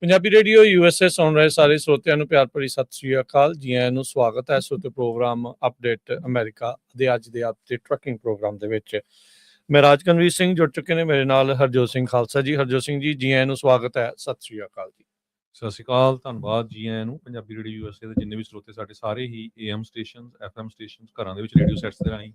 Punjabi radio USA ਸੁਣ ਰਹੇ ਸਾਰੇ ਸਰੋਤਿਆਂ ਨੂੰ ਪਿਆਰ ਭਰੀ ਸਤਿ ਸ੍ਰੀ ਅਕਾਲ। ਜੀ ਆਇਆਂ ਨੂੰ ਸਵਾਗਤ ਹੈ ਸਰੋਤੇ ਪ੍ਰੋਗਰਾਮ ਅਪਡੇਟ ਅਮਰੀਕਾ ਦੇ ਅੱਜ ਦੇ ਅਪਡੇਟ ਟਰੱਕਿੰਗ ਪ੍ਰੋਗਰਾਮ ਦੇ ਵਿੱਚ। ਮੈਂ ਰਾਜਕਨਵੀਰ ਸਿੰਘ ਜੁੜ ਚੁੱਕੇ ਨੇ ਮੇਰੇ ਨਾਲ ਹਰਜੋਤ ਸਿੰਘ ਖਾਲਸਾ ਜੀ। ਹਰਜੋਤ ਸਿੰਘ ਜੀ ਆਇਆਂ ਨੂੰ ਸਵਾਗਤ ਹੈ, ਸਤਿ ਸ੍ਰੀ ਅਕਾਲ ਜੀ। ਸਤਿ ਸ਼੍ਰੀ ਅਕਾਲ, ਧੰਨਵਾਦ ਜੀ ਆਇਆਂ ਨੂੰ। ਪੰਜਾਬੀ ਰੇਡੀਓ USA ਦੇ ਜਿੰਨੇ ਵੀ ਸਰੋਤੇ ਸਾਡੇ ਸਾਰੇ ਹੀ AM ਸਟੇਸ਼ਨ, FM ਸਟੇਸ਼ਨ, ਘਰਾਂ ਦੇ ਵਿੱਚ ਰੇਡੀਓ ਸੈਟਸ ਦੇ ਰਾਹੀਂ,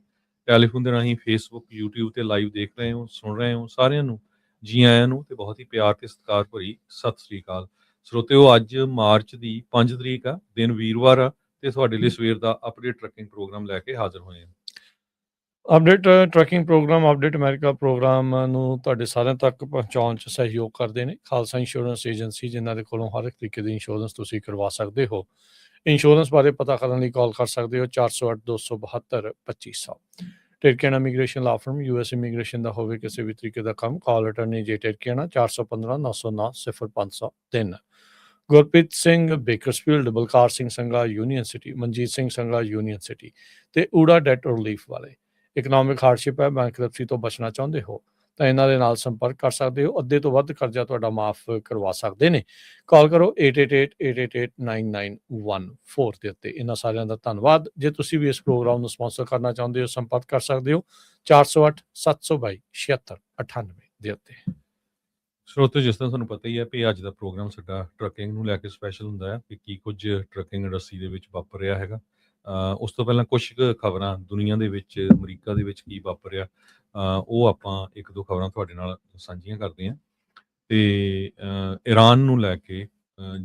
ਟੈਲੀਫੋਨ ਦੇ ਰਾਹੀਂ, ਫੇਸਬੁੱਕ, YouTube ਤੇ ਲਾਈਵ ਦੇਖ ਰਹੇ ਹੋ, ਸੁਣ ਰਹੇ ਹੋ, ਸਾਰਿਆਂ ਨੂੰ ਜੀ ਆਇਆਂ ਨੂੰ ਤੇ ਬਹੁਤ ਹੀ ਪਿਆਰ ਤੇ ਸਤਿਕਾਰ ਭਰੀ ਸਤਿ ਸ਼੍ਰੀ ਅਕਾਲ। ਸਰੋਤਿਓ, ਅੱਜ ਮਾਰਚ ਦੀ 5 ਤਰੀਕ ਆ, ਦਿਨ ਵੀਰਵਾਰ ਆ, ਤੇ ਤੁਹਾਡੇ ਲਈ ਸਵੇਰ ਦਾ ਅਪਡੇਟ ਟਰੱਕਿੰਗ ਪ੍ਰੋਗਰਾਮ ਲੈ ਕੇ ਹਾਜ਼ਰ ਹੋਏ ਹਾਂ। Update trucking program update America program ਨੂੰ ਤੁਹਾਡੇ ਸਾਰਿਆਂ ਤੱਕ ਪਹੁੰਚਾਉਣ 'ਚ ਸਹਿਯੋਗ ਕਰਦੇ ਨੇ ਖਾਲਸਾ ਇੰਸ਼ੋਰੈਂਸ ਏਜੰਸੀ, ਜਿਨ੍ਹਾਂ ਦੇ ਕੋਲੋਂ ਹਰ ਇੱਕ ਤਰੀਕੇ ਦੀ ਇੰਸ਼ੋਰੈਂਸ ਤੁਸੀਂ ਕਰਵਾ ਸਕਦੇ ਹੋ। ਇੰਸ਼ੋਰੈਂਸ ਬਾਰੇ ਪਤਾ ਕਰਨ ਲਈ ਕਾਲ ਕਰ ਸਕਦੇ ਹੋ 408 272 2500। ਟਿਰਕੀਆਨਾ immigration law firm US immigration ਦਾ ਹੋਵੇ ਕਿਸੇ ਵੀ ਤਰੀਕੇ ਦਾ ਕੰਮ, ਕਾਲ ਅਟਰਨੀ ਜੇ ਟਿਰਕੀਆਨਾ 415 909 0503। Gurpreet Singh Bakersfield, Balkar Singh Sangha Union City, Manjit Singh Sangha Union City ਤੇ ਊੜਾ ਡੈਟ ਰਿਲੀਫ ਵਾਲੇ। ਇਕਨੋਮਿਕ ਹਾਰਡਸ਼ਿਪ ਹੈ, ਬੈਂਕਰਪਸੀ ਤੋਂ ਬਚਣਾ ਚਾਹੁੰਦੇ ਹੋ ਤਾਂ ਇਹਨਾਂ ਦੇ ਨਾਲ ਸੰਪਰਕ ਕਰ ਸਕਦੇ ਹੋ। ਅੱਧੇ ਤੋਂ ਵੱਧ ਕਰਜ਼ਾ ਤੁਹਾਡਾ ਮਾਫ ਕਰਵਾ ਸਕਦੇ ਨੇ। ਕਾਲ ਕਰੋ 8888889914 ਦੇ ਉੱਤੇ। ਇਹਨਾਂ ਸਾਰਿਆਂ ਦਾ ਧੰਨਵਾਦ। ਜੇ ਤੁਸੀਂ ਵੀ ਇਸ ਪ੍ਰੋਗਰਾਮ ਨੂੰ ਸਪਾਂਸਰ ਕਰਨਾ ਚਾਹੁੰਦੇ ਹੋ, ਸੰਪਰਕ ਕਰ ਸਕਦੇ ਹੋ 408 722 7698 ਦੇ ਉੱਤੇ। ਸਰੋਤਿਓ, ਜਿਸ ਤਰ੍ਹਾਂ ਤੁਹਾਨੂੰ ਪਤਾ ਹੀ ਹੈ ਵੀ ਅੱਜ ਦਾ ਪ੍ਰੋਗਰਾਮ ਸਾਡਾ ਟਰੱਕਿੰਗ ਨੂੰ ਲੈ ਕੇ ਸਪੈਸ਼ਲ ਹੁੰਦਾ ਹੈ ਕਿ ਕੀ ਕੁਝ ਟਰੱਕਿੰਗ ਇੰਡਸਟਰੀ ਦੇ ਵਿੱਚ ਵਾਪਰ ਰਿਹਾ ਹੈਗਾ। ਉਸ ਤੋਂ ਪਹਿਲਾਂ ਕੁਝ ਖਬਰਾਂ ਦੁਨੀਆ ਦੇ ਵਿੱਚ, ਅਮਰੀਕਾ ਦੇ ਵਿੱਚ ਕੀ ਵਾਪਰ ਰਿਹਾ, ਉਹ ਆਪਾਂ ਇੱਕ ਦੋ ਖਬਰਾਂ ਤੁਹਾਡੇ ਨਾਲ ਸਾਂਝੀਆਂ ਕਰਦੇ ਹਾਂ। ਤੇ ਈਰਾਨ ਨੂੰ ਲੈ ਕੇ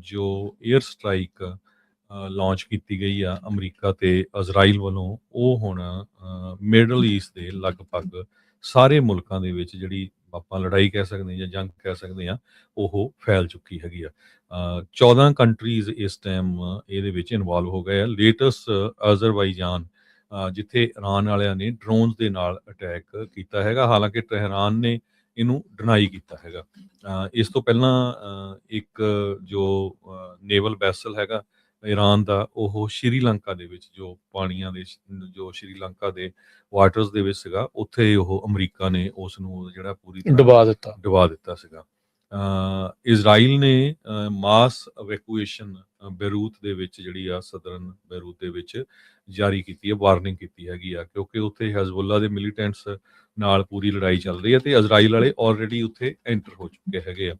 ਜੋ ਏਅਰ ਸਟ੍ਰਾਈਕ ਲਾਂਚ ਕੀਤੀ ਗਈ ਆ ਅਮਰੀਕਾ ਤੇ ਇਜ਼ਰਾਈਲ ਵੱਲੋਂ, ਉਹ ਹੁਣ ਮਿਡਲ ਈਸਟ ਦੇ ਲਗਭਗ ਸਾਰੇ ਮੁਲਕਾਂ ਦੇ ਵਿੱਚ ਜਿਹੜੀ ਆਪਾਂ ਲੜਾਈ ਕਹਿ ਸਕਦੇ ਹਾਂ ਜਾਂ ਜੰਗ ਕਹਿ ਸਕਦੇ ਹਾਂ, ਉਹ ਫੈਲ ਚੁੱਕੀ ਹੈਗੀ ਆ। 14 ਕੰਟਰੀਜ਼ ਇਸ ਟਾਈਮ ਇਹਦੇ ਵਿੱਚ ਇਨਵੋਲਵ ਹੋ ਗਏ ਆ। ਲੇਟੈਸਟ ਅਜ਼ਰਬਾਈਜਾਨ, ਜਿੱਥੇ ਈਰਾਨ ਵਾਲਿਆਂ ਨੇ ਡਰੋਨਸ ਦੇ ਨਾਲ ਅਟੈਕ ਕੀਤਾ ਹੈਗਾ, ਹਾਲਾਂਕਿ ਟਹਿਰਾਨ ਨੇ ਇਹਨੂੰ ਡਿਨਾਈ ਕੀਤਾ ਹੈਗਾ। ਇਸ ਤੋਂ ਪਹਿਲਾਂ ਇੱਕ ਜੋ ਨੇਵਲ ਵੈਸਲ ਹੈਗਾ ਈਰਾਨ ਦਾ, ਉਹ ਸ਼੍ਰੀਲੰਕਾ ਦੇ ਵਿੱਚ ਜੋ ਪਾਣੀਆਂ ਦੇ ਜੋ ਸ਼੍ਰੀਲੰਕਾ ਦੇ ਵਾਟਰਸ ਦੇ ਵਿੱਚ ਸੀਗਾ, ਉੱਥੇ ਉਹ ਅਮਰੀਕਾ ਨੇ ਉਸ ਨੂੰ ਜਿਹੜਾ ਪੂਰੀ ਤਰ੍ਹਾਂ ਡੁਬਾ ਦਿੱਤਾ ਸੀਗਾ। ਇਜ਼ਰਾਈਲ ਨੇ ਮਾਸ ਇਵੈਕੂਏਸ਼ਨ ਬੇਰੂਤ ਦੇ ਵਿੱਚ, ਜਿਹੜੀ ਆ ਸਦਰਨ ਬੇਰੂਤ ਦੇ ਵਿੱਚ ਜਾਰੀ ਕੀਤੀ ਹੈ, ਵਾਰਨਿੰਗ ਕੀਤੀ ਹੈਗੀ ਆ, ਕਿਉਂਕਿ ਉੱਥੇ ਹਿਜ਼ਬੁੱਲਾ ਦੇ ਮਿਲੀਟੈਂਟਸ ਨਾਲ ਪੂਰੀ ਲੜਾਈ ਚੱਲ ਰਹੀ ਹੈ ਤੇ ਇਜ਼ਰਾਈਲ ਵਾਲੇ ਆਲਰੇਡੀ ਉੱਥੇ ਐਂਟਰ ਹੋ ਚੁੱਕੇ ਹੈਗੇ ਆ।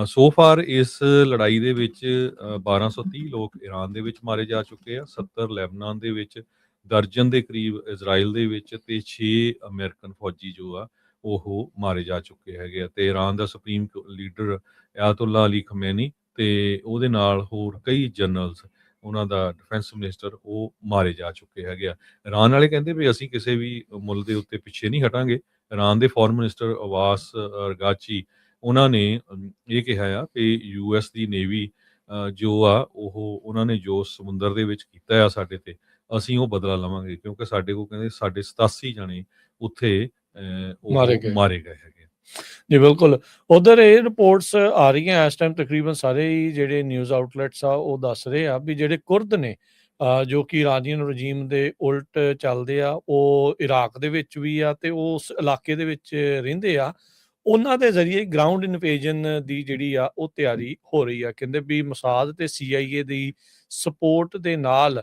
ਸੋ ਫਾਰ ਇਸ ਲੜਾਈ ਦੇ ਵਿੱਚ 1230 ਲੋਕ ਈਰਾਨ ਦੇ ਵਿੱਚ ਮਾਰੇ ਜਾ ਚੁੱਕੇ ਆ, 70 ਲੈਬਨਾਨ ਦੇ ਵਿੱਚ, ਦਰਜਨ ਦੇ ਕਰੀਬ ਇਜ਼ਰਾਈਲ ਦੇ ਵਿੱਚ, ਤੇ 6 ਅਮਰੀਕਨ ਫੌਜੀ ਜੋ ਆ ਉਹ ਮਾਰੇ ਜਾ ਚੁੱਕੇ ਹੈਗੇ ਆ। ਤੇ ਈਰਾਨ ਦਾ ਸੁਪਰੀਮ ਲੀਡਰ ਆਇਤੁੱਲਾ ਅਲੀ ਖਮੈਨੀ ਤੇ ਉਹਦੇ ਨਾਲ ਹੋਰ ਕਈ ਜਨਰਲਸ, ਉਹਨਾਂ ਦਾ ਡਿਫੈਂਸ ਮਿਨਿਸਟਰ, ਉਹ ਮਾਰੇ ਜਾ ਚੁੱਕੇ ਹੈਗੇ ਆ। ਈਰਾਨ ਵਾਲੇ ਕਹਿੰਦੇ ਵੀ ਅਸੀਂ ਕਿਸੇ ਵੀ ਮੁੱਲ ਦੇ ਉੱਤੇ ਪਿੱਛੇ ਨਹੀਂ ਹਟਾਂਗੇ। ਈਰਾਨ ਦੇ ਫੋਰਨ ਮਿਨਿਸਟਰ ਅਬਾਸ ਅਰਗਾਚੀ, ਉਹਨਾਂ ਨੇ ਇਹ ਕਿਹਾ ਆ ਕਿ US ਦੀ ਨੇਵੀ ਜੋ ਆ ਉਹ, ਉਹਨਾਂ ਨੇ ਜੋ ਸਮੁੰਦਰ ਦੇ ਵਿੱਚ ਕੀਤਾ ਆ ਸਾਡੇ ਤੇ, ਅਸੀਂ ਉਹ ਬਦਲਾ ਲਵਾਂਗੇ, ਕਿਉਂਕਿ ਸਾਡੇ ਕੋਲ ਕਹਿੰਦੇ ਸਾਡੇ 87 ਜਣੇ ਉੱਥੇ ਮਾਰੇ ਗਏ ਹੈਗੇ। ਜੀ ਬਿਲਕੁਲ। ਉਧਰ ਇਹ ਰਿਪੋਰਟਸ ਆ ਰਹੀਆਂ ਇਸ ਟਾਈਮ, ਤਕਰੀਬਨ ਸਾਰੇ ਹੀ ਜਿਹੜੇ ਨਿਊਜ਼ ਆਊਟਲੈਟਸ ਆ ਉਹ ਦੱਸ ਰਹੇ ਆ ਵੀ ਜਿਹੜੇ ਕੁਰਦ ਨੇ, ਜੋ ਕਿ ਇਰਾਨੀਅਨ ਰਜੀਮ ਦੇ ਉਲਟ ਚੱਲਦੇ ਆ, ਉਹ ਇਰਾਕ ਦੇ ਵਿੱਚ ਵੀ ਆ ਤੇ ਉਸ ਇਲਾਕੇ ਦੇ ਵਿੱਚ ਰਹਿੰਦੇ ਆ, ਉਹਨਾਂ ਦੇ ਜ਼ਰੀਏ ਗਰਾਊਂਡ ਇਨਵੇਜਨ ਦੀ ਜਿਹੜੀ ਆ ਉਹ ਤਿਆਰੀ ਹੋ ਰਹੀ ਆ। ਕਹਿੰਦੇ ਵੀ ਮਸਾਦ ਤੇ CIA ਦੀ ਸਪੋਰਟ ਦੇ ਨਾਲ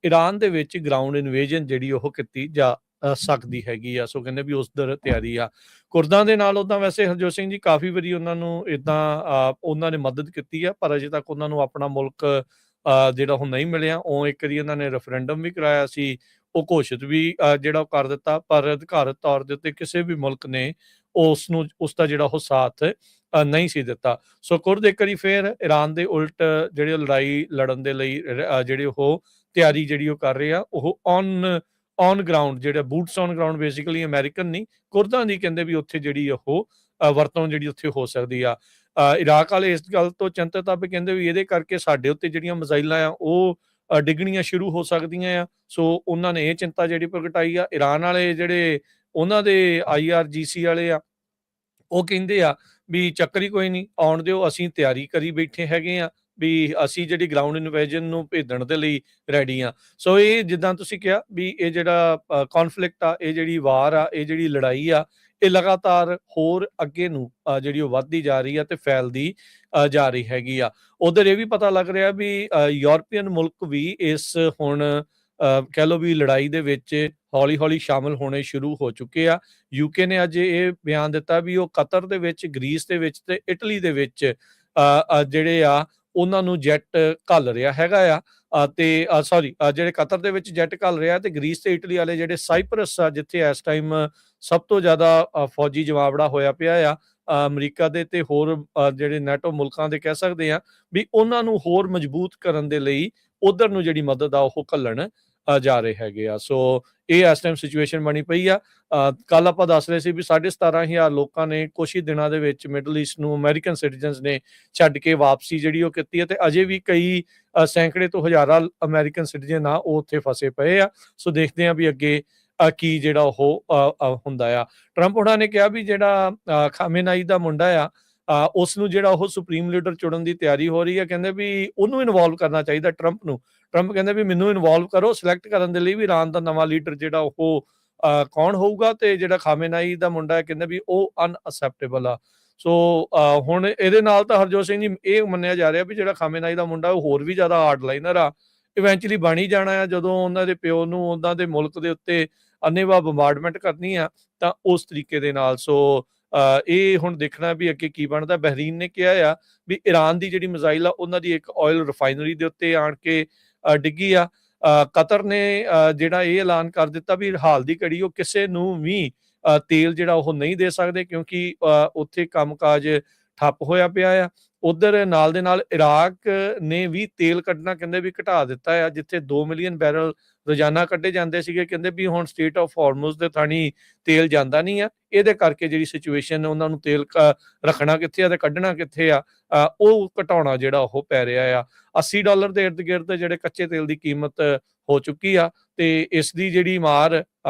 ਈਰਾਨ ਦੇ ਵਿੱਚ ਗਰਾਊਂਡ ਇਨਵੇਜਨ ਜਿਹੜੀ ਉਹ ਕੀਤੀ ਜਾ ਸਕਦੀ ਹੈਗੀ ਆ। ਸੋ ਕਹਿੰਦੇ ਵੀ ਉਸਧਰ ਤਿਆਰੀ ਆ ਕੁਰਦਾਂ ਦੇ ਨਾਲ। ਉੱਦਾਂ ਵੈਸੇ ਹਰਜੋਤ ਸਿੰਘ ਜੀ ਕਾਫੀ ਵਾਰੀ ਉਹਨਾਂ ਨੂੰ ਇੱਦਾਂ ਉਹਨਾਂ ਨੇ ਮਦਦ ਕੀਤੀ ਆ, ਪਰ ਅਜੇ ਤੱਕ ਉਹਨਾਂ ਨੂੰ ਆਪਣਾ ਮੁਲਕ ਜਿਹੜਾ ਉਹ ਨਹੀਂ ਮਿਲਿਆ। ਉਹ ਇੱਕ ਵਾਰੀ ਉਹਨਾਂ ਨੇ ਰੈਫਰੈਂਡਮ ਵੀ ਕਰਾਇਆ ਸੀ, ਉਹ ਘੋਸ਼ਿਤ ਵੀ ਜਿਹੜਾ ਉਹ ਕਰ ਦਿੱਤਾ, ਪਰ ਅਧਿਕਾਰਤ ਤੌਰ ਦੇ ਉੱਤੇ ਕਿਸੇ ਵੀ ਮੁਲਕ ਨੇ ਉਸ ਨੂੰ, ਉਸ ਦਾ ਜਿਹੜਾ ਉਹ ਸਾਥ ਨਹੀਂ ਸੀ ਦਿੱਤਾ। ਸੋ ਕੁਰਦ ਇੱਕ ਵਾਰੀ ਫੇਰ ਈਰਾਨ ਦੇ ਉਲਟ ਜਿਹੜੇ ਲੜਾਈ ਲੜਨ ਦੇ ਲਈ ਜਿਹੜੇ ਉਹ ਤਿਆਰੀ ਜਿਹੜੀ ਉਹ ਕਰ ਰਹੇ ਆ, ਉਹ ਔਨ ਗਰਾਊਂਡ, ਜਿਹੜੇ boots on ground, basically American ਨਹੀਂ, ਕੁਰਦਾਂ ਦੀ ਕਹਿੰਦੇ ਵੀ ਉੱਥੇ ਜਿਹੜੀ ਉਹ ਵਰਤੋਂ ਜਿਹੜੀ ਉੱਥੇ ਹੋ ਸਕਦੀ ਆ। ਇਰਾਕ ਵਾਲੇ ਇਸ ਗੱਲ ਤੋਂ ਚਿੰਤਤ ਆ ਵੀ ਕਹਿੰਦੇ ਵੀ ਇਹਦੇ ਕਰਕੇ ਸਾਡੇ ਉੱਤੇ ਜਿਹੜੀਆਂ ਮਿਜ਼ਾਈਲਾਂ ਆ ਉਹ ਡਿੱਗਣੀਆਂ ਸ਼ੁਰੂ ਹੋ ਸਕਦੀਆਂ ਆ। ਸੋ ਉਹਨਾਂ ਨੇ ਇਹ ਚਿੰਤਾ ਜਿਹੜੀ ਪ੍ਰਗਟਾਈ ਆ। ਈਰਾਨ ਵਾਲੇ ਜਿਹੜੇ ਉਹਨਾਂ ਦੇ IRGC ਵਾਲੇ ਆ, ਉਹ ਕਹਿੰਦੇ ਆ ਵੀ ਚੱਕਰ ਹੀ ਕੋਈ ਨਹੀਂ, ਆਉਣ ਦਿਓ, ਅਸੀਂ ਤਿਆਰੀ ਕਰੀ ਬੈਠੇ ਹੈਗੇ ਆ ਵੀ ਅਸੀਂ ਜਿਹੜੀ ਗਰਾਊਂਡ ਇਨਵੇਜਨ ਨੂੰ ਭੇਜਣ ਦੇ ਲਈ ਰੈਡੀ ਆ। ਸੋ ਇਹ ਜਿੱਦਾਂ ਤੁਸੀਂ ਕਿਹਾ ਵੀ ਇਹ ਜਿਹੜਾ ਕੌਨਫਲਿਕਟ ਆ, ਇਹ ਜਿਹੜੀ ਵਾਰ ਆ, ਇਹ ਜਿਹੜੀ ਲੜਾਈ ਆ, ਇਹ ਲਗਾਤਾਰ ਹੋਰ ਅੱਗੇ ਨੂੰ ਜਿਹੜੀ ਉਹ ਵੱਧਦੀ ਜਾ ਰਹੀ ਆ ਤੇ ਫੈਲਦੀ ਜਾ ਰਹੀ ਹੈਗੀ ਆ। ਉਧਰ ਇਹ ਵੀ ਪਤਾ ਲੱਗ ਰਿਹਾ ਵੀ ਯੂਰਪੀਅਨ ਮੁਲਕ ਵੀ ਇਸ ਹੁਣ ਕਹਿ ਲਓ ਵੀ ਲੜਾਈ ਦੇ ਵਿੱਚ ਹੌਲੀ-ਹੌਲੀ ਸ਼ਾਮਲ ਹੋਣੇ ਸ਼ੁਰੂ ਹੋ ਚੁੱਕੇ ਆ। ਯੂਕੇ ਨੇ ਅੱਜ ਇਹ ਬਿਆਨ ਦਿੱਤਾ ਵੀ ਉਹ ਕਤਰ ਦੇ ਵਿੱਚ, ਗ੍ਰੀਸ ਦੇ ਵਿੱਚ ਤੇ ਇਟਲੀ ਦੇ ਵਿੱਚ ਜਿਹੜੇ ਆ ਉਹਨਾਂ ਨੂੰ ਜੈਟ ਘੱਲ ਰਿਹਾ ਹੈਗਾ ਆ ਤੇ ਜਿਹੜੇ ਕਤਰ ਦੇ ਵਿੱਚ ਜੈਟ ਘੱਲ ਰਿਹਾ ਤੇ ਗ੍ਰੀਸ ਤੇ ਇਟਲੀ ਵਾਲੇ ਜਿਹੜੇ ਸਾਈਪਰਸ ਆ, ਜਿੱਥੇ ਇਸ ਟਾਈਮ ਸਭ ਤੋਂ ਜ਼ਿਆਦਾ ਫੌਜੀ ਜਮਾਵੜਾ ਹੋਇਆ ਪਿਆ ਆ ਅਮਰੀਕਾ ਦੇ ਤੇ ਹੋਰ ਜਿਹੜੇ ਨੈਟੋ ਮੁਲਕਾਂ ਦੇ, ਕਹਿ ਸਕਦੇ ਆ ਵੀ ਉਹਨਾਂ ਨੂੰ ਹੋਰ ਮਜ਼ਬੂਤ ਕਰਨ ਦੇ ਲਈ ਉਧਰ ਨੂੰ ਜਿਹੜੀ ਮਦਦ ਆ ਉਹ ਘੱਲਣ ਜਾ ਰਹੇ ਹੈਗੇ ਆ। ਸੋ ਇਹ ਇਸ ਟਾਈਮ ਸਿਚੁਏਸ਼ਨ ਬਣੀ ਪਈ ਆ। ਕੱਲ ਆਪਾਂ ਦੱਸ ਰਹੇ ਸੀ ਵੀ 17,500 ਲੋਕਾਂ ਨੇ ਕੁਛ ਹੀ ਦਿਨਾਂ ਦੇ ਵਿੱਚ ਮਿਡਲ ਈਸਟ ਨੂੰ, ਅਮਰੀਕਨ ਸਿਟੀਜ਼ਨਸ ਨੇ ਛੱਡ ਕੇ ਵਾਪਸੀ ਜਿਹੜੀ ਉਹ ਕੀਤੀ ਹੈ ਤੇ ਅਜੇ ਵੀ ਕਈ ਸੈਂਕੜੇ ਤੋਂ ਹਜ਼ਾਰਾਂ ਅਮਰੀਕਨ ਸਿਟੀਜ਼ਨ ਆ ਉਹ ਉੱਥੇ ਫਸੇ ਪਏ ਆ। ਸੋ ਦੇਖਦੇ ਆ ਵੀ ਅੱਗੇ ਕੀ ਜਿਹੜਾ ਉਹ ਹੁੰਦਾ ਆ। ਟਰੰਪ ਉਹਨਾਂ ਨੇ ਕਿਹਾ ਵੀ ਜਿਹੜਾ ਖਾਮੇਨਾਈ ਦਾ ਮੁੰਡਾ ਆ ਉਸ ਨੂੰ ਜਿਹੜਾ ਉਹ ਸੁਪਰੀਮ ਲੀਡਰ ਚੁਣਨ ਦੀ ਤਿਆਰੀ ਹੋ ਰਹੀ ਹੈ। ਕਹਿੰਦੇ ਵੀ ਉਹਨੂੰ ਇਨਵੋਲਵ ਕਰਨਾ ਚਾਹੀਦਾ ਟਰੰਪ ਨੂੰ। ਟਰੰਪ ਕਹਿੰਦੇ ਵੀ ਮੈਨੂੰ ਇਨਵੋਲਵ ਕਰੋ ਸਿਲੈਕਟ ਕਰਨ ਦੇ ਲਈ ਵੀ ਇਰਾਨ ਦਾ ਨਵਾਂ ਲੀਡਰ ਜਿਹੜਾ ਉਹ ਕੌਣ ਹੋਊਗਾ, ਤੇ ਜਿਹੜਾ ਖਾਮੇਨਾਈ ਦਾ ਮੁੰਡਾ ਹੈ ਕਹਿੰਦੇ ਵੀ ਉਹ ਅਨਅਸੈਪਟੇਬਲ ਆ। ਸੋ ਹੁਣ ਇਹਦੇ ਨਾਲ ਤਾਂ ਹਰਜੋਤ ਸਿੰਘ ਜੀ ਇਹ ਮੰਨਿਆ ਜਾ ਰਿਹਾ ਵੀ ਜਿਹੜਾ ਖਾਮੇਨਾਈ ਦਾ ਮੁੰਡਾ ਉਹ ਹੋਰ ਵੀ ਜ਼ਿਆਦਾ ਹਾਰਡਲਾਈਨਰ ਆ, ਇਵੈਂਚੁਅਲੀ ਬਣ ਹੀ ਜਾਣਾ ਆ। ਜਦੋਂ ਉਹਨਾਂ ਦੇ ਪਿਓ ਨੂੰ ਉਹਨਾਂ ਦੇ ਮੁਲਕ ਦੇ ਉੱਤੇ ਅੰਨ੍ਹੇਵਾਹ ਬੰਬਾਰਡਮੈਂਟ ਕਰਨੀ ਆ ਤਾਂ ਉਸ ਤਰੀਕੇ ਦੇ ਨਾਲ। ਸੋ ਇਹ ਹੁਣ ਦੇਖਣਾ ਵੀ ਅੱਗੇ ਕੀ ਬਣਦਾ। ਬਹਿਰੀਨ ਨੇ ਕਿਹਾ ਆ ਵੀ ਇਰਾਨ ਦੀ ਜਿਹੜੀ ਮਿਜ਼ਾਈਲ ਆ ਉਹਨਾਂ ਦੀ ਇੱਕ ਆਇਲ ਰਿਫਾਈਨਰੀ ਦੇ ਉੱਤੇ ਆਣ ਕੇ ਡਿੱਗੀ ਆ। ਕਤਰ ਨੇ ਜਿਹੜਾ ਇਹ ਐਲਾਨ ਕਰ ਦਿੱਤਾ ਵੀ ਹਾਲ ਦੀ ਘੜੀ ਉਹ ਕਿਸੇ ਨੂੰ ਵੀ ਤੇਲ ਜਿਹੜਾ ਉਹ ਨਹੀਂ ਦੇ ਸਕਦੇ, ਕਿਉਂਕਿ ਉੱਥੇ ਕੰਮਕਾਜ ਠੱਪ ਹੋਇਆ ਪਿਆ ਆ। ਉਧਰ ਨਾਲ ਦੇ ਨਾਲ ਇਰਾਕ ਨੇ ਵੀ ਤੇਲ ਕੱਢਣਾ ਕਹਿੰਦੇ ਵੀ ਘਟਾ ਦਿੱਤਾ ਆ। ਜਿੱਥੇ 2 ਮਿਲੀਅਨ ਬੈਰਲ ਰੋਜ਼ਾਨਾ ਕੱਢੇ ਜਾਂਦੇ ਸੀਗੇ, ਕਹਿੰਦੇ ਵੀ ਹੁਣ ਸਟੇਟ ਆਫ ਹਾਰਮੁਜ਼ ਦੇ ਥਾਣੀ ਤੇਲ ਜਾਂਦਾ ਨਹੀਂ ਆ। ਇਹਦੇ ਕਰਕੇ ਜਿਹੜੀ ਸਿਚੁਏਸ਼ਨ ਉਹਨਾਂ ਨੂੰ ਤੇਲ ਰੱਖਣਾ ਕਿੱਥੇ ਆ ਤੇ ਕੱਢਣਾ ਕਿੱਥੇ ਆ, ਉਹ ਘਟਾਉਣਾ ਜਿਹੜਾ ਉਹ ਪੈ ਰਿਹਾ ਆ। $80 ਦੇ ਇਰਦ ਗਿਰਦ ਜਿਹੜੇ ਕੱਚੇ ਤੇਲ ਦੀ ਕੀਮਤ ਹੋ ਚੁੱਕੀ ਆ ਤੇ ਇਸ ਦੀ ਜਿਹੜੀ ਮਾਰ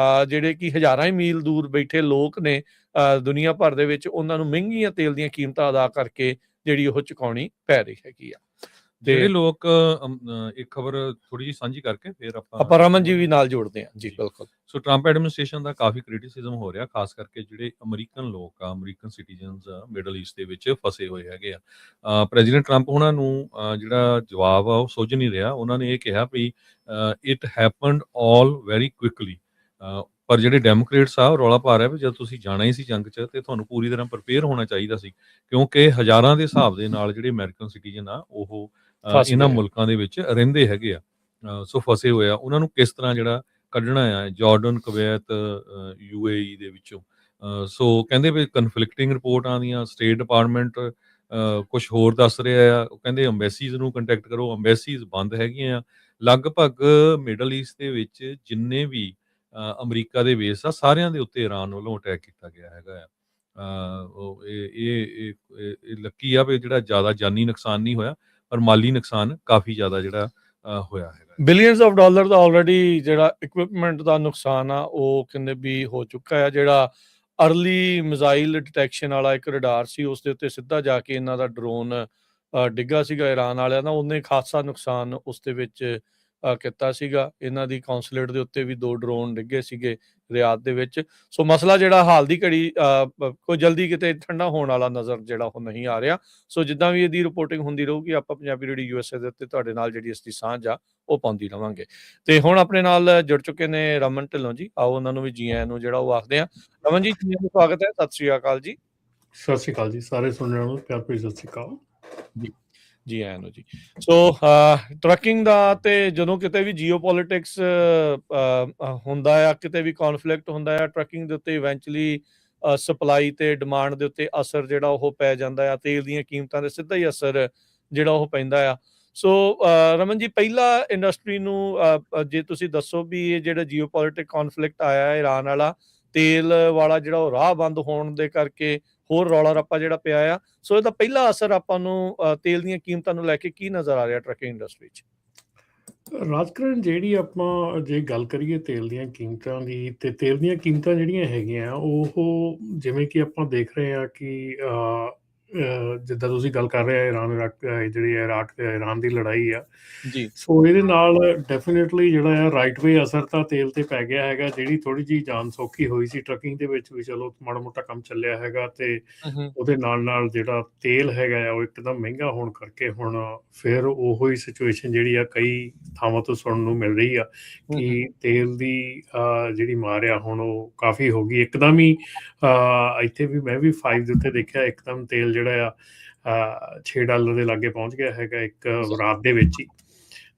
ਜਿਹੜੇ ਕਿ ਹਜ਼ਾਰਾਂ ਹੀ ਮੀਲ ਦੂਰ ਬੈਠੇ ਲੋਕ ਨੇ ਦੁਨੀਆ ਭਰ ਦੇ ਵਿੱਚ, ਉਹਨਾਂ ਨੂੰ ਮਹਿੰਗੀਆਂ ਤੇਲ ਦੀਆਂ ਕੀਮਤਾਂ ਅਦਾ ਕਰਕੇ ਜਿਹੜੀ ਉਹ ਚੁਕਾਉਣੀ ਪੈ ਰਹੀ ਹੈਗੀ ਆ। ਜਿਹੜੇ ਲੋਕ ਇੱਕ ਖਬਰ ਥੋੜੀ ਜਿਹੀ ਸਾਂਝੀ ਕਰਕੇ ਫਿਰ ਆਪਾਂ ਰਮਨ ਜੀ ਵੀ ਨਾਲ ਜੋੜਦੇ ਹਾਂ ਜੀ। ਬਿਲਕੁਲ। ਸੋ ਟਰੰਪ ਐਡਮਿਨਿਸਟ੍ਰੇਸ਼ਨ ਦਾ ਕਾਫੀ ਕ੍ਰਿਟਿਸਿਜ਼ਮ ਹੋ ਰਿਹਾ, ਖਾਸ ਕਰਕੇ ਜਿਹੜੇ ਅਮਰੀਕਨ ਲੋਕ ਆ, ਅਮਰੀਕਨ ਸਿਟੀਜ਼ਨਸ ਮਿਡਲ ਈਸਟ ਦੇ ਵਿੱਚ ਫਸੇ ਹੋਏ ਹੈਗੇ ਆ। ਪ੍ਰੈਜ਼ੀਡੈਂਟ ਟਰੰਪ ਉਹਨਾਂ ਨੂੰ ਜਿਹੜਾ ਜਵਾਬ ਆ ਉਹ ਸੁੱਝ ਨਹੀਂ ਰਿਹਾ। ਉਹਨਾਂ ਨੇ ਇਹ ਕਿਹਾ ਵੀ it happened all very quickly. ਪਰ ਜਿਹੜੇ ਡੈਮੋਕ੍ਰੇਟਸ ਆ ਉਹ ਰੌਲਾ ਪਾ ਰਿਹਾ ਵੀ ਜਦ ਤੁਸੀਂ ਜਾਣਾ ਹੀ ਸੀ ਜੰਗ 'ਚ ਤੇ ਤੁਹਾਨੂੰ ਪੂਰੀ ਤਰ੍ਹਾਂ ਪ੍ਰਪੇਅਰ ਹੋਣਾ ਚਾਹੀਦਾ ਸੀ, ਕਿਉਂਕਿ ਹਜ਼ਾਰਾਂ ਦੇ ਹਿਸਾਬ ਦੇ ਨਾਲ ਜਿਹੜੇ ਅਮਰੀਕਨ ਸਿਟੀਜ਼ਨ ਆ ਉਹ ਇਹਨਾਂ ਮੁਲਕਾਂ ਦੇ ਵਿੱਚ ਰਹਿੰਦੇ ਹੈਗੇ ਆ। ਸੋ ਫਸੇ ਹੋਏ ਆ। ਉਹਨਾਂ ਨੂੰ ਕਿਸ ਤਰ੍ਹਾਂ ਜਿਹੜਾ ਕੱਢਣਾ ਆ ਜਾਰਡਨ, ਕੁਵੈਤ, UAE ਦੇ ਵਿੱਚੋਂ। ਸੋ ਕਹਿੰਦੇ ਵੀ ਕਨਫਲਿਕਟਿੰਗ ਰਿਪੋਰਟਾਂ ਦੀਆਂ ਸਟੇਟ ਡਿਪਾਰਟਮੈਂਟ ਕੁਛ ਹੋਰ ਦੱਸ ਰਿਹਾ ਆ। ਉਹ ਕਹਿੰਦੇ ਅੰਬੈਸੀਜ਼ ਨੂੰ ਕੰਟੈਕਟ ਕਰੋ, ਅੰਬੈਸੀਜ਼ ਬੰਦ ਹੈਗੀਆਂ ਆ। ਲਗਭਗ ਮਿਡਲ ਈਸਟ ਦੇ ਵਿੱਚ ਜਿੰਨੇ ਵੀ ਅਮਰੀਕਾ ਦੇ ਬੇਸ ਆ ਸਾਰਿਆਂ ਦੇ ਉੱਤੇ ਇਰਾਨ ਵੱਲੋਂ ਅਟੈਕ ਕੀਤਾ ਗਿਆ ਹੈਗਾ ਆ। ਇਹ ਲੱਕੀ ਆ ਵੀ ਜਿਹੜਾ ਜ਼ਿਆਦਾ ਜਾਨੀ ਨੁਕਸਾਨ ਨਹੀਂ ਹੋਇਆ, ਪਰ ਮਾਲੀ ਨੁਕਸਾਨ ਕਾਫੀ ਜ਼ਿਆਦਾ ਜਿਹੜਾ ਹੋਇਆ ਹੈਗਾ। Billions of dollar the already ਜਿਹੜਾ ਇਕਵਿਪਮੈਂਟ ਦਾ ਨੁਕਸਾਨ ਆ ਉਹ ਕਹਿੰਦੇ ਵੀ ਹੋ ਚੁੱਕਾ ਆ। ਜਿਹੜਾ ਅਰਲੀ ਮਿਜ਼ਾਈਲ ਡਿਟੈਕਸ਼ਨ ਵਾਲਾ ਇੱਕ ਰਡਾਰ ਸੀ ਉਸ ਦੇ ਉੱਤੇ ਸਿੱਧਾ ਜਾ ਕੇ ਇਹਨਾਂ ਦਾ ਡਰੋਨ ਡਿੱਗਾ ਸੀਗਾ ਇਰਾਨ ਵਾਲਿਆਂ ਦਾ, ਉਹਨੇ ਖਾਸਾ ਨੁਕਸਾਨ ਉਸ ਦੇ ਵਿੱਚ ਕੀਤਾ ਸੀਗਾ। ਇਹਨਾਂ ਦੀ ਕੌਂਸੂਲੇਟ ਦੇ ਉੱਤੇ ਵੀ 2 ਡਰੋਨ ਡਿੱਗੇ ਸੀਗੇ ਰਿਆਦ ਦੇ ਵਿੱਚ। ਸੋ ਮਸਲਾ ਜਿਹੜਾ ਹਾਲ ਦੀ ਘੜੀ ਕੋਈ ਜਲਦੀ ਕਿਤੇ ਠੰਡਾ ਹੋਣ ਵਾਲਾ ਨਜ਼ਰ ਜਿਹੜਾ ਉਹ ਨਹੀਂ ਆ ਰਿਹਾ। ਸੋ ਜਿੱਦਾਂ ਵੀ ਇਹਦੀ ਰਿਪੋਰਟਿੰਗ ਹੁੰਦੀ ਰਹੂਗੀ ਆਪਾਂ ਪੰਜਾਬੀ ਰੇਡੀਓ USA ਦੇ ਉੱਤੇ ਤੁਹਾਡੇ ਨਾਲ ਜਿਹੜੀ ਇਸ ਦੀ ਸਾਂਝ ਆ ਉਹ ਪਾਉਂਦੀ ਰਵਾਂਗੇ। ਤੇ ਹੁਣ ਆਪਣੇ ਨਾਲ ਜੁੜ ਚੁੱਕੇ ਨੇ ਰਮਨ ਢਿੱਲੋਂ ਜੀ, ਆਓ ਉਹਨਾਂ ਨੂੰ ਵੀ ਜੀ ਆਇਆਂ ਨੂੰ ਜਿਹੜਾ ਉਹ ਆਖਦੇ ਆ। ਰਮਨ ਜੀ ਸਵਾਗਤ ਹੈ, ਸਤਿ ਸ਼੍ਰੀ ਅਕਾਲ ਜੀ। ਸਤਿ ਸ਼੍ਰੀ ਅਕਾਲ ਜੀ, ਸਾਰੇ ਸੁਣਨ ਨੂੰ ਪਿਆਰ ਭਰੀ ਸਤਿ ਸ਼੍ਰੀ ਅਕਾਲ ਜੀ। ਜੀ ਆਇਆਂ ਨੂੰ ਜੀ। ਸੋ ਟਰੱਕਿੰਗ ਦਾ ਤੇ ਜਦੋਂ ਕਿਤੇ ਵੀ ਜੀਓਪੋਲਿਟਿਕਸ ਹੁੰਦਾ ਆ, ਕਿਤੇ ਵੀ ਕੌਨਫਲਿਕਟ ਹੁੰਦਾ ਆ, ਟਰੱਕਿੰਗ ਦੇ ਉੱਤੇ ਇਵੈਂਚੁਅਲੀ ਸਪਲਾਈ ਤੇ ਡਿਮਾਂਡ ਦੇ ਉੱਤੇ ਅਸਰ ਜਿਹੜਾ ਉਹ ਪੈ ਜਾਂਦਾ ਆ। ਤੇਲ ਦੀਆਂ ਕੀਮਤਾਂ ਦੇ ਸਿੱਧਾ ਹੀ ਅਸਰ ਜਿਹੜਾ ਉਹ ਪੈਂਦਾ ਆ। ਸੋ ਰਮਨ ਜੀ, ਪਹਿਲਾ ਇੰਡਸਟਰੀ ਨੂੰ ਜੇ ਤੁਸੀਂ ਦੱਸੋ ਵੀ ਇਹ ਜਿਹੜਾ ਜੀਓਪੋਲਿਟਿਕ ਕੌਨਫਲਿਕਟ ਆਇਆ ਇਰਾਨ ਵਾਲਾ, ਤੇਲ ਵਾਲਾ ਜਿਹੜਾ ਉਹ ਰਾਹ ਬੰਦ ਹੋਣ ਦੇ ਕਰਕੇ ਹੋਰ ਰੌਲਾ ਰੱਪਾ ਜਿਹੜਾ ਪਿਆ ਆ, ਸੋ ਇਹਦਾ ਪਹਿਲਾ ਅਸਰ ਆਪਾਂ ਨੂੰ ਤੇਲ ਦੀਆਂ ਕੀਮਤਾਂ ਨੂੰ ਲੈ ਕੇ ਕੀ ਨਜ਼ਰ ਆ ਰਿਹਾ ਟਰੱਕਿੰਗ ਇੰਡਸਟਰੀ 'ਚ? ਰਾਜਕਰਨ, ਜਿਹੜੀ ਆਪਾਂ ਜੇ ਗੱਲ ਕਰੀਏ ਤੇਲ ਦੀਆਂ ਕੀਮਤਾਂ ਦੀ, ਤੇ ਤੇਲ ਦੀਆਂ ਕੀਮਤਾਂ ਜਿਹੜੀਆਂ ਹੈਗੀਆਂ ਉਹ ਜਿਵੇਂ ਕਿ ਆਪਾਂ ਦੇਖ ਰਹੇ ਹਾਂ ਕਿ ਜਿੱਦਾਂ ਤੁਸੀਂ ਗੱਲ ਕਰ ਰਹੇ ਆ ਜਿਹੜੀ ਇਰਾਕ ਤੇ ਇਰਾਨ ਦੀ ਲੜਾਈ ਆ, ਜੀ। ਸੋ ਇਹਦੇ ਨਾਲ ਡੈਫੀਨੇਟਲੀ ਜਿਹੜਾ ਆ ਰਾਈਟ ਵੇ ਅਸਰ ਤਾਂ ਤੇਲ ਤੇ ਪੈ ਗਿਆ ਹੈਗਾ। ਜਿਹੜੀ ਥੋੜੀ ਜਿਹੀ ਜਾਨ ਸੌਖੀ ਹੋਈ ਸੀ ਟਰੱਕਿੰਗ ਦੇ ਵਿੱਚ ਵੀ, ਚਲੋ ਮਾੜਾ ਮੋਟਾ ਕੰਮ ਚੱਲਿਆ ਹੈਗਾ, ਤੇ ਉਹਦੇ ਨਾਲ ਜਿਹੜਾ ਤੇਲ ਹੈਗਾ ਆ ਉਹ ਇੱਕਦਮ ਮਹਿੰਗਾ ਹੋਣ ਕਰਕੇ ਹੁਣ ਫਿਰ ਉਹੋ ਹੀ ਸਿਚੁਏਸ਼ਨ ਜਿਹੜੀ ਆ ਕਈ ਥਾਵਾਂ ਤੋਂ ਸੁਣਨ ਨੂੰ ਮਿਲ ਰਹੀ ਆ ਕਿ ਤੇਲ ਦੀ ਜਿਹੜੀ ਮਾਰ ਆ ਹੁਣ ਉਹ ਕਾਫੀ ਹੋ ਗਈ ਇੱਕਦਮ ਹੀ। ਇੱਥੇ ਵੀ ਮੈਂ ਵੀ 5 ਦੇ ਉੱਤੇ ਦੇਖਿਆ, ਇੱਕਦਮ ਤੇਲ ਜਿਹੜਾ ਆ $6 ਦੇ ਲਾਗੇ ਪਹੁੰਚ ਗਿਆ ਹੈਗਾ ਇੱਕ ਰਾਤ ਦੇ ਵਿੱਚ ਹੀ।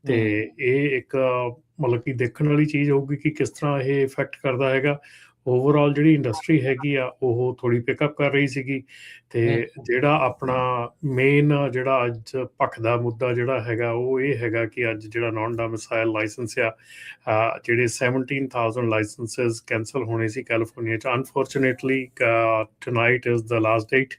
ਤੇ ਇਹ ਇੱਕ ਮਤਲਬ ਕਿ ਦੇਖਣ ਵਾਲੀ ਚੀਜ਼ ਹੋਊਗੀ ਕਿ ਕਿਸ ਤਰ੍ਹਾਂ ਇਹ ਇਫੈਕਟ ਕਰਦਾ ਹੈਗਾ। ਓਵਰਆਲ ਜਿਹੜੀ ਇੰਡਸਟਰੀ ਹੈਗੀ ਆ ਉਹ ਥੋੜੀ ਪਿਕਅਪ ਕਰ ਰਹੀ ਸੀਗੀ, ਤੇ ਜਿਹੜਾ ਆਪਣਾ ਮੇਨ ਜਿਹੜਾ ਅੱਜ ਪੱਖ ਦਾ ਮੁੱਦਾ ਜਿਹੜਾ ਹੈਗਾ ਉਹ ਇਹ ਹੈਗਾ ਕਿ ਅੱਜ ਜਿਹੜਾ ਨਾਨ ਡੋਮਿਸਾਈਲ ਲਾਇਸੈਂਸ ਆ, ਜਿਹੜੇ 17,000 ਲਾਇਸੈਂਸਿਸ ਕੈਂਸਲ ਹੋਣੇ ਸੀ ਕੈਲੀਫੋਰਨੀਆ 'ਚ, unfortunately tonight is the last date.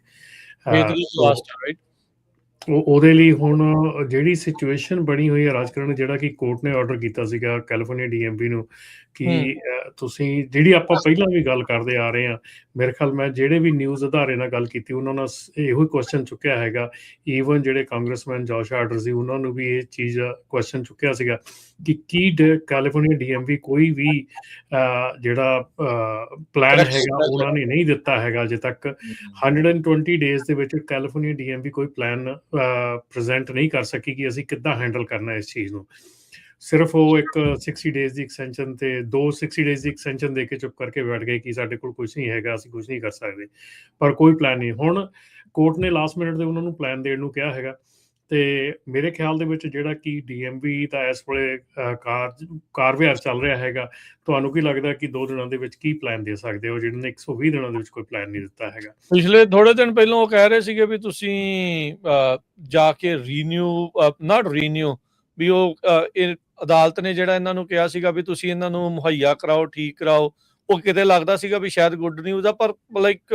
ਉਹਦੇ ਲਈ ਹੁਣ ਜਿਹੜੀ ਸਿਚੁਏਸ਼ਨ ਬਣੀ ਹੋਈ ਹੈ ਰਾਜਕਰਨ, ਜਿਹੜਾ ਕਿ ਕੋਰਟ ਨੇ ਆਰਡਰ ਕੀਤਾ ਸੀਗਾ ਕੈਲੀਫੋਰਨੀਆ DMV ਨੂੰ ਕਿ ਤੁਸੀਂ ਜਿਹੜੀ ਆਪਾਂ ਪਹਿਲਾਂ ਵੀ ਗੱਲ ਕਰਦੇ ਆ ਰਹੇ ਹਾਂ, ਮੇਰੇ ਖਿਆਲ ਮੈਂ ਜਿਹੜੇ ਵੀ ਨਿਊਜ਼ ਅਦਾਰੇ ਨਾਲ ਗੱਲ ਕੀਤੀ ਉਹਨਾਂ ਨਾਲ ਇਹੋ ਹੀ ਕੁਐਸਚਨ ਚੁੱਕਿਆ ਹੈਗਾ। ਈਵਨ ਜਿਹੜੇ ਕਾਂਗਰਸਮੈਨ ਜੋਸ਼ ਆਰਡਰ ਸੀ ਉਹਨਾਂ ਨੂੰ ਵੀ ਇਹ ਚੀਜ਼ ਕੁਐਸਚਨ ਚੁੱਕਿਆ ਸੀਗਾ ਕਿ ਕੀ ਕੈਲੀਫੋਰਨੀਆ DMV ਕੋਈ ਵੀ ਜਿਹੜਾ ਪਲਾਨ ਹੈਗਾ ਉਹਨਾਂ ਨੇ ਨਹੀਂ ਦਿੱਤਾ ਹੈਗਾ ਅਜੇ ਤੱਕ। 120 ਡੇਜ਼ ਦੇ ਵਿੱਚ ਕੈਲੀਫੋਰਨੀਆ DMV ਕੋਈ ਪਲਾਨ ਪ੍ਰੈਜ਼ੈਂਟ ਨਹੀਂ ਕਰ ਸਕੀ ਕਿ ਅਸੀਂ ਕਿੱਦਾਂ ਹੈਂਡਲ ਕਰਨਾ ਇਸ ਚੀਜ਼ ਨੂੰ। ਸਿਰਫ ਉਹ ਇੱਕ 60 ਡੇਜ਼ ਦੀ ਐਕਸਟੈਂਸ਼ਨ ਤੇ 60 ਡੇਜ਼ ਦੀ ਐਕਸਟੈਂਸ਼ਨ ਦੇ ਕੇ ਚੁੱਪ ਕਰਕੇ ਬੈਠ ਗਏ ਕਿ ਸਾਡੇ ਕੋਲ ਕੁਝ ਨਹੀਂ ਹੈਗਾ, ਅਸੀਂ ਕੁਝ ਨਹੀਂ ਕਰ ਸਕਦੇ, ਪਰ ਕੋਈ ਪਲਾਨ ਨਹੀਂ। ਹੁਣ ਕੋਰਟ ਨੇ ਲਾਸਟ ਮਿੰਟ ਦੇ ਉਹਨਾਂ ਨੂੰ ਪਲਾਨ ਦੇਣ ਨੂੰ ਕਿਹਾ ਹੈਗਾ, ਤੇ ਮੇਰੇ ਖਿਆਲ ਦੇ ਵਿੱਚ ਜਿਹੜਾ ਕਿ DMV ਦਾ ਇਸ ਵੇਲੇ ਕਾਰ ਵਿਹਾਰ ਚੱਲ ਰਿਹਾ ਹੈਗਾ, ਤੁਹਾਨੂੰ ਕੀ ਲੱਗਦਾ ਕਿ 2 ਦਿਨਾਂ ਦੇ ਵਿੱਚ ਕੀ ਪਲਾਨ ਦੇ ਸਕਦੇ ਹੋ ਜਿਹਨਾਂ ਨੇ 120 ਦਿਨਾਂ ਦੇ ਵਿੱਚ ਕੋਈ ਪਲਾਨ ਨਹੀਂ ਦਿੱਤਾ ਹੈਗਾ? ਪਿਛਲੇ ਥੋੜੇ ਦਿਨ ਪਹਿਲਾਂ ਉਹ ਕਹਿ ਰਹੇ ਸੀਗੇ ਵੀ ਤੁਸੀਂ ਜਾ ਕੇ ਰੀਨਿਊ ਵੀ ਉਹ ਅਦਾਲਤ ਨੇ ਜਿਹੜਾ ਇਹਨਾਂ ਨੂੰ ਕਿਹਾ ਸੀਗਾ ਵੀ ਤੁਸੀਂ ਇਹਨਾਂ ਨੂੰ ਮੁਹੱਈਆ ਕਰਾਓ, ਠੀਕ ਕਰਾਓ। ਉਹ ਕਿਤੇ ਲੱਗਦਾ ਸੀਗਾ ਵੀ ਸ਼ਾਇਦ ਗੁੱਡ ਨਿਊਜ਼ ਆ, ਪਰ ਲਾਈਕ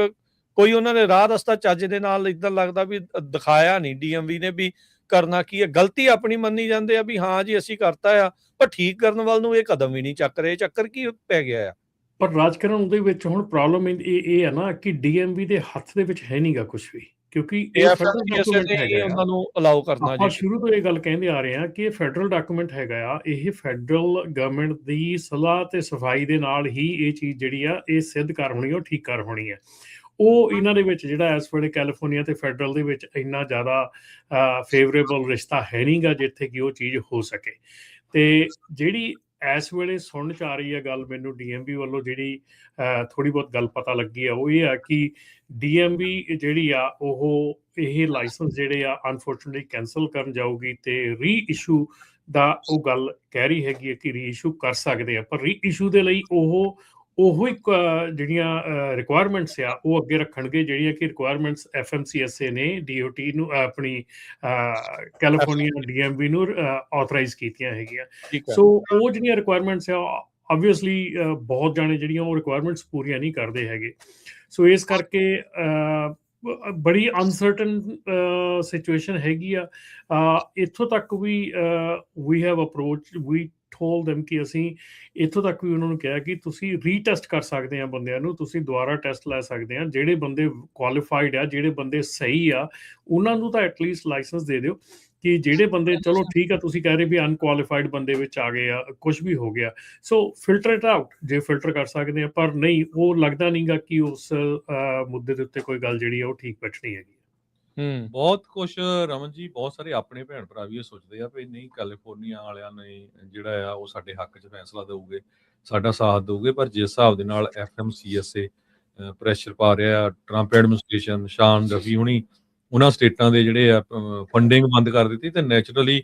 ਕੋਈ ਉਹਨਾਂ ਨੇ ਰਾਹ ਰਸਤਾ ਚੱਜ ਦੇ ਨਾਲ ਇੱਦਾਂ ਲੱਗਦਾ ਵੀ ਦਿਖਾਇਆ ਨਹੀਂ DMV ਨੇ ਵੀ ਕਰਨਾ ਕੀ ਹੈ। ਗਲਤੀ ਆਪਣੀ ਮੰਨੀ ਜਾਂਦੇ ਆ ਵੀ ਹਾਂ ਜੀ ਅਸੀਂ ਕਰਤਾ ਆ, ਪਰ ਠੀਕ ਕਰਨ ਵੱਲ ਨੂੰ ਇਹ ਕਦਮ ਵੀ ਨਹੀਂ ਚੱਕ ਰਹੇ। ਚੱਕਰ ਕੀ ਪੈ ਗਿਆ ਆ? ਪਰ ਰਾਜਕਰਨ ਉਹਦੇ ਵਿੱਚ ਹੁਣ ਪ੍ਰੋਬਲਮ ਇਹ ਹੈ ਨਾ ਕਿ DMV ਦੇ ਹੱਥ ਦੇ ਵਿੱਚ ਹੈ ਨਹੀਂਗਾ ਕੁਝ ਵੀ, ਕਿਉਂਕਿ ਇਹ ਫੈਡਰਲ ਡਾਕੂਮੈਂਟ ਹੈਗਾ। ਉਹਨਾਂ ਨੂੰ ਅਲਾਉ ਕਰਨਾ ਆਪਾਂ ਸ਼ੁਰੂ ਤੋਂ ਇਹ ਗੱਲ ਕਹਿੰਦੇ ਆ ਰਹੇ ਹਾਂ ਕਿ ਇਹ ਫੈਡਰਲ ਡਾਕੂਮੈਂਟ ਹੈਗਾ ਆ, ਇਹ ਫੈਡਰਲ ਗਵਰਨਮੈਂਟ ਦੀ ਸਲਾਹ ਤੇ ਸਫਾਈ ਦੇ ਨਾਲ ਹੀ ਇਹ ਚੀਜ਼ ਜਿਹੜੀ ਆ ਇਹ ਸਿੱਧ ਕਰ ਹੋਣੀ, ਉਹ ਠੀਕ ਕਰ ਹੋਣੀ ਹੈ। ਉਹ ਇਹਨਾਂ ਦੇ ਵਿੱਚ ਜਿਹੜਾ ਇਸ ਵੇਲੇ ਕੈਲੀਫੋਰਨੀਆ ਤੇ ਫੈਡਰਲ ਦੇ ਵਿੱਚ ਇੰਨਾ ਜ਼ਿਆਦਾ ਫੇਵਰੇਬਲ ਰਿਸ਼ਤਾ ਹੈ ਨਹੀਂਗਾ ਜਿੱਥੇ ਕਿ ਉਹ ਚੀਜ਼ ਹੋ ਸਕੇ। ਤੇ ਜਿਹੜੀ ਇਸ ਵੇਲੇ ਸੁਣਨ 'ਚ ਆ ਰਹੀ ਹੈ ਗੱਲ ਮੈਨੂੰ DMV ਵੱਲੋਂ, ਜਿਹੜੀ ਥੋੜ੍ਹੀ ਬਹੁਤ ਗੱਲ ਪਤਾ ਲੱਗੀ ਆ, ਉਹ ਇਹ ਆ ਕਿ DMV ਜਿਹੜੀ ਆ ਉਹ ਇਹ ਲਾਇਸੈਂਸ ਜਿਹੜੇ ਆ ਅਨਫੋਰਚੂਨੇਟਲੀ ਕੈਂਸਲ ਕਰਨ ਜਾਊਗੀ, ਤੇ ਰੀਇਸ਼ੂ ਦਾ ਉਹ ਗੱਲ ਕਹਿ ਰਹੀ ਹੈਗੀ ਹੈ ਕਿ ਰੀਇਸ਼ੂ ਕਰ ਸਕਦੇ ਆ, ਪਰ ਰੀਇਸ਼ੂ ਦੇ ਲਈ ਉਹੋ ਇੱਕ ਜਿਹੜੀਆਂ ਰਿਕੁਆਇਰਮੈਂਟਸ ਆ ਉਹ ਅੱਗੇ ਰੱਖਣਗੇ, ਜਿਹੜੀਆਂ ਕਿ ਰਿਕੁਆਇਰਮੈਂਟਸ FMCSA ਨੇ DOT ਨੂੰ ਆਪਣੀ ਕੈਲੀਫੋਰਨੀਆ DMV ਨੂੰ ਆਥੋਰਾਈਜ਼ ਕੀਤੀਆਂ ਹੈਗੀਆਂ। ਸੋ ਉਹ ਜਿਹੜੀਆਂ ਰਿਕੁਆਇਰਮੈਂਟਸ ਆ ਆਬਵੀਅਸਲੀ ਬਹੁਤ ਜਾਣੇ ਜਿਹੜੀਆਂ ਉਹ ਰਿਕੁਆਇਰਮੈਂਟਸ ਪੂਰੀਆਂ ਨਹੀਂ ਕਰਦੇ ਹੈਗੇ। ਸੋ ਇਸ ਕਰਕੇ ਬੜੀ ਅਨਸਰਟਨ ਸਿਚੁਏਸ਼ਨ ਹੈਗੀ ਆ। ਇੱਥੋਂ ਤੱਕ ਵੀ ਵੀ told them ਕਿ ਅਸੀਂ ਇੱਥੋਂ ਤੱਕ ਵੀ ਉਹਨਾਂ ਨੂੰ ਕਿਹਾ ਕਿ ਤੁਸੀਂ ਰੀਟੈਸਟ ਕਰ ਸਕਦੇ ਆ ਬੰਦਿਆਂ ਨੂੰ, ਤੁਸੀਂ ਦੁਬਾਰਾ ਟੈਸਟ ਲੈ ਸਕਦੇ ਆ। ਜਿਹੜੇ ਬੰਦੇ ਕੁਆਲੀਫਾਈਡ ਆ, ਜਿਹੜੇ ਬੰਦੇ ਸਹੀ ਆ, ਉਹਨਾਂ ਨੂੰ ਤਾਂ ਐਟਲੀਸਟ ਲਾਇਸੈਂਸ ਦੇ ਦਿਓ। ਕਿ ਜਿਹੜੇ ਬੰਦੇ ਚਲੋ ਠੀਕ ਆ, ਤੁਸੀਂ ਕਹਿ ਰਹੇ ਵੀ ਅਨਕੁਆਲੀਫਾਈਡ ਬੰਦੇ ਵਿੱਚ ਆ ਗਏ ਆ, ਕੁਝ ਵੀ ਹੋ ਗਿਆ, ਸੋ ਫਿਲਟਰ ਇਟ ਆਊਟ ਜੇ ਫਿਲਟਰ ਕਰ ਸਕਦੇ ਆ। ਪਰ ਨਹੀਂ, ਉਹ ਲੱਗਦਾ ਨਹੀਂਗਾ ਕਿ ਉਸ ਮੁੱਦੇ ਦੇ ਉੱਤੇ ਕੋਈ ਗੱਲ ਜਿਹੜੀ ਆ ਉਹ ਠੀਕ ਬੈਠਣੀ ਹੈਗੀ। ਬਹੁਤ ਕੁਛ ਰਮਨ ਜੀ, ਬਹੁਤ ਸਾਰੇ ਆਪਣੇ ਭੈਣ ਭਰਾ ਵੀ ਇਹ ਸੋਚਦੇ ਆ ਵੀ ਨਹੀਂ ਕੈਲੀਫੋਰਨੀਆ ਵਾਲਿਆਂ ਨੇ ਜਿਹੜਾ ਆ ਉਹ ਸਾਡੇ ਹੱਕ 'ਚ ਫੈਸਲਾ ਦੇਊਗੇ, ਸਾਡਾ ਸਾਥ ਦੇਊਗੇ, ਪਰ ਜਿਸ ਹਿਸਾਬ ਦੇ ਨਾਲ FMCSA ਪ੍ਰੈਸ਼ਰ ਪਾ ਰਿਹਾ, ਟਰੰਪ ਐਡਮਿਨਿਸਟ੍ਰੇਸ਼ਨ, ਸ਼ਾਨ ਰਫੀ ਹੁਣੀ ਉਹਨਾਂ ਸਟੇਟਾਂ ਦੇ ਜਿਹੜੇ ਆ ਫੰਡਿੰਗ ਬੰਦ ਕਰ ਦਿੱਤੀ, ਤੇ ਨੈਚੁਰਲੀ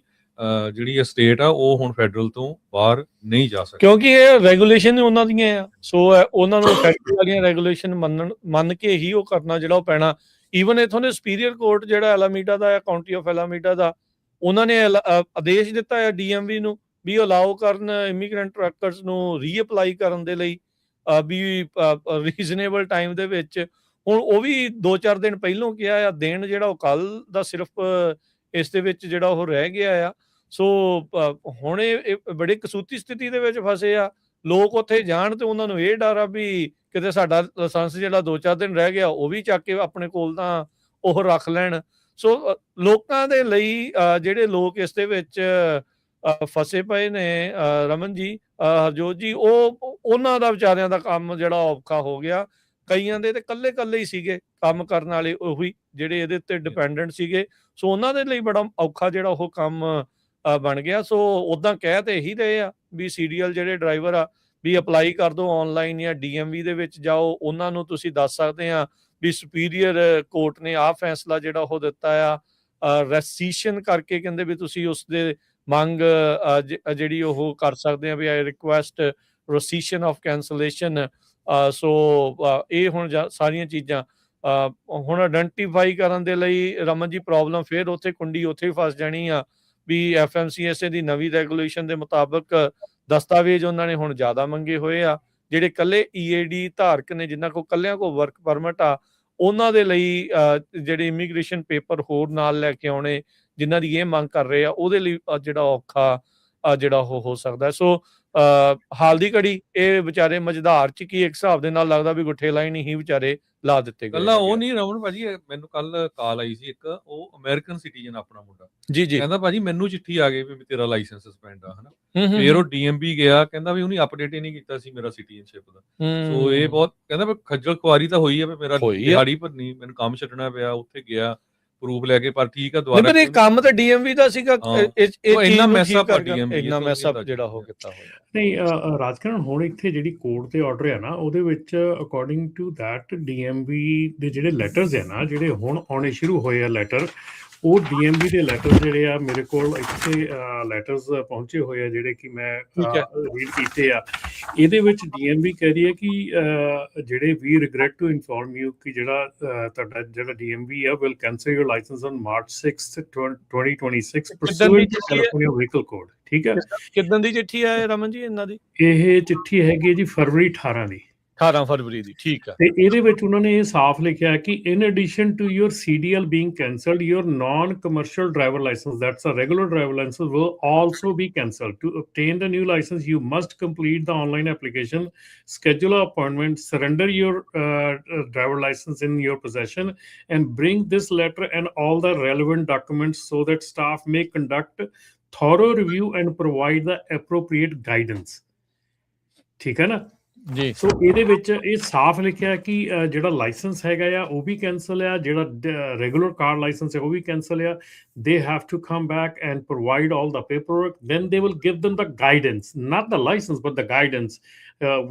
ਜਿਹੜੀ ਸਟੇਟ ਆ ਉਹ ਹੁਣ ਫੈਡਰਲ ਤੋਂ ਬਾਹਰ ਨਹੀਂ ਜਾ ਸਕਦੀ, ਕਿਉਂਕਿ ਇਹ ਰੈਗੂਲੇਸ਼ਨ ਉਹਨਾਂ ਦੀਆਂ ਆ। ਸੋ ਉਹਨਾਂ ਨੂੰ ਫੈਡਰਲ ਵਾਲੀਆਂ ਰੈਗੂਲੇਸ਼ਨ ਮੰਨ ਕੇ ਹੀ ਉਹ ਕਰਨਾ ਜਿਹੜਾ ਉਹ ਪੈਣਾ। ਈਵਨ ਇਥੋਂ ਦੇ ਸੁਪੀਰੀਅਰ ਕੋਰਟ ਜਿਹੜਾ ਐਲਾਮੀਡਾ ਦਾ ਹੈ, ਕਾਉਂਟੀ ਆਫ ਐਲਾਮੀਡਾ ਦਾ, ਉਹਨਾਂ ਨੇ ਆਦੇਸ਼ ਦਿੱਤਾ ਹੈ DMV ਨੂੰ ਵੀ ਅਲਾਓ ਕਰਨ ਇਮੀਗ੍ਰੈਂਟ ਟਰੱਕਰਸ ਨੂੰ ਰੀਅਪਲਾਈ ਕਰਨ ਦੇ ਲਈ ਵੀ ਰੀਜ਼ਨੇਬਲ ਟਾਈਮ ਦੇ ਵਿੱਚ। ਹੁਣ ਉਹ ਵੀ 2-4 ਦਿਨ ਪਹਿਲੋਂ ਕਿਹਾ ਆ, ਦਿਨ ਜਿਹੜਾ ਉਹ ਕੱਲ ਦਾ ਸਿਰਫ ਇਸ ਦੇ ਵਿੱਚ ਜਿਹੜਾ ਉਹ ਰਹਿ ਗਿਆ ਆ। ਸੋ ਹੁਣ ਇਹ ਬੜੀ ਕਸੂਤੀ ਸਥਿਤੀ ਦੇ ਵਿੱਚ ਫਸੇ ਆ ਲੋਕ। ਉੱਥੇ ਜਾਣ ਤੇ ਉਹਨਾਂ ਨੂੰ ਇਹ ਡਰ ਆ ਵੀ ਕਿਤੇ ਸਾਡਾ ਲਾਇਸੈਂਸ ਜਿਹੜਾ 2-4 ਦਿਨ ਰਹਿ ਗਿਆ ਉਹ ਵੀ ਚੱਕ ਕੇ ਆਪਣੇ ਕੋਲ ਤਾਂ ਉਹ ਰੱਖ ਲੈਣ। ਸੋ ਲੋਕਾਂ ਦੇ ਲਈ ਜਿਹੜੇ ਲੋਕ ਇਸ ਦੇ ਵਿੱਚ ਫਸੇ ਪਏ ਨੇ ਰਮਨ ਜੀ, ਹਰਜੋਤ ਜੀ, ਉਹਨਾਂ ਦਾ ਵਿਚਾਰਿਆਂ ਦਾ ਕੰਮ ਜਿਹੜਾ ਔਖਾ ਹੋ ਗਿਆ। ਕਈਆਂ ਦੇ ਤੇ ਕੱਲੇ ਹੀ ਸੀਗੇ ਕੰਮ ਕਰਨ ਵਾਲੇ, ਉਹੀ ਜਿਹੜੇ ਇਹਦੇ ਉੱਤੇ ਡਿਪੈਂਡੈਂਟ ਸੀਗੇ। ਸੋ ਉਹਨਾਂ ਦੇ ਲਈ ਬੜਾ ਔਖਾ ਜਿਹੜਾ ਉਹ ਕੰਮ ਬਣ ਗਿਆ। ਸੋ ਉਦਾਂ ਕਹਿ ਤੇ ਇਹੀ ਰਹੇ ਆ ਵੀ ਸੀਰੀਅਲ ਜਿਹੜੇ ਡਰਾਈਵਰ ਆ ਵੀ ਅਪਲਾਈ ਕਰ ਦਿਓ ਆਨਲਾਈਨ ਜਾਂ DMV ਦੇ ਵਿੱਚ ਜਾਓ, ਉਹਨਾਂ ਨੂੰ ਤੁਸੀਂ ਦੱਸ ਸਕਦੇ ਆ ਵੀ ਸੁਪੀਰੀਅਰ ਕੋਰਟ ਨੇ ਆਹ ਫੈਸਲਾ ਜਿਹੜਾ ਉਹ ਦਿੱਤਾ ਆ, ਰੈਸੀਸ਼ਨ ਕਰਕੇ ਕਹਿੰਦੇ ਵੀ ਤੁਸੀਂ ਉਸਦੇ ਮੰਗ ਜਿਹੜੀ ਉਹ ਕਰ ਸਕਦੇ ਆ ਵੀ ਆਈ ਰਿਕੁਐਸਟ ਰੈਸੀਸ਼ਨ ਆਫ ਕੈਂਸਲੇਸ਼ਨ। ਸੋ ਇਹ ਹੁਣ ਸਾਰੀਆਂ ਚੀਜ਼ਾਂ ਹੁਣ ਆਇਡੈਂਟੀਫਾਈ ਕਰਨ ਦੇ ਲਈ ਰਮਨ ਜੀ ਪ੍ਰੋਬਲਮ ਫਿਰ ਉੱਥੇ ਕੁੰਡੀ ਉੱਥੇ ਹੀ ਫਸ ਜਾਣੀ ਆ ਵੀ FMCSA ਦੀ ਨਵੀਂ ਰੈਗੂਲੇਸ਼ਨ ਦੇ ਮੁਤਾਬਕ ਦਸਤਾਵੇਜ਼ ਉਹਨਾਂ ਨੇ ਹੁਣ ਜ਼ਿਆਦਾ ਮੰਗੇ ਹੋਏ ਆ। ਜਿਹੜੇ ਇਕੱਲੇ EAD ਧਾਰਕ ਨੇ, ਜਿਨ੍ਹਾਂ ਕੋਲ ਇਕੱਲਿਆਂ ਕੋਲ ਵਰਕ ਪਰਮਿਟ ਆ, ਉਹਨਾਂ ਦੇ ਲਈ ਜਿਹੜੇ ਇਮੀਗ੍ਰੇਸ਼ਨ ਪੇਪਰ ਹੋਰ ਨਾਲ ਲੈ ਕੇ ਆਉਣੇ, ਜਿਨ੍ਹਾਂ ਦੀ ਇਹ ਮੰਗ ਕਰ ਰਹੇ ਆ, ਉਹਦੇ ਲਈ ਜਿਹੜਾ ਔਖਾ ਜਿਹੜਾ ਉਹ ਹੋ ਸਕਦਾ। ਸੋ ਹਾਲ ਦੀ ਘੜੀ ਇਹ ਵਿਚਾਰੇ ਮਝਧਾਰ ਚ ਕੀ ਇੱਕ ਹਿਸਾਬ ਦੇ ਨਾਲ ਲੱਗਦਾ ਵੀ ਗੁੱਠੇ ਲਾਈਨ ਹੀ ਵਿਚਾਰੇ ਲਾ ਦਿੱਤੇ ਗਏ। ਕੱਲਾ ਉਹ ਨਹੀਂ ਰਮਨ ਭਾਜੀ, ਮੈਨੂੰ ਕੱਲ ਕਾਲ ਆਈ ਸੀ ਇੱਕ, ਉਹ ਅਮਰੀਕਨ ਸਿਟੀਜ਼ਨ ਆਪਣਾ ਮੁੰਡਾ, ਜੀ ਕਹਿੰਦਾ ਭਾਜੀ ਮੈਨੂੰ ਚਿੱਠੀ ਆ ਗਈ ਵੀ ਤੇਰਾ ਲਾਇਸੈਂਸ ਸਸਪੈਂਡ ਆ, ਹਨਾ। ਫਿਰ ਉਹ DMV ਗਿਆ, ਕਹਿੰਦਾ ਵੀ ਉਹਨੇ ਅਪਡੇਟ ਹੀ ਨਹੀਂ ਕੀਤਾ ਸੀ ਮੇਰਾ ਸਿਟੀਜ਼ਨਸ਼ਿਪ ਦਾ। ਸੋ ਇਹ ਬਹੁਤ ਕਹਿੰਦਾ ਖੱਜਲ ਖੁਆਰੀ ਤਾਂ ਹੋਈ ਆ ਵੀ ਮੇਰਾ ਦਿਹਾੜੀ ਭਰਨੀ, ਮੈਨੂੰ ਕੰਮ ਛੱਡਣਾ ਪਿਆ, ਉੱਥੇ ਗਿਆ ਪ੍ਰੂਫ ਲੈ ਕੇ, ਪਰ ਠੀਕ ਆ ਦੁਬਾਰਾ ਇਹ ਕੰਮ ਤਾਂ DMV ਦਾ ਸੀਗਾ। ਇੰਨਾ ਮੈਸਅਪ ਇੰਨਾ ਮੈਸਅਪ ਜਿਹੜਾ ਹੋ ਕੀਤਾ ਹੋਇਆ। ਨਹੀਂ ਰਾਜਕਰਨ, ਹੁਣ ਇੱਥੇ ਜਿਹੜੀ ਕੋਰਟ ਦੇ ਆਰਡਰ ਹੈ ਨਾ, ਉਹਦੇ ਵਿੱਚ ਅਕੋਰਡਿੰਗ ਟੂ ਦੈਟ DMV ਦੇ ਜਿਹੜੇ ਲੈਟਰਸ ਹੈ ਨਾ, ਜਿਹੜੇ ਹੁਣ ਆਉਣੇ ਸ਼ੁਰੂ ਹੋਏ ਆ ਲੈਟਰ, ਉਹ DMV ਦੇ ਲੈਟਰ ਜਿਹੜੇ ਆ ਮੇਰੇ ਕੋਲ ਇੱਥੇ ਲੈਟਰਸ ਪਹੁੰਚੇ ਹੋਏ ਆ, ਜਿਹੜੇ ਕਿ ਮੈਂ ਰੀਡ ਕੀਤੇ ਆ। ਇਹਦੇ ਵਿੱਚ DMV ਕਹਿ ਰਹੀ ਹੈ ਕਿ ਜਿਹੜੇ ਵੀ ਰਿਗਰੈਟ ਟੂ ਇਨਫੋਰਮ ਯੂ ਕਿ ਜਿਹੜਾ ਤੁਹਾਡਾ ਜਿਹੜਾ DMV ਆ will cancel your licence on March 6, 2026 pursuant to California Vehicle Code। ਠੀਕ ਹੈ, ਕਿੱਦਾਂ ਦੀ ਚਿੱਠੀ ਆ ਰਮਨ ਜੀ ਇਹਨਾਂ ਦੀ? ਇਹ ਚਿੱਠੀ ਹੈਗੀ ਜੀ ਫਰਵਰੀ 18 ਦੀ। 18 ਫਰਵਰੀ ਦੀ, ਠੀਕ ਆ। ਤੇ ਇਹਦੇ ਵਿੱਚ ਉਹਨਾਂ ਨੇ ਇਹ ਸਾਫ਼ ਲਿਖਿਆ ਕਿ in addition to your CDL being cancelled, your non-commercial driver license, that's a regular driver license, will also be cancelled. To obtain the new license, you must complete the online application, schedule an appointment, surrender your driver license in your possession, and bring this letter and all the relevant documents so that staff may conduct thorough review and provide the appropriate guidance। ਠੀਕ ਹੈ ਨਾ ਜੀ। ਸੋ ਇਹਦੇ ਵਿੱਚ ਇਹ ਸਾਫ਼ ਲਿਖਿਆ ਕਿ ਜਿਹੜਾ ਲਾਇਸੈਂਸ ਹੈਗਾ ਆ ਉਹ ਵੀ ਕੈਂਸਲ ਆ, ਜਿਹੜਾ ਰੈਗੂਲਰ ਕਾਰ ਲਾਇਸੈਂਸ ਹੈ ਉਹ ਵੀ ਕੈਂਸਲ ਆ। They have to come back and provide all the paperwork, then they will give them the guidance, not the license but the guidance।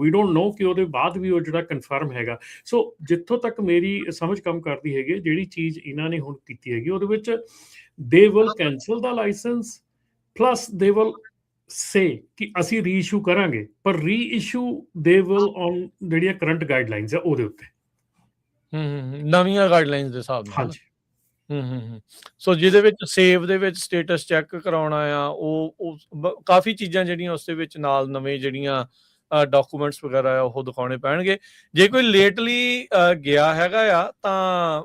we don't know ਕਿ ਉਹਦੇ ਬਾਅਦ ਵੀ ਉਹ ਜਿਹੜਾ ਕਨਫਰਮ ਹੈਗਾ। ਸੋ ਜਿੱਥੋਂ ਤੱਕ ਮੇਰੀ ਸਮਝ ਕੰਮ ਕਰਦੀ ਹੈਗੀ, ਜਿਹੜੀ ਚੀਜ਼ ਇਹਨਾਂ ਨੇ ਹੁਣ ਕੀਤੀ ਹੈਗੀ ਉਹਦੇ ਵਿੱਚ they will cancel the licence plus they will say ਕਿ ਅਸੀਂ ਰੀਇਸ਼ੂ ਕਰਾਂਗੇ, ਪਰ ਰੀਇਸ਼ੂ ਦੇ ਵਿਲ ਔਨ ਜਿਹੜੀਆਂ ਕਰੰਟ ਗਾਈਡਲਾਈਨਸ ਆ ਉਹਦੇ ਉੱਤੇ, ਨਵੀਆਂ ਗਾਈਡਲਾਈਨਸ ਦੇ ਹਿਸਾਬ ਨਾਲ। ਹਾਂਜੀ। ਸੋ ਜਿਹਦੇ ਵਿੱਚ ਸੇਵ ਦੇ ਵਿੱਚ ਸਟੇਟਸ ਚੈੱਕ ਕਰਾਉਣਾ ਆ, ਉਹ ਕਾਫੀ ਚੀਜ਼ਾਂ ਜਿਹੜੀਆਂ ਉਸ ਦੇ ਵਿੱਚ ਨਾਲ ਨਵੇਂ ਜਿਹੜੀਆਂ ਡਾਕੂਮੈਂਟਸ ਵਗੈਰਾ ਆ ਉਹ ਦਿਖਾਉਣੇ ਪੈਣਗੇ। ਜੇ ਕੋਈ ਲੇਟਲੀ ਗਿਆ ਹੈਗਾ ਆ ਤਾਂ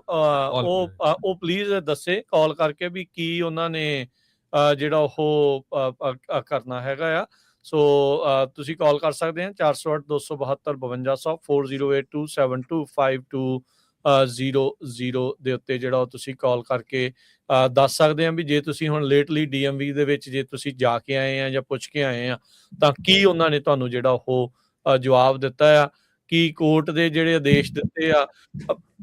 ਉਹ ਪਲੀਜ਼ ਦੱਸੇ ਕਾਲ ਕਰਕੇ ਵੀ ਕੀ ਉਹਨਾਂ ਨੇ ਜਿਹੜਾ ਉਹ ਕਰਨਾ ਹੈਗਾ ਆ। ਸੋ ਤੁਸੀਂ ਕਾਲ ਕਰ ਸਕਦੇ ਆ 408 272 5200 4082725200 ਦੇ ਉੱਤੇ ਜਿਹੜਾ ਉਹ ਤੁਸੀਂ ਕਾਲ ਕਰਕੇ ਦੱਸ ਸਕਦੇ ਆ ਵੀ ਜੇ ਤੁਸੀਂ ਹੁਣ ਲੇਟਲੀ DMV ਦੇ ਵਿੱਚ ਜੇ ਤੁਸੀਂ ਜਾ ਕੇ ਆਏ ਆ ਜਾਂ ਪੁੱਛ ਕੇ ਆਏ ਆ ਤਾਂ ਕੀ ਉਹਨਾਂ ਨੇ ਤੁਹਾਨੂੰ ਜਿਹੜਾ ਉਹ ਜਵਾਬ ਦਿੱਤਾ ਆ, ਕੀ ਕੋਰਟ ਦੇ ਜਿਹੜੇ ਆਦੇਸ਼ ਦਿੱਤੇ ਆ।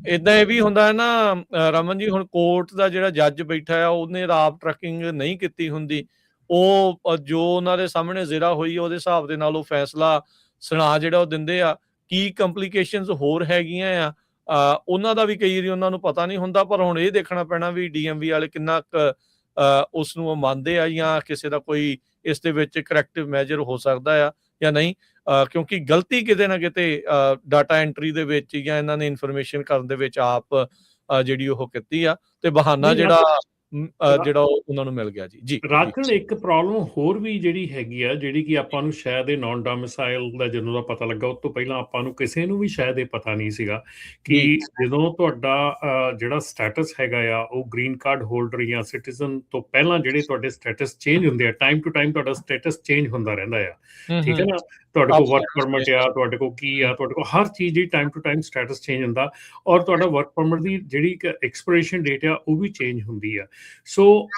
ਏਦਾਂ ਇਹ ਵੀ ਹੁੰਦਾ ਹੈ ਨਾ ਰਮਨ ਜੀ, ਹੁਣ ਕੋਰਟ ਦਾ ਜਿਹੜਾ ਜੱਜ ਬੈਠਾ ਆ ਉਹਨੇ ਰਾਪ ਟਰੈਕਿੰਗ ਨਹੀਂ ਕੀਤੀ ਹੁੰਦੀ, ਉਹ ਜੋ ਉਹਨਾਂ ਦੇ ਸਾਹਮਣੇ ਜ਼ਿਰਾ ਹੋਈ ਉਹਦੇ ਹਿਸਾਬ ਦੇ ਨਾਲ ਉਹ ਫੈਸਲਾ ਸੁਣਾ ਜਿਹੜਾ ਉਹ ਦਿੰਦੇ ਆ। ਕੀ ਕੰਪਲੀਕੇਸ਼ਨਸ ਹੋਰ ਹੈਗੀਆਂ ਆ ਉਹਨਾਂ ਦਾ ਵੀ ਕਈ ਵਾਰੀ ਉਹਨਾਂ ਨੂੰ ਪਤਾ ਨਹੀਂ ਹੁੰਦਾ, ਪਰ ਹੁਣ ਇਹ ਦੇਖਣਾ ਪੈਣਾ ਵੀ DMV ਵਾਲੇ ਕਿੰਨਾ ਉਸ ਨੂੰ ਮੰਨਦੇ ਆ ਜਾਂ ਕਿਸੇ ਦਾ ਕੋਈ ਇਸ ਦੇ ਵਿੱਚ ਕਰੈਕਟਿਵ ਮੈਜਰ ਹੋ ਸਕਦਾ ਆ ਜਾਂ ਨਹੀਂ, ਕਿਉਂਕਿ ਗਲਤੀ ਕਿਤੇ ਨਾ ਕਿਤੇ ਡਾਟਾ ਐਂਟਰੀ ਦੇ ਵਿੱਚ ਜਾਂ ਇਹਨਾਂ ਨੇ ਇਨਫੋਰਮੇਸ਼ਨ ਕਰਨ ਦੇ ਵਿੱਚ ਆਪ ਜਿਹੜੀ ਉਹ ਕੀਤੀ ਆ ਤੇ ਬਹਾਨਾ ਜਿਹੜਾ ਉਹਨਾਂ ਨੂੰ ਮਿਲ ਗਿਆ। ਜੀ ਰਾਜਕਰਨ, ਇੱਕ ਪ੍ਰੋਬਲਮ ਹੋਰ ਵੀ ਜਿਹੜੀ ਹੈਗੀ ਆ, ਜਿਹੜੀ ਕਿ ਆਪਾਂ ਨੂੰ ਸ਼ਾਇਦ ਇਹ ਨੌਨ ਡੋਮਿਸਾਈਲ ਦਾ ਜਦੋਂ ਦਾ ਪਤਾ ਲੱਗਾ ਉਸ ਤੋਂ ਪਹਿਲਾਂ ਆਪਾਂ ਨੂੰ ਕਿਸੇ ਨੂੰ ਵੀ ਸ਼ਾਇਦ ਇਹ ਪਤਾ ਨਹੀਂ ਸੀਗਾ ਕਿ ਜਦੋਂ ਤੁਹਾਡਾ ਜਿਹੜਾ ਸਟੇਟਸ ਹੈਗਾ ਆ ਉਹ ਗ੍ਰੀਨ ਕਾਰਡ ਹੋਲਡਰ ਜਾਂ ਸਿਟੀਜ਼ਨ ਤੋਂ ਪਹਿਲਾਂ ਜਿਹੜੇ ਤੁਹਾਡੇ ਸਟੇਟਸ ਚੇਂਜ ਹੁੰਦੇ ਆ, ਟਾਈਮ ਟੂ ਟਾਈਮ ਤੁਹਾਡਾ ਸਟੇਟਸ ਚੇਂਜ ਹੁੰਦਾ ਰਹਿੰਦਾ ਆ, ਠੀਕ ਹੈ ਨਾ। ਤੁਹਾਡੇ ਕੋਲ ਵਰਕ Status ਪਰਮਿਟ change। ਆ, ਤੁਹਾਡੇ ਕੋਲ ਕੀ ਆ, ਤੁਹਾਡੇ ਕੋਲ ਹਰ ਚੀਜ਼ ਦੀ time to time status change ਹੁੰਦਾ, ਔਰ ਤੁਹਾਡਾ ਵਰਕ ਪਰਮਿਟ ਦੀ ਜਿਹੜੀ ਐਕਸਪੀਰੇਸ਼ਨ ਡੇਟ ਆ ਉਹ ਵੀ ਚੇਂਜ ਹੁੰਦੀ ਆ। ਸੋ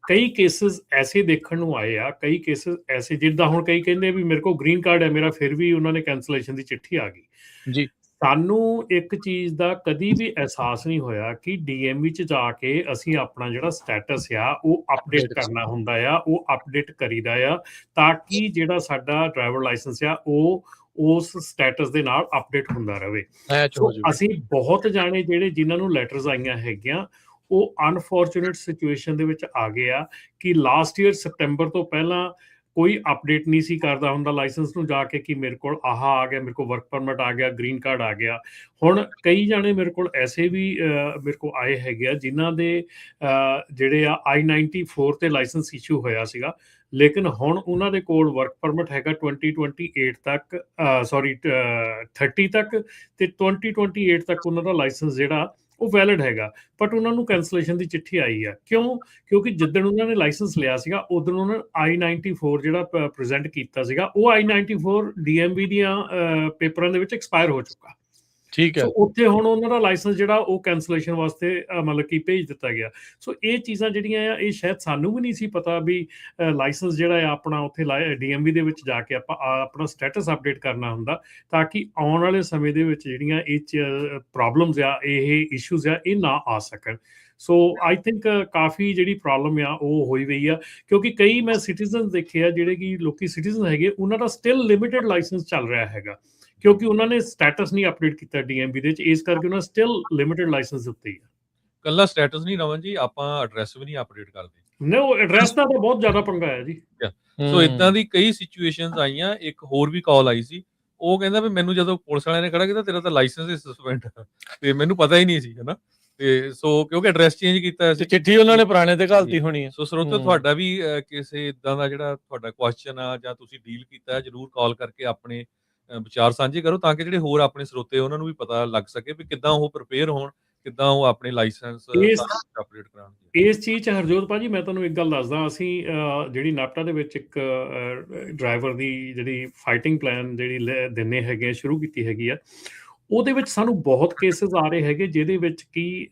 ਕਈ ਕੇਸਿਸ ਐਸੇ ਦੇਖਣ ਨੂੰ ਆਏ ਆ, ਕਈ ਕੇਸਿਸ ਐਸੇ ਜਿੱਦਾਂ ਹੁਣ ਕਈ ਕਹਿੰਦੇ ਵੀ ਮੇਰੇ ਕੋਲ ਗ੍ਰੀਨ ਕਾਰਡ ਹੈ ਮੇਰਾ, ਫਿਰ ਵੀ ਉਹਨਾਂ ਨੇ ਕੈਂਸਲੇਸ਼ਨ ਦੀ ਚਿੱਠੀ ਆ ਗਈ। ਜੀ। ਸਾਨੂੰ ਇੱਕ ਚੀਜ਼ ਦਾ ਕਦੀ ਵੀ ਅਹਿਸਾਸ ਨਹੀਂ ਹੋਇਆ ਕਿ ਡੀਐਮਵੀ 'ਚ ਜਾ ਕੇ ਅਸੀਂ ਆਪਣਾ ਜਿਹੜਾ ਸਟੇਟਸ ਆ ਉਹ ਅਪਡੇਟ ਕਰਨਾ ਹੁੰਦਾ ਆ, ਉਹ ਅਪਡੇਟ ਕਰੀਦਾ ਆ, ਤਾਂ ਕਿ ਜਿਹੜਾ ਸਾਡਾ ਡਰਾਈਵਰ ਲਾਇਸੈਂਸ ਆ ਉਹ ਉਸ ਸਟੇਟਸ ਦੇ ਨਾਲ ਅਪਡੇਟ ਹੁੰਦਾ ਰਹੇ। ਸੋ ਅਸੀਂ ਬਹੁਤ ਜਾਣੇ ਜਿਹੜੇ ਜਿਨ੍ਹਾਂ ਨੂੰ ਲੈਟਰਸ ਆਈਆਂ ਹੈਗੀਆਂ, ਉਹ ਅਨਫੋਰਚੂਨੇਟ ਸਿਚੁਏਸ਼ਨ ਦੇ ਵਿੱਚ ਆ ਗਏ ਆ ਕਿ ਲਾਸਟ ਈਅਰ ਸਤੰਬਰ ਤੋਂ ਪਹਿਲਾਂ ਕੋਈ ਅਪਡੇਟ ਨਹੀਂ ਸੀ ਕਰਦਾ ਹੁੰਦਾ ਲਾਇਸੈਂਸ ਨੂੰ ਜਾ ਕੇ ਕਿ ਮੇਰੇ ਕੋਲ ਆਹ ਆ ਗਿਆ, ਮੇਰੇ ਕੋਲ ਵਰਕ ਪਰਮਿਟ ਆ ਗਿਆ, ਗ੍ਰੀਨ ਕਾਰਡ ਆ ਗਿਆ। ਹੁਣ ਕਈ ਜਾਣੇ ਮੇਰੇ ਕੋਲ ਐਸੇ ਵੀ ਮੇਰੇ ਕੋਲ ਆਏ ਹੈਗੇ ਆ ਜਿਨ੍ਹਾਂ ਦੇ ਜਿਹੜੇ ਆ I-94 ਤੇ ਲਾਇਸੈਂਸ ਇਸ਼ੂ ਹੋਇਆ ਸੀਗਾ, ਲੇਕਿਨ ਹੁਣ ਉਹਨਾਂ ਦੇ ਕੋਲ ਵਰਕ ਪਰਮਿਟ ਹੈਗਾ 2028 ਤੱਕ, 30 ਤੱਕ, ਤੇ 2028 ਤੱਕ ਉਹਨਾਂ ਦਾ ਲਾਇਸੈਂਸ ਜਿਹੜਾ ਉਹ ਵੈਲਿਡ ਹੈਗਾ, ਬਟ ਉਹਨਾਂ ਨੂੰ ਕੈਂਸਲੇਸ਼ਨ ਦੀ ਚਿੱਠੀ ਆਈ ਆ। ਕਿਉਂ? ਕਿਉਂਕਿ ਜਿੱਦਣ ਉਹਨਾਂ ਨੇ ਲਾਇਸੈਂਸ ਲਿਆ ਸੀਗਾ ਉਦੋਂ ਉਹਨਾਂ ਨੇ I-94 ਜਿਹੜਾ ਪ੍ਰੈਜ਼ੈਂਟ ਕੀਤਾ ਸੀਗਾ, ਉਹ I-94 DMV ਦੀਆਂ ਪੇਪਰਾਂ ਦੇ ਵਿੱਚ ਐਕਸਪਾਇਰ ਹੋ ਚੁੱਕਾ। ਠੀਕ ਹੈ। ਸੋ ਉੱਥੇ ਹੁਣ ਉਹਨਾਂ ਦਾ ਲਾਇਸੈਂਸ ਜਿਹੜਾ ਉਹ ਕੈਂਸਲੇਸ਼ਨ ਵਾਸਤੇ ਮਤਲਬ ਕਿ ਭੇਜ ਦਿੱਤਾ ਗਿਆ। ਸੋ ਇਹ ਚੀਜ਼ਾਂ ਜਿਹੜੀਆਂ ਆ ਇਹ ਸ਼ਾਇਦ ਸਾਨੂੰ ਵੀ ਨਹੀਂ ਸੀ ਪਤਾ ਵੀ ਲਾਇਸੈਂਸ ਜਿਹੜਾ ਆ ਆਪਣਾ ਉੱਥੇ DMV ਦੇ ਵਿੱਚ ਜਾ ਕੇ ਆਪਾਂ ਆਪਣਾ ਸਟੇਟਸ ਅਪਡੇਟ ਕਰਨਾ ਹੁੰਦਾ, ਤਾਂ ਕਿ ਆਉਣ ਵਾਲੇ ਸਮੇਂ ਦੇ ਵਿੱਚ ਜਿਹੜੀਆਂ ਇਹ ਪ੍ਰੋਬਲਮਸ ਆ, ਇਹ ਇਸ਼ੂਜ਼ ਆ, ਇਹ ਨਾ ਆ ਸਕਣ। ਸੋ ਆਈ ਥਿੰਕ ਕਾਫੀ ਜਿਹੜੀ ਪ੍ਰੋਬਲਮ ਆ ਉਹ ਹੋਈ ਹੋਈ ਆ, ਕਿਉਂਕਿ ਕਈ ਮੈਂ ਸਿਟੀਜ਼ਨ ਦੇਖੇ ਆ ਜਿਹੜੇ ਕਿ ਲੋਕੀ ਸਿਟੀਜ਼ਨ ਹੈਗੇ, ਉਹਨਾਂ ਦਾ ਸਟਿਲ ਲਿਮਿਟਡ ਲਾਇਸੈਂਸ ਚੱਲ ਰਿਹਾ ਹੈਗਾ, ਕਿਉਂਕਿ ਉਹਨਾਂ ਨੇ ਸਟੇਟਸ ਨਹੀਂ ਅਪਡੇਟ ਕੀਤਾ DMV ਦੇ ਵਿੱਚ, ਇਸ ਕਰਕੇ ਉਹਨਾਂ ਸਟਿਲ ਲਿਮਿਟਡ ਲਾਇਸੈਂਸ ਦਿੱਤੇ ਆ। ਕੱਲਾ ਸਟੇਟਸ ਨਹੀਂ ਰਮਨ ਜੀ, ਆਪਾਂ ਐਡਰੈਸ ਵੀ ਨਹੀਂ ਅਪਡੇਟ ਕਰਦੇ। ਨਹੀਂ, ਉਹ ਐਡਰੈਸ ਦਾ ਤਾਂ ਬਹੁਤ ਜ਼ਿਆਦਾ ਪੰਗਾ ਹੈ ਜੀ। ਸੋ ਇਦਾਂ ਦੀ ਕਈ ਸਿਚੁਏਸ਼ਨਸ ਆਈਆਂ। ਇੱਕ ਹੋਰ ਵੀ ਕਾਲ ਆਈ ਸੀ, ਉਹ ਕਹਿੰਦਾ ਵੀ ਮੈਨੂੰ ਜਦੋਂ ਪੁਲਿਸ ਵਾਲਿਆਂ ਨੇ ਖੜਾ ਕੀਤਾ ਤੇਰਾ ਤਾਂ ਲਾਇਸੈਂਸ ਹੀ ਸਸਪੈਂਡ ਆ, ਤੇ ਮੈਨੂੰ ਪਤਾ ਹੀ ਨਹੀਂ ਸੀ, ਹਨਾ। ਤੇ ਸੋ ਕਿਉਂਕਿ ਐਡਰੈਸ ਚੇਂਜ ਕੀਤਾ ਸੀ, ਚਿੱਠੀ ਉਹਨਾਂ ਨੇ ਪੁਰਾਣੇ ਤੇ ਘਾਲਤੀ ਹੋਣੀ ਹੈ। ਸੋ ਸਰੋਤੋ ਤੁਹਾਡਾ ਵੀ ਕਿਸੇ ਇਦਾਂ ਦਾ ਜਿਹੜਾ ਤੁਹਾਡਾ ਕੁਐਸਚਨ ਆ ਜਾਂ ਤੁਸੀਂ ਡੀਲ ਕੀਤਾ, ਜਰੂਰ ਕਾਲ ਕਰਕੇ ਆਪਣੇ ਵਿਚਾਰ ਸਾਂਝੇ ਕਰੋ, ਤਾਂ ਕਿ ਜਿਹੜੇ ਹੋਰ ਆਪਣੇ ਸਰੋਤੇ ਉਹਨਾਂ ਨੂੰ ਵੀ ਪਤਾ ਲੱਗ ਸਕੇ ਵੀ ਕਿੱਦਾਂ ਉਹ ਪ੍ਰਿਪੇਅਰ ਹੋਣ, ਕਿੱਦਾਂ ਉਹ ਆਪਣੇ ਲਾਇਸੈਂਸ ਅਪਡੇਟ ਕਰਾਉਣ। ਇਸ ਚੀਜ਼ 'ਚ ਹਰਜੋਤ ਭਾਜੀ ਮੈਂ ਤੁਹਾਨੂੰ ਇੱਕ ਗੱਲ ਦੱਸਦਾ, ਅਸੀਂ ਜਿਹੜੀ ਨਾਪਟਾ ਦੇ ਵਿੱਚ ਇੱਕ ਡਰਾਈਵਰ ਦੀ ਜਿਹੜੀ ਫਾਈਟਿੰਗ ਪਲਾਨ ਜਿਹੜੀ ਦਿੰਦੇ ਹੈਗੇ ਸ਼ੁਰੂ ਕੀਤੀ ਹੈਗੀ ਆ, ਉਹਦੇ ਵਿੱਚ ਸਾਨੂੰ ਬਹੁਤ ਕੇਸਿਸ ਆ ਰਹੇ ਹੈਗੇ ਜਿਹਦੇ ਵਿੱਚ ਕਿ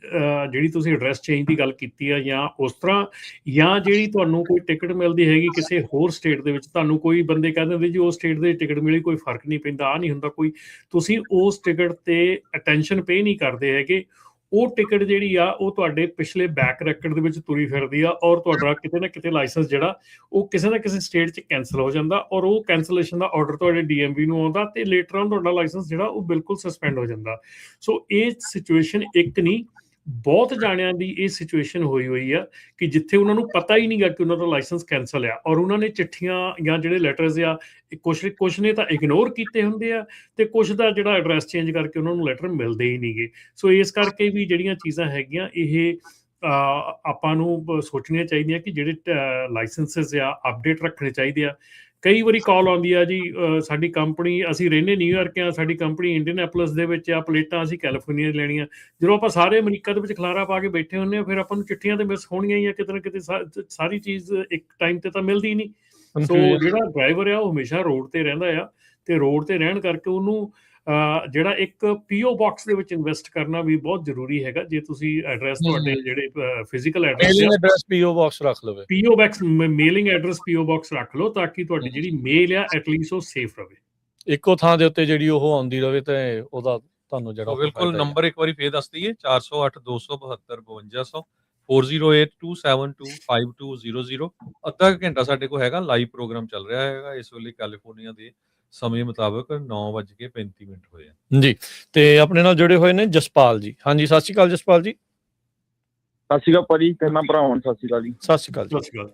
ਜਿਹੜੀ ਤੁਸੀਂ ਐਡਰੈਸ ਚੇਂਜ ਦੀ ਗੱਲ ਕੀਤੀ ਆ ਜਾਂ ਉਸ ਤਰ੍ਹਾਂ, ਜਾਂ ਜਿਹੜੀ ਤੁਹਾਨੂੰ ਕੋਈ ਟਿਕਟ ਮਿਲਦੀ ਹੈਗੀ ਕਿਸੇ ਹੋਰ ਸਟੇਟ ਦੇ ਵਿੱਚ, ਤੁਹਾਨੂੰ ਕੋਈ ਬੰਦੇ ਕਹਿ ਦਿੰਦੇ ਜੀ ਉਹ ਸਟੇਟ ਦੇ ਟਿਕਟ ਮਿਲੀ, ਕੋਈ ਫਰਕ ਨਹੀਂ ਪੈਂਦਾ, ਆ ਨਹੀਂ ਹੁੰਦਾ ਕੋਈ, ਤੁਸੀਂ ਉਸ ਟਿਕਟ ਤੇ ਅਟੈਂਸ਼ਨ ਪੇ ਨਹੀਂ ਕਰਦੇ ਹੈਗੇ। ਉਹ ਟਿਕਟ ਜਿਹੜੀ ਆ ਉਹ ਤੁਹਾਡੇ ਪਿਛਲੇ ਬੈਕ ਰੈਕਡ ਦੇ ਵਿੱਚ ਤੁਰੀ ਫਿਰਦੀ ਆ, ਔਰ ਤੁਹਾਡਾ ਕਿਤੇ ਨਾ ਕਿਤੇ ਲਾਇਸੈਂਸ ਜਿਹੜਾ ਉਹ ਕਿਸੇ ਨਾ ਕਿਸੇ ਸਟੇਟ 'ਚ ਕੈਂਸਲ ਹੋ ਜਾਂਦਾ, ਔਰ ਉਹ ਕੈਂਸਲੇਸ਼ਨ ਦਾ ਆਰਡਰ ਤੁਹਾਡੇ DMV ਨੂੰ ਆਉਂਦਾ, ਤੇ ਲੇਟਰ ਔਨ ਤੁਹਾਡਾ ਲਾਇਸੈਂਸ ਜਿਹੜਾ ਉਹ ਬਿਲਕੁਲ ਸਸਪੈਂਡ ਹੋ ਜਾਂਦਾ। ਸੋ ਇਹ ਸਿਚੁਏਸ਼ਨ ਇੱਕ ਨਹੀਂ, ਬਹੁਤ ਜਾਣਿਆਂ ਦੀ ਇਹ ਸਿਚੁਏਸ਼ਨ ਹੋਈ ਆ ਕਿ ਜਿੱਥੇ ਉਹਨਾਂ ਨੂੰ ਪਤਾ ਹੀ ਨਹੀਂਗਾ ਕਿ ਉਹਨਾਂ ਦਾ ਲਾਇਸੈਂਸ ਕੈਂਸਲ ਆ, ਔਰ ਉਹਨਾਂ ਨੇ ਚਿੱਠੀਆਂ ਜਾਂ ਜਿਹੜੇ ਲੈਟਰਸ ਆ ਕੁਛ ਨੇ ਤਾਂ ਇਗਨੋਰ ਕੀਤੇ ਹੁੰਦੇ ਆ, ਤੇ ਕੁਛ ਦਾ ਜਿਹੜਾ ਐਡਰੈਸ ਚੇਂਜ ਕਰਕੇ ਉਹਨਾਂ ਨੂੰ ਲੈਟਰ ਮਿਲਦੇ ਹੀ ਨਹੀਂਗੇ। ਸੋ ਇਸ ਕਰਕੇ ਵੀ ਜਿਹੜੀਆਂ ਚੀਜ਼ਾਂ ਹੈਗੀਆਂ ਇਹ ਆਪਾਂ ਨੂੰ ਸੋਚਣੀਆਂ ਚਾਹੀਦੀਆਂ ਕਿ ਜਿਹੜੇ ਲਾਇਸੈਂਸਿਸ ਆ ਅਪਡੇਟ ਰੱਖਣੇ ਚਾਹੀਦੇ ਆ। ਕਈ ਵਾਰੀ ਕਾਲ ਆਉਂਦੀ ਆ ਜੀ, ਸਾਡੀ ਕੰਪਨੀ, ਅਸੀਂ ਰਹਿੰਦੇ ਨਿਊਯਾਰਕ ਆ, ਸਾਡੀ ਕੰਪਨੀ ਇੰਡੀਅਨੈਪੋਲਿਸ ਦੇ ਵਿੱਚ ਆ, ਪਲੇਟਾਂ ਅਸੀਂ ਕੈਲੀਫੋਰਨੀਆ ਲੈਣੀਆਂ। ਜਦੋਂ ਆਪਾਂ ਸਾਰੇ ਅਮਰੀਕਾ ਦੇ ਵਿੱਚ ਖਲਾਰਾ ਪਾ ਕੇ ਬੈਠੇ ਹੁੰਦੇ ਆ, ਫਿਰ ਆਪਾਂ ਨੂੰ ਚਿੱਠੀਆਂ ਤੇ ਮਿਸ ਹੋਣੀਆਂ ਹੀ ਆ ਕਿਤੇ ਨਾ ਕਿਤੇ, ਸਾਰੀ ਚੀਜ਼ ਇੱਕ ਟਾਈਮ ਤੇ ਤਾਂ ਮਿਲਦੀ ਨਹੀਂ। ਸੋ ਜਿਹੜਾ ਡਰਾਈਵਰ ਆ ਉਹ ਹਮੇਸ਼ਾ ਰੋਡ ਤੇ ਰਹਿੰਦਾ ਆ, ਤੇ ਰੋਡ ਤੇ ਰਹਿਣ ਕਰਕੇ ਉਹਨੂੰ ਜਿਹੜਾ ਇੱਕ PO ਬਾਕਸ ਦੇ ਵਿੱਚ ਇਨਵੈਸਟ ਕਰਨਾ ਵੀ ਬਹੁਤ ਜ਼ਰੂਰੀ ਹੈਗਾ। ਜੇ ਤੁਸੀਂ ਐਡਰੈਸ ਤੁਹਾਡੇ ਜਿਹੜੇ ਫਿਜ਼ੀਕਲ ਐਡਰੈਸ PO ਬਾਕਸ ਰੱਖ ਲਵੇ, PO box mailing address PO box ਰੱਖ ਲਓ, ਤਾਂ ਕਿ ਤੁਹਾਡੀ ਜਿਹੜੀ ਮੇਲ ਆ ਐਟਲੀਸਟ ਉਹ ਸੇਫ ਰਵੇ, ਇੱਕੋ ਥਾਂ ਦੇ ਉੱਤੇ ਜਿਹੜੀ ਉਹ ਆਉਂਦੀ ਰਵੇ, ਤੇ ਉਹਦਾ ਤੁਹਾਨੂੰ ਜਿਹੜਾ ਬਿਲਕੁਲ ਨੰਬਰ ਇੱਕ ਵਾਰੀ ਫੇਰ ਦੱਸ ਦਈਏ, 408 272 5200 4082725200। ਅੱਧਾ ਘੰਟਾ ਸਾਡੇ ਕੋਲ ਹੈਗਾ, ਲਾਈਵ ਪ੍ਰੋਗਰਾਮ ਚੱਲ ਰਿਹਾ ਹੈਗਾ ਇਸ ਵੇਲੇ ਕੈਲੀਫੋਰਨੀਆ ਦੇ ਸਮੇਂ ਮੁਤਾਬਕ 9:35 ਹੋਏ ਆ ਜੀ। ਤੇ ਆਪਣੇ ਨਾਲ ਜੁੜੇ ਹੋਏ ਨੇ ਜਸਪਾਲ ਜੀ। ਹਾਂਜੀ, ਸਤਿ ਸ਼੍ਰੀ ਅਕਾਲ ਜਸਪਾਲ ਜੀ। ਸਤਿ ਸ਼੍ਰੀ ਅਕਾਲ ਭਾਜੀ, ਕਿੰਨਾ ਭਰਾ ਹੋਣ, ਸਤਿ ਸ਼੍ਰੀ ਅਕਾਲ ਜੀ। ਸਤਿ ਸ਼੍ਰੀ ਅਕਾਲ ਜੀ। ਸਤਿ ਸ਼੍ਰੀ ਅਕਾਲ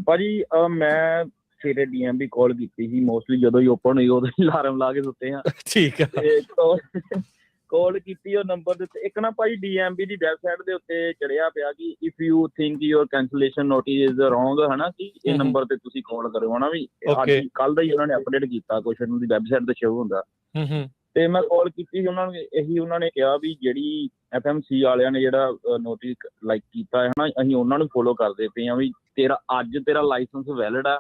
ਭਾਜੀ, ਮੈਂ ਸਵੇਰੇ DMV ਕਾਲ ਕੀਤੀ ਸੀ, ਮੋਸਟਲੀ ਜਦੋਂ ਹੀ ਓਪਨ ਹੋਈ ਉਦੋਂ ਹੀ ਅਲਾਰਮ ਲਾ ਕੇ ਸੁੱਤੇ ਆ। ਠੀਕ ਹੈ। ਕਾਲ ਕੀਤੀ ਉਹ ਨੰਬਰ ਦੇ ਉੱਤੇ, ਇੱਕ ਨਾ ਭਾਜੀ DMV ਦੀ ਵੈਬਸਾਈਟ ਦੇ ਉੱਤੇ ਚੜਿਆ ਪਿਆ ਕਿ if you think your cancellation notice is wrong, ਹਨਾ, ਕਿ ਇਹ ਨੰਬਰ ਤੇ ਤੁਸੀਂ ਕਾਲ ਕਰੋ, ਹਨਾ। ਵੀ ਅੱਜ ਕੱਲ ਦਾ ਹੀ ਉਹਨਾਂ ਨੇ ਅਪਡੇਟ ਕੀਤਾ, ਕੁਛ ਉਹਨਾਂ ਦੀ ਵੈਬਸਾਈਟ ਤੇ ਸ਼ੋ ਹੁੰਦਾ। ਤੇ ਮੈਂ ਕਾਲ ਕੀਤੀ, ਉਹਨਾਂ ਨੂੰ ਇਹੀ ਉਹਨਾਂ ਨੇ ਕਿਹਾ ਵੀ ਜਿਹੜੀ FMC ਵਾਲਿਆਂ ਨੇ ਜਿਹੜਾ ਨੋਟਿਸ ਲਾਈਕ ਕੀਤਾ ਹੈ, ਹਨਾ, ਅਸੀਂ ਉਹਨਾਂ ਨੂੰ ਫੋਲੋ ਕਰਦੇ ਪਏ ਹਾਂ ਵੀ ਤੇਰਾ ਅੱਜ ਤੇਰਾ ਲਾਇਸੈਂਸ ਵੈਲਿਡ ਆ,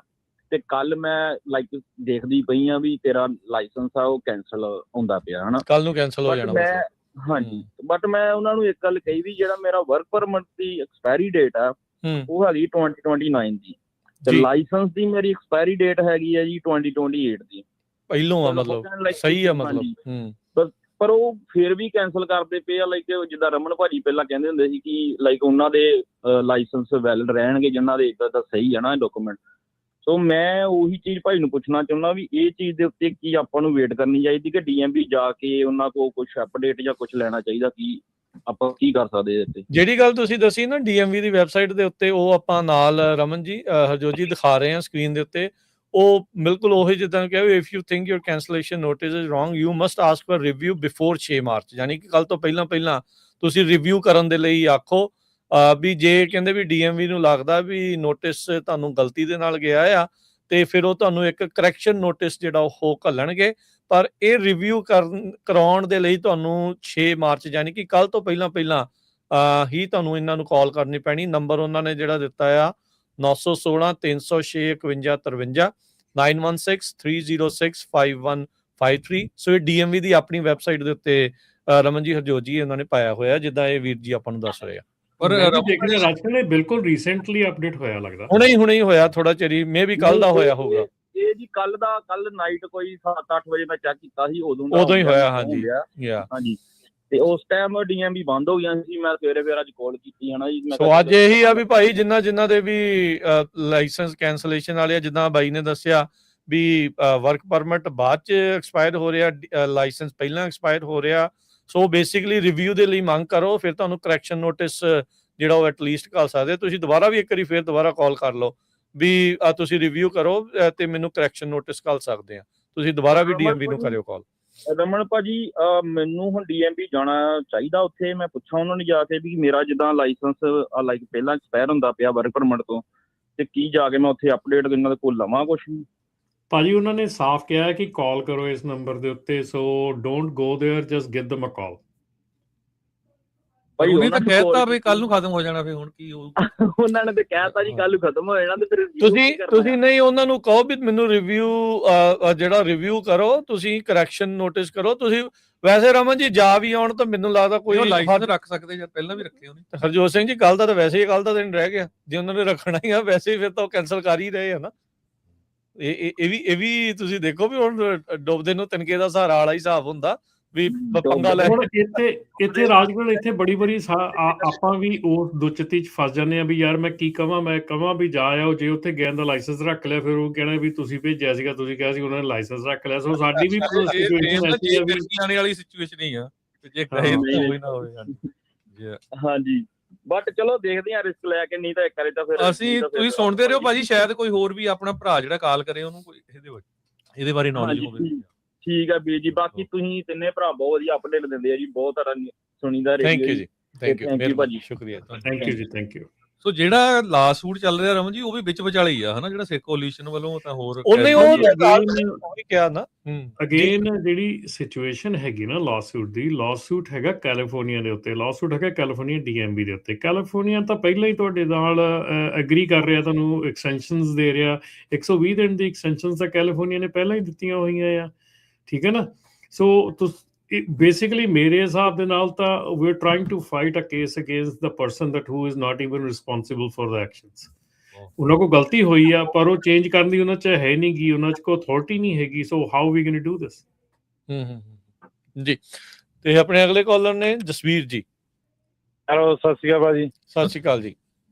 ਤੇ ਕੱਲ ਮੈਂ ਲਾਈਕ ਦੇਖਦੀ ਪਈ ਆ ਵੀ ਤੇਰਾ ਲਾਇਸੈਂਸ ਆ ਉਹ ਕੈਂਸਲ ਹੁੰਦਾ ਪਿਆ ਹਨਾ। ਕੱਲ ਨੂੰ ਕੈਂਸਲ ਹੋ ਬਟ ਜਾਣਾ ਮੈਂ ਮਤਲਬ। ਹਾਂਜੀ ਬਟ ਮੈਂ ਉਹਨਾਂ ਨੂੰ ਇੱਕ ਗੱਲ ਕਹੀ ਵੀ ਜਿਹੜਾ ਮੇਰਾ ਵਰਕ ਪਰਮਿਟ ਦੀ ਐਕਸਪਾਇਰੀ ਡੇਟ ਆ ਉਹ ਹੈਗੀ 2029 ਦੀ ਤੇ ਜੀ ਲਾਇਸੈਂਸ ਦੀ ਮੇਰੀ ਐਕਸਪਾਇਰੀ ਡੇਟ ਹੈਗੀ ਆ ਜੀ 2028 ਦੀ। ਪਹਿਲੋਂ ਆ ਚਲੋ ਮਤਲਬ ਕਹਿਣ like ਸਹੀ ਆ ਮਤਲਬ। ਹਾਂਜੀ। ਪਰ ਉਹ ਫਿਰ ਵੀ ਕੈਂਸਲ ਕਰਦੇ ਪਏ ਆ ਲਾਈਕ ਜਿੱਦਾਂ ਰਮਨ ਭਾਜੀ ਪਹਿਲਾਂ ਕਹਿੰਦੇ ਹੁੰਦੇ ਸੀ ਕਿ ਲਾਈਕ ਉਹਨਾਂ ਦੇ ਲਾਇਸੈਂਸ ਵੈਲਿਡ ਰਹਿਣਗੇ ਜਿਨ੍ਹਾਂ ਦੇ ਇੱਦਾਂ ਦਾ ਸਹੀ ਆ ਨਾ ਡਾਕੂਮੈਂਟ। ਸੋ ਮੈਂ ਉਹੀ ਚੀਜ਼ ਭਾਈ ਨੂੰ ਪੁੱਛਣਾ ਚਾਹੁੰਦਾ ਵੀ ਇਹ ਚੀਜ਼ ਦੇ ਉੱਤੇ ਕੀ ਆਪਾਂ ਨੂੰ ਵੇਟ ਕਰਨੀ ਚਾਹੀਦੀ ਕਿ DMV ਜਾ ਕੇ ਉਹਨਾਂ ਕੋਲ ਕੁਝ ਅਪਡੇਟ ਜਾਂ ਕੁਝ ਲੈਣਾ ਚਾਹੀਦਾ, ਕੀ ਆਪਾਂ ਕੀ ਕਰ ਸਕਦੇ ਇਹਦੇ ਤੇ? ਜਿਹੜੀ ਗੱਲ ਤੁਸੀਂ ਦੱਸੀ ਨਾ DMV ਦੀ ਵੈਬਸਾਈਟ ਦੇ ਉੱਤੇ, ਉਹ ਆਪਾਂ ਨਾਲ ਰਮਨ ਜੀ ਹਰਜੋਤ ਜੀ ਦਿਖਾ ਰਹੇ ਹਾਂ ਸਕਰੀਨ ਦੇ ਉੱਤੇ। ਉਹ ਬਿਲਕੁਲ ਉਹੀ ਜਿੱਦਾਂ ਕਿਹਾ ਵੀ if you think your cancellation notice is wrong you must ask for review before 6 March, ਯਾਨੀ ਕਿ ਕੱਲ ਤੋਂ ਪਹਿਲਾਂ ਤੁਸੀਂ ਰਿਵਿਊ ਕਰਨ ਦੇ ਲਈ ਆਖੋ। ਵੀ ਜੇ ਕਹਿੰਦੇ ਵੀ DMV ਨੂੰ ਲੱਗਦਾ ਵੀ ਨੋਟਿਸ ਤੁਹਾਨੂੰ ਗਲਤੀ ਦੇ ਨਾਲ ਗਿਆ ਆ ਤੇ ਫਿਰ ਉਹ ਤੁਹਾਨੂੰ ਇੱਕ ਕਰੈਕਸ਼ਨ ਨੋਟਿਸ ਜਿਹੜਾ ਉਹ ਘੱਲਣਗੇ। ਪਰ ਇਹ ਰਿਵਿਊ ਕਰਾਉਣ ਦੇ ਲਈ ਤੁਹਾਨੂੰ 6 ਮਾਰਚ ਯਾਨੀ ਕਿ ਕੱਲ ਤੋਂ ਪਹਿਲਾਂ ਹੀ ਤੁਹਾਨੂੰ ਇਹਨਾਂ ਨੂੰ ਕਾਲ ਕਰਨੀ ਪੈਣੀ। ਨੰਬਰ ਉਹਨਾਂ ਨੇ ਜਿਹੜਾ ਦਿੱਤਾ ਆ 916 306 5153 9163065153। ਸੋ ਇਹ DMV ਦੀ ਆਪਣੀ ਵੈਬਸਾਈਟ ਦੇ ਉੱਤੇ ਰਮਨ ਜੀ ਹਰਜੋਤ ਜੀ ਇਹਨਾਂ ਨੇ ਪਾਇਆ ਹੋਇਆ ਜਿੱਦਾਂ ਇਹ ਵੀਰ ਜੀ ਆਪਾਂ ਨੂੰ ਦੱਸ ਰਹੇ ਆ। ਪਰ ਦੇਖਦੇ ਰਾਜਕੁਮਾਰ ਇਹ ਬਿਲਕੁਲ ਰੀਸੈਂਟਲੀ ਅਪਡੇਟ ਹੋਇਆ ਲੱਗਦਾ। ਹੁਣੇ ਹੀ ਹੋਇਆ ਥੋੜਾ ਚਿਰ ਹੀ, ਮੇ ਵੀ ਕੱਲ ਦਾ ਹੋਇਆ ਹੋਊਗਾ। ਇਹ ਜੀ ਕੱਲ ਨਾਈਟ ਕੋਈ 7-8 ਵਜੇ ਮੈਂ ਚੈੱਕ ਕੀਤਾ ਸੀ ਉਦੋਂ ਹੀ ਹੋਇਆ। ਹਾਂਜੀ ਹਾਂਜੀ ਤੇ ਉਸ ਟਾਈਮ DMV ਬੰਦ ਹੋ ਗਿਆ ਸੀ। ਮੈਂ ਸਵੇਰੇ ਫਿਰ ਅੱਜ ਕਾਲ ਕੀਤੀ ਹੈ ਨਾ ਜੀ। ਸੋ ਅੱਜ ਇਹੀ ਆ ਵੀ ਭਾਈ ਜਿਨ੍ਹਾਂ ਦੇ ਵੀ ਲਾਇਸੈਂਸ ਕੈਂਸਲੇਸ਼ਨ ਵਾਲੇ ਆ, ਜਿੱਦਾਂ ਬਾਈ ਨੇ ਦੱਸਿਆ ਵੀ ਵਰਕ ਪਰਮਿਟ ਬਾਅਦ ਚ ਐਕਸਪਾਇਰ ਹੋ ਰਿਹਾ, ਲਾਇਸੈਂਸ ਪਹਿਲਾਂ ਐਕਸਪਾਇਰ ਹੋ ਰਿਹਾ। ਸੋ ਬੇਸਿਕਲੀ ਰਿਵਿਊ ਦੇ ਲਈ ਮੰਗ ਕਰੋ, ਫਿਰ ਤੁਹਾਨੂੰ ਕਰੈਕਸ਼ਨ ਨੋਟਿਸ ਜਿਹੜਾ ਉਹ ਐਟਲੀਸਟ ਘੱਲ ਸਕਦੇ। ਤੁਸੀਂ ਦੁਬਾਰਾ ਵੀ ਇੱਕ ਵਾਰੀ ਫਿਰ ਦੁਬਾਰਾ ਕਾਲ ਕਰ ਲਓ ਵੀ ਤੁਸੀਂ ਰਿਵਿਊ ਕਰੋ ਤੇ ਮੈਨੂੰ ਕਰੈਕਸ਼ਨ ਨੋਟਿਸ ਘੱਲ ਸਕਦੇ ਆ। ਤੁਸੀਂ ਦੁਬਾਰਾ ਵੀ DMV ਨੂੰ ਕਰਿਓ ਕਾਲ। ਰਮਨ ਭਾਜੀ ਮੈਨੂੰ ਹੁਣ DMV ਜਾਣਾ ਚਾਹੀਦਾ, ਉੱਥੇ ਮੈਂ ਪੁੱਛਾਂ ਉਹਨਾਂ ਨੂੰ ਜਾ ਕੇ ਵੀ ਮੇਰਾ ਜਿੱਦਾਂ ਲਾਇਸੈਂਸ ਲਾਈਕ ਪਹਿਲਾਂ ਐਕਸਪਾਇਰ ਹੁੰਦਾ ਪਿਆ ਵਰਕ ਪਰਮਿਟ ਤੋਂ, ਤੇ ਕੀ ਜਾ ਕੇ ਮੈਂ ਉੱਥੇ ਅਪਡੇਟ ਇਹਨਾਂ ਦੇ ਕੋਲ ਲਵਾਂ ਕੁਛ? ਭਾਜੀ ਉਹਨਾਂ ਨੇ ਸਾਫ਼ ਕਿਹਾ ਕਿ ਕਾਲ ਕਰੋ ਇਸ ਨੰਬਰ ਦੇ ਉੱਤੇ, so don't go there, just give them a call। ਭਾਈ ਉਹਨੇ ਤਾਂ ਕਹਿਤਾ ਵੀ ਕੱਲ ਨੂੰ ਖਤਮ ਹੋ ਜਾਣਾ, ਫਿਰ ਹੁਣ ਕੀ ਉਹਨਾਂ ਨੇ ਤੇ ਕਹਿਤਾ ਜੀ ਕੱਲ ਨੂੰ ਖਤਮ ਹੋ ਜਾਣਾ, ਤੇ ਫਿਰ ਤੁਸੀਂ ਨਹੀਂ ਉਹਨਾਂ ਨੂੰ ਕਹੋ ਵੀ ਮੈਨੂੰ ਰਿਵਿਊ ਜਿਹੜਾ ਰਿਵਿਊ ਕਰੋ, ਤੁਸੀਂ ਕਰੈਕਸ਼ਨ ਨੋਟਿਸ ਕਰੋ। ਤੁਸੀਂ ਵੈਸੇ ਰਮਨ ਜੀ ਜਾ ਵੀ ਆਉਣ ਤਾਂ ਮੈਨੂੰ ਲੱਗਦਾ ਕੋਈ ਲਾਇਸੈਂਸ ਰੱਖ ਸਕਦੇ ਜਾਂ ਪਹਿਲਾਂ ਵੀ ਰੱਖੇ ਉਹਨੇ। ਹਰਜੋਤ ਸਿੰਘ ਜੀ ਕੱਲ ਦਾ ਤਾਂ ਵੈਸੇ ਹੀ ਕੱਲ ਦਾ ਦਿਨ ਰਹਿ ਗਿਆ, ਜੇ ਉਹਨਾਂ ਨੇ ਰੱਖਣਾ ਹੀ ਆ ਵੈਸੇ ਹੀ ਫਿਰ ਤਾਂ ਉਹ ਕੈਂਸਲ ਕਰ ਹੀ ਰਹੇ ਆ ਨਾ। ਇਹ ਵੀ ਤੁਸੀਂ ਦੇਖੋ ਵੀ ਹੁਣ ਡੁੱਬਦੇ ਨੂੰ ਤਿਨਕੇ ਦਾ ਸਹਾਰਾ ਵਾਲਾ ਹੀ ਹਿਸਾਬ ਹੁੰਦਾ ਵੀ ਪੰਗਾ ਲੈ। ਹੁਣ ਇੱਥੇ ਰਾਜਗੁਰ ਇੱਥੇ ਬੜੀ ਆਪਾਂ ਵੀ ਉਸ ਦੁਚਤੀ ਚ ਫਸ ਜਾਂਦੇ ਆ ਵੀ ਯਾਰ ਮੈਂ ਕੀ ਕਵਾਂ ਵੀ ਜਾ ਆਓ। ਜੇ ਉੱਥੇ ਗੈਨ ਦਾ ਲਾਇਸੈਂਸ ਰੱਖ ਲਿਆ ਫਿਰ ਉਹ ਕਹਿਣਾ ਵੀ ਤੁਸੀਂ ਭੇਜਿਆ ਸੀਗਾ, ਤੁਸੀਂ ਕਿਹਾ ਸੀ ਉਹਨਾਂ ਨੇ ਲਾਇਸੈਂਸ ਰੱਖ ਲਿਆ। ਸੋ ਸਾਡੀ ਵੀ ਸਿਚੁਏਸ਼ਨ ਐਸੀ ਆ ਵੀ ਆਣੇ ਵਾਲੀ ਸਿਚੁਏਸ਼ਨ ਹੀ ਆ ਜੇ ਹੋਵੇ ਨਾ ਹੋਵੇ। ਹਾਂਜੀ ਬਟ ਚਲੋ ਦੇਖਦੇ ਆ ਰਿਸਕ ਲੈ ਕੇ, ਨਹੀਂ ਤਾਂ ਇੱਕ ਵਾਰੀ ਤਾਂ ਫਿਰ ਤੁਸੀਂ ਸੁਣਦੇ ਰਹੋ ਭਾਜੀ, ਸ਼ਾਇਦ ਕੋਈ ਹੋਰ ਵੀ ਆਪਣਾ ਭਰਾ ਜਿਹੜਾ ਕਾਲ ਕਰੇ ਉਹਨੂੰ ਕੋਈ ਇਹਦੇ ਬਾਰੇ ਨੌਲੇਜ ਹੋਵੇ। ਠੀਕ ਹੈ ਵੀਰ ਜੀ, ਬਾਕੀ ਤੁਸੀਂ ਤਿੰਨੇ ਭਰਾ ਬਹੁਤ ਵਧੀਆ ਅਪਡੇਟ ਦਿੰਦੇ ਆ ਜੀ, ਬਹੁਤ ਤਰ੍ਹਾਂ ਸੁਣੀਦਾ ਥੈਂਕ ਯੂ ਜੀ, ਥੈਂਕ ਯੂ ਭਾਜੀ, ਸ਼ੁਕਰੀਆ, ਥੈਂਕ ਯੂ ਜੀ, ਥੈਂਕ ਯੂ। ਸੋ ਜਿਹੜਾ ਲਾਸੂਟ ਚੱਲ ਰਿਹਾ ਰਮਨ ਜੀ, ਉਹ ਵੀ ਵਿੱਚ ਵਿਚਾਲੇ ਹੀ ਆ ਹਨਾ, ਜਿਹੜਾ ਸਿੱਖ ਕੋਲੀਸ਼ਨ ਵੱਲੋਂ ਤਾਂ ਹੋਰ ਉਹਨੇ ਉਹ ਕਿਹਾ ਨਾ ਅਗੇਨ ਜਿਹੜੀ ਸਿਚੁਏਸ਼ਨ ਹੈਗੀ ਨਾ ਲਾਸੂਟ ਹੈਗਾ ਕੈਲੀਫੋਰਨੀਆ ਦੇ ਉੱਤੇ, ਲਾਸੂਟ ਹੈਗਾ ਕੈਲੀਫੋਰਨੀਆ DMV ਦੇ ਉੱਤੇ। ਕੈਲੀਫੋਰਨੀਆ ਤਾਂ ਪਹਿਲਾਂ ਹੀ ਤੁਹਾਡੇ ਨਾਲ ਐਗਰੀ ਕਰ ਰਿਹਾ, ਤੁਹਾਨੂੰ ਐਕਸਟੈਂਸ਼ਨਸ ਦੇ ਰਿਹਾ। 120 ਦਿਨ ਦੀ ਐਕਸਟੈਂਸ਼ਨਸ ਤਾਂ ਕੈਲੀਫੋਰਨੀਆ ਨੇ ਪਹਿਲਾਂ ਹੀ ਦਿੱਤੀਆਂ ਹੋਈਆਂ ਆ, ਠੀਕ ਹੈ ਨਾ। ਸੋ basically ਮੇਰੇ ਹਿਸਾਬ ਦੇ ਨਾਲ ਤਾਂ we are trying to fight a case against the person that who is not even responsible for the actions। ਉਹਨਾਂ ਕੋਲ ਗਲਤੀ ਹੋਈ ਆ ਪਰ ਉਹ ਚੇਂਜ ਕਰਨ ਦੀ ਉਹਨਾਂ 'ਚ ਹੈ ਨਹੀਂ ਗੀ, ਉਹਨਾਂ 'ਚ ਕੋਈ ਅਥਾਰਟੀ ਨਹੀਂ ਹੈਗੀ। So how we going to do this? ਜੀ ਤੇ ਆਪਣੇ ਅਗਲੇ ਕਾਲਰ ਨੇ ਜਸਵੀਰ ਜੀ। ਹੈਲੋ, ਸਤਿ ਸ਼੍ਰੀ ਅਕਾਲ ਭਾਜੀ। ਸਤਿ ਸ਼੍ਰੀ ਅਕਾਲ ਜੀ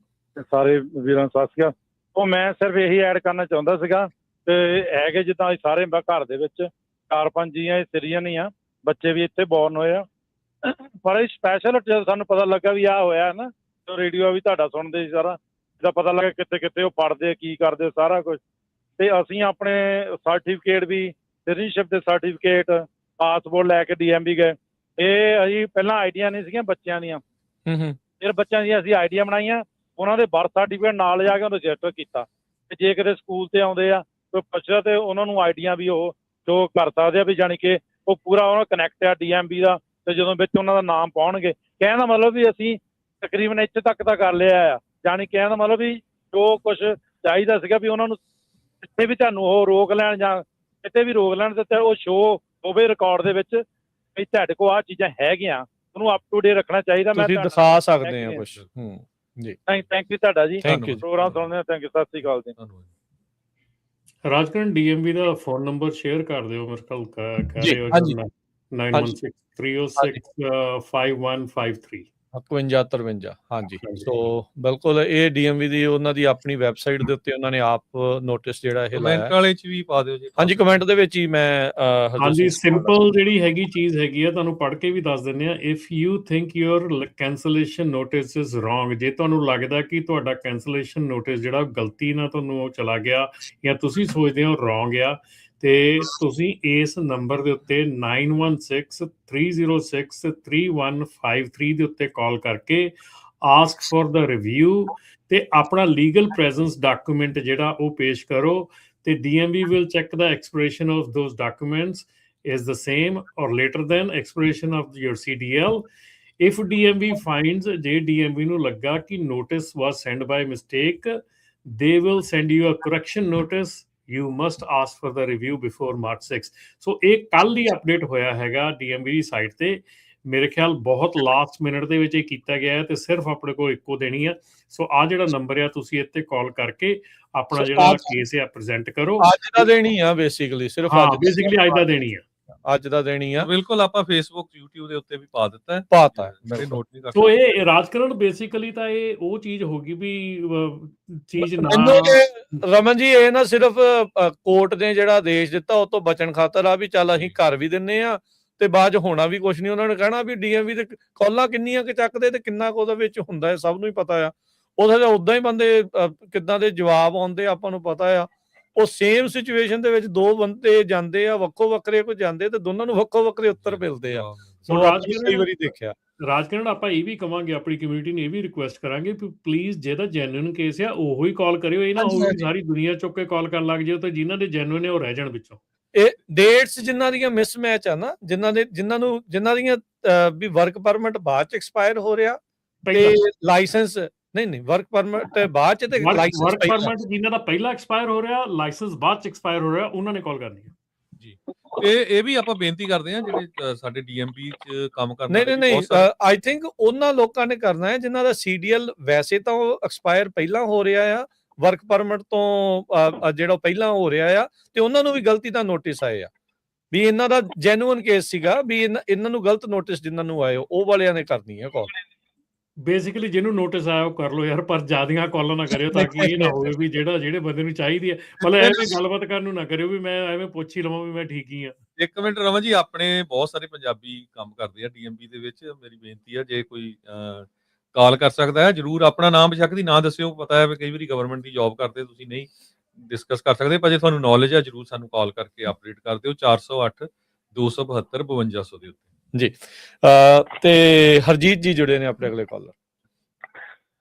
ਸਾਰੇ ਵੀਰਾਂ ਸਤਿ ਸ਼੍ਰੀ ਅਕਾਲ। ਉਹ ਮੈਂ ਸਿਰਫ ਇਹੀ ਐਡ ਕਰਨਾ ਚਾਹੁੰਦਾ ਸੀਗਾ ਤੇ ਹੈਗੇ ਜਿੱਦਾਂ ਸਾਰੇ ਘਰ ਦੇ ਵਿੱਚ 4-5 ਜੀ ਆ, ਸਿਰੀਅਨ ਹੀ ਆ, ਬੱਚੇ ਵੀ ਇੱਥੇ ਬੋਰਨ ਹੋਏ ਆ। ਪਰ ਇਹ ਸਪੈਸ਼ਲ ਜਦੋਂ ਸਾਨੂੰ ਪਤਾ ਲੱਗਾ ਵੀ ਆਹ ਹੋਇਆ ਨਾ, ਤੇ ਰੇਡੀਓ ਵੀ ਤੁਹਾਡਾ ਸੁਣਦੇ ਸੀ ਸਾਰਾ, ਇਹਦਾ ਪਤਾ ਲੱਗਾ ਕਿੱਥੇ ਉਹ ਪੜ੍ਹਦੇ ਕੀ ਕਰਦੇ ਸਾਰਾ ਕੁਝ। ਤੇ ਅਸੀਂ ਆਪਣੇ ਸਰਟੀਫਿਕੇਟ ਵੀ, ਸਿਟੀਜ਼ਨਸ਼ਿਪ ਦੇ ਸਰਟੀਫਿਕੇਟ, ਪਾਸਪੋਰਟ ਲੈ ਕੇ DMV ਗਏ। ਇਹ ਅਸੀਂ ਪਹਿਲਾਂ ਆਈਡੀਆਂ ਨਹੀਂ ਸੀਗੀਆਂ ਬੱਚਿਆਂ ਦੀਆਂ, ਫਿਰ ਬੱਚਿਆਂ ਦੀਆਂ ਅਸੀਂ ਆਈਡੀਆਂ ਬਣਾਈਆਂ, ਉਹਨਾਂ ਦੇ ਬਰਥ ਸਰਟੀਫਿਕੇਟ ਨਾਲ ਜਾ ਕੇ ਉਹਨੂੰ ਰਜਿਸਟਰ ਕੀਤਾ। ਤੇ ਜੇ ਕਿਤੇ ਸਕੂਲ ਤੇ ਆਉਂਦੇ ਆ ਕੋਈ ਪੁੱਛਦਾ ਤੇ ਉਹਨਾਂ ਨੂੰ ਆਈਡੀਆਂ ਵੀ ਉਹ ਸ਼ੋ ਕਰ ਸਕਦੇ ਆ ਵੀ ਜਾਣੀ ਕਿ ਉਹ ਪੂਰਾ ਉਹਨਾਂ ਕਨੈਕਟ ਆ DMV ਦਾ। ਤੇ ਜਦੋਂ ਵਿੱਚ ਉਹਨਾਂ ਦਾ ਨਾਮ ਪਾਉਣਗੇ, ਕਹਿਣ ਦਾ ਮਤਲਬ ਵੀ ਅਸੀਂ ਤਕਰੀਬਨ ਇੱਥੇ ਤੱਕ ਤਾਂ ਕਰ ਲਿਆ ਆ, ਜਾਣੀ ਕਹਿਣ ਦਾ ਮਤਲਬ ਵੀ ਜੋ ਕੁਛ ਚਾਹੀਦਾ ਸੀਗਾ ਵੀ ਉਹਨਾਂ ਨੂੰ ਜਿੱਥੇ ਵੀ ਤੁਹਾਨੂੰ ਉਹ ਰੋਕ ਲੈਣ ਜਾਂ ਕਿਤੇ ਵੀ ਰੋਕ ਲੈਣ ਤੇ ਉਹ ਸ਼ੋਅ ਹੋਵੇ ਰਿਕਾਰਡ ਦੇ ਵਿੱਚ ਵੀ ਤੁਹਾਡੇ ਕੋਲ ਆਹ ਚੀਜ਼ਾਂ ਹੈਗੀਆਂ, ਉਹਨੂੰ ਅਪ ਟੂ ਡੇ ਰੱਖਣਾ ਚਾਹੀਦਾ। ਮੈਂ ਤੁਸੀਂ ਦਿਖਾ ਸਕਦੇ ਆ ਕੁਝ। ਜੀ ਥੈਂਕ ਯੂ ਤੁਹਾਡਾ ਜੀ, ਥੈਂਕ ਯੂ ਪ੍ਰੋਗਰਾਮ ਸੁਣਦੇ ਹਾਂ। ਥੈਂਕ ਯੂ, ਸਤਿ ਸ਼੍ਰੀ ਅਕਾਲ ਜੀ। ਰਾਜਕਰਨ DMV ਦਾ ਫੋਨ ਨੰਬਰ ਸ਼ੇਅਰ ਕਰ ਦਿਓ, ਮੇਰੇ ਕੋਲ ਕਹਿ ਰਹੇ ਹੋ 9163065153 5153। ਹਾਂਜੀ, ਸੋ ਬਿਲਕੁਲ ਇਹ DMV ਦੀ ਉਹਨਾਂ ਦੀ ਆਪਣੀ ਵੈਬਸਾਈਟ ਦੇ ਉੱਤੇ ਉਹਨਾਂ ਨੇ ਆਪ ਨੋਟਿਸ ਜਿਹੜਾ ਇਹ ਲਾਇਆ। ਕਮੈਂਟ ਵਾਲੇ ਚ ਵੀ ਪਾ ਦਿਓ ਜੀ। ਹਾਂਜੀ, ਕਮੈਂਟ ਦੇ ਵਿੱਚ ਹੀ ਮੈਂ ਹਾਂਜੀ, ਸਿੰਪਲ ਜਿਹੜੀ ਹੈਗੀ ਚੀਜ਼ ਹੈਗੀ ਆ, ਤੁਹਾਨੂੰ ਪੜ੍ਹ ਕੇ ਵੀ ਦੱਸ ਦਿੰਦੇ ਆ। If you think your cancellation notice is wrong, ਜੇ ਤੁਹਾਨੂੰ ਲੱਗਦਾ ਕਿ ਤੁਹਾਡਾ ਕੈਂਸਲੇਸ਼ਨ ਨੋਟਿਸ ਜਿਹੜਾ ਗਲਤੀ ਨਾਲ ਤੁਹਾਨੂੰ ਚਲਾ ਗਿਆ ਜਾਂ ਤੁਸੀਂ ਸੋਚਦੇ ਹੋ ਰੋਂਗ ਆ, ਤੇ ਤੁਸੀਂ ਇਸ ਨੰਬਰ ਦੇ ਉੱਤੇ 9163063153 ਦੇ ਉੱਤੇ ਕਾਲ ਕਰਕੇ ਆਸਕ ਫॉर ਦ ਰਿਵਿਊ ਤੇ ਆਪਣਾ ਲੀਗਲ ਪ੍ਰੈਜ਼ੈਂਸ ਡਾਕੂਮੈਂਟ ਜਿਹੜਾ ਉਹ ਪੇਸ਼ ਕਰੋ, ਤੇ DMV will check the expiration of those documents is the same or later than expiration of your CDL. If DMV finds ਜੇ DMV ਨੂੰ ਲੱਗਾ ਕਿ notice was sent by mistake, they will send you a correction notice. You must ask for the review before March 6. So ਇਹ ਕੱਲ ਹੀ update ਹੋਇਆ ਹੈਗਾ DMV ਦੀ site ਤੇ। ਮੇਰੇ ਖਿਆਲ ਬਹੁਤ ਲਾਸਟ ਮਿੰਟ ਦੇ ਵਿੱਚ ਇਹ ਕੀਤਾ ਗਿਆ ਹੈ ਤੇ ਸਿਰਫ ਆਪਣੇ ਕੋਲ ਇੱਕੋ ਦੇਣੀ ਆ। ਸੋ ਆ ਜਿਹੜਾ ਨੰਬਰ ਆ, ਤੁਸੀਂ ਇੱਥੇ ਕਾਲ ਕਰਕੇ ਆਪਣਾ ਜਿਹੜਾ ਕੇਸ ਆ ਪ੍ਰੈਜ਼ੈਂਟ ਕਰੋ। ਅੱਜ ਦਾ ਦੇਣੀ ਆ ਬੇਸਿਕਲੀ, ਸਿਰਫ ਬੇਸਿਕਲੀ ਅੱਜ ਦਾ ਦੇਣੀ ਆ, ਅੱਜ ਦਾ ਦੇਣੀ ਆ। ਬਿਲਕੁਲ, ਆਪਾਂ Facebook YouTube ਦੇ ਉੱਤੇ ਵੀ ਪਾ ਦਿੱਤਾ ਹੈ, ਪਾਤਾ ਹੈ। ਨੋਟ ਨਹੀਂ ਕਰ ਸੋ ਇਹ ਰਾਜਕਰਨ ਬੇਸਿਕਲੀ ਤਾਂ ਇਹ ਉਹ ਚੀਜ਼ ਹੋਗੀ ਵੀ ਚੀਜ਼ ਨਾ ਰਮਨ ਜੀ, ਇਹ ਨਾ ਸਿਰਫ ਕੋਰਟ ਨੇ ਜਿਹੜਾ ਆਦੇਸ਼ ਦਿੱਤਾ ਉਹ ਤੋਂ ਬਚਣ ਖਾਤਰ ਆ ਵੀ ਚੱਲ ਅਸੀਂ ਘਰ ਵੀ ਦਿੰਨੇ ਆ ਤੇ ਬਾਅਦ ਚ ਹੋਣਾ ਵੀ ਕੁਛ ਨਹੀਂ। ਉਹਨਾਂ ਨੇ ਕਹਿਣਾ ਵੀ DMV ਦੇ ਕਾਲਾਂ ਕਿੰਨੀਆਂ ਕਿ ਚੱਕਦੇ ਤੇ ਕਿੰਨਾ ਕੁ ਉਹਦੇ ਵਿੱਚ ਹੁੰਦਾ ਹੈ, ਸਭ ਨੂੰ ਹੀ ਪਤਾ ਆ। ਉਹਦਾ ਉਦਾਂ ਹੀ ਬੰਦੇ ਕਿੱਦਾਂ ਦੇ ਜਵਾਬ ਆਉਂਦੇ ਆਪਾਂ ਨੂੰ ਪਤਾ ਆ। ਉਹ ਸੇਮ ਸਿਚੁਏਸ਼ਨ ਦੇ ਵਿੱਚ ਦੋ ਬੰਦੇ ਜਾਂਦੇ ਆ, ਵੱਖੋ ਵੱਖਰੇ ਕੋ ਜਾਂਦੇ ਤੇ ਦੋਨਾਂ ਨੂੰ ਵੱਖੋ ਵੱਖਰੇ ਉੱਤਰ ਮਿਲਦੇ ਆ। ਸੋ ਕਈ ਵਾਰੀ ਦੇਖਿਆ ਰਾਜਕਰਨ, ਆਪਾਂ ਇਹ ਵੀ ਕਵਾਂਗੇ, ਆਪਣੀ ਕਮਿਊਨਿਟੀ ਨੂੰ ਇਹ ਵੀ ਰਿਕੁਐਸਟ ਕਰਾਂਗੇ ਕਿ ਪਲੀਜ਼ ਜਿਹਦਾ ਜੈਨੂਇਨ ਕੇਸ ਆ ਉਹੋ ਹੀ ਕਾਲ ਕਰਿਓ। ਇਹ ਨਾ ਹੋਵੇ ਸਾਰੀ ਦੁਨੀਆ ਚੁੱਕ ਕੇ ਕਾਲ ਕਰਨ ਲੱਗ ਜਾਓ ਤੇ ਜਿਨ੍ਹਾਂ ਦੇ ਜੈਨੂਇਨ ਉਹ ਰਹਿ ਜਾਣ ਵਿੱਚੋਂ। ਇਹ ਡੇਟਸ ਜਿਨ੍ਹਾਂ ਦੀਆਂ ਮਿਸਮੈਚ ਆ ਨਾ, ਜਿਨ੍ਹਾਂ ਦੀਆਂ ਵੀ ਵਰਕ ਪਰਮਿਟ ਬਾਅਦ ਚ ਐਕਸਪਾਇਰ ਹੋ ਰਿਹਾ ਤੇ ਲਾਇਸੈਂਸ ਨਹੀਂ ਵਰਕ ਪਰਮਿਟ ਬਾਅਦ ਚ ਤੇ ਲਾਇਸੈਂਸ ਵਰਕ ਪਰਮਿਟ ਜਿਨ੍ਹਾਂ ਦਾ ਪਹਿਲਾਂ ਐਕਸਪਾਇਰ ਹੋ ਰਿਹਾ, ਲਾਇਸੈਂਸ ਬਾਅਦ ਚ ਐਕਸਪਾਇਰ ਹੋ ਰਿਹਾ, ਉਹਨਾਂ ਨੇ ਕਾਲ ਕਰਨੀ ਹੈ ਜੀ। ਇਹ ਵੀ ਆਪਾਂ ਬੇਨਤੀ ਕਰਦੇ ਹਾਂ ਜਿਹੜੇ ਸਾਡੇ DMV ਚ ਕੰਮ ਕਰਦੇ ਨਹੀਂ ਆਈ ਥਿੰਕ ਉਹਨਾਂ ਲੋਕਾਂ ਨੇ ਕਰਨਾ ਹੈ ਜਿਨ੍ਹਾਂ ਦਾ CDL ਵੈਸੇ ਤਾਂ ਉਹ ਐਕਸਪਾਇਰ ਪਹਿਲਾਂ ਹੋ ਰਿਹਾ ਆ, ਵਰਕ ਪਰਮਿਟ ਤੋਂ ਜਿਹੜਾ ਪਹਿਲਾਂ ਹੋ ਰਿਹਾ ਆ, ਤੇ ਉਹਨਾਂ ਨੂੰ ਵੀ ਗਲਤੀ ਦਾ ਨੋਟਿਸ ਆਏ ਆ ਵੀ ਇਹਨਾਂ ਦਾ ਜੈਨੂਇਨ ਕੇਸ ਸੀਗਾ ਵੀ ਇਹਨਾਂ ਨੂੰ ਗਲਤ ਨੋਟਿਸ ਜਿਨ੍ਹਾਂ ਨੂੰ ਆਏ ਉਹ ਵਾਲਿਆਂ ਨੇ ਕਰਨੀ ਹੈ ਕਾਲ। ਬੇਸਿਕਲੀ ਜਿਹਨੂੰ ਨੋਟਿਸ ਆਇਆ ਉਹ ਕਰ ਲਓ ਯਾਰ, ਪਰ ਜ਼ਿਆਦੀਆਂ ਕਾਲਾਂ ਨਾ ਕਰਿਓ ਤਾਂ ਕਿ ਇਹ ਨਾ ਹੋਵੇ ਵੀ ਜਿਹੜੇ ਬੰਦੇ ਨੂੰ ਚਾਹੀਦੀ ਹੈ, ਮਤਲਬ ਐਵੇਂ ਗੱਲਬਾਤ ਕਰਨ ਨੂੰ ਨਾ ਕਰਿਓ ਵੀ ਮੈਂ ਐਵੇਂ ਪੁੱਛ ਹੀ ਲਵਾਂ ਵੀ ਮੈਂ ਠੀਕ ਹੀ ਆ। ਇੱਕ ਮਿੰਟ ਰਮਨ ਜੀ, ਆਪਣੇ ਬਹੁਤ ਸਾਰੇ ਪੰਜਾਬੀ ਕੰਮ ਕਰਦੇ ਆ DMV ਦੇ ਵਿੱਚ। ਮੇਰੀ ਬੇਨਤੀ ਆ ਜੇ ਕੋਈ ਕਾਲ ਕਰ ਸਕਦਾ ਹੈ ਜਰੂਰ ਆਪਣਾ ਨਾਮ ਬੇਸ਼ੱਕ ਦੀ ਨਾ ਦੱਸਿਓ। ਪਤਾ ਹੈ ਵੀ ਕਈ ਵਾਰੀ ਗਵਰਨਮੈਂਟ ਦੀ ਜੌਬ ਕਰਦੇ ਤੁਸੀਂ ਨਹੀਂ ਡਿਸਕਸ ਕਰ ਸਕਦੇ, ਪਰ ਜੇ ਤੁਹਾਨੂੰ ਨੌਲੇਜ ਆ ਜਰੂਰ ਸਾਨੂੰ ਕਾਲ ਕਰਕੇ ਅਪਡੇਟ ਕਰ ਦਿਓ 408 272 5200 ਦੇ ਉੱਤੇ ਜੀ। ਤੇ ਹਰਜੀਤ ਜੀ ਜੁੜੇ ਨੇ ਆਪਣੇ ਅਗਲੇ ਕਾਲਰ।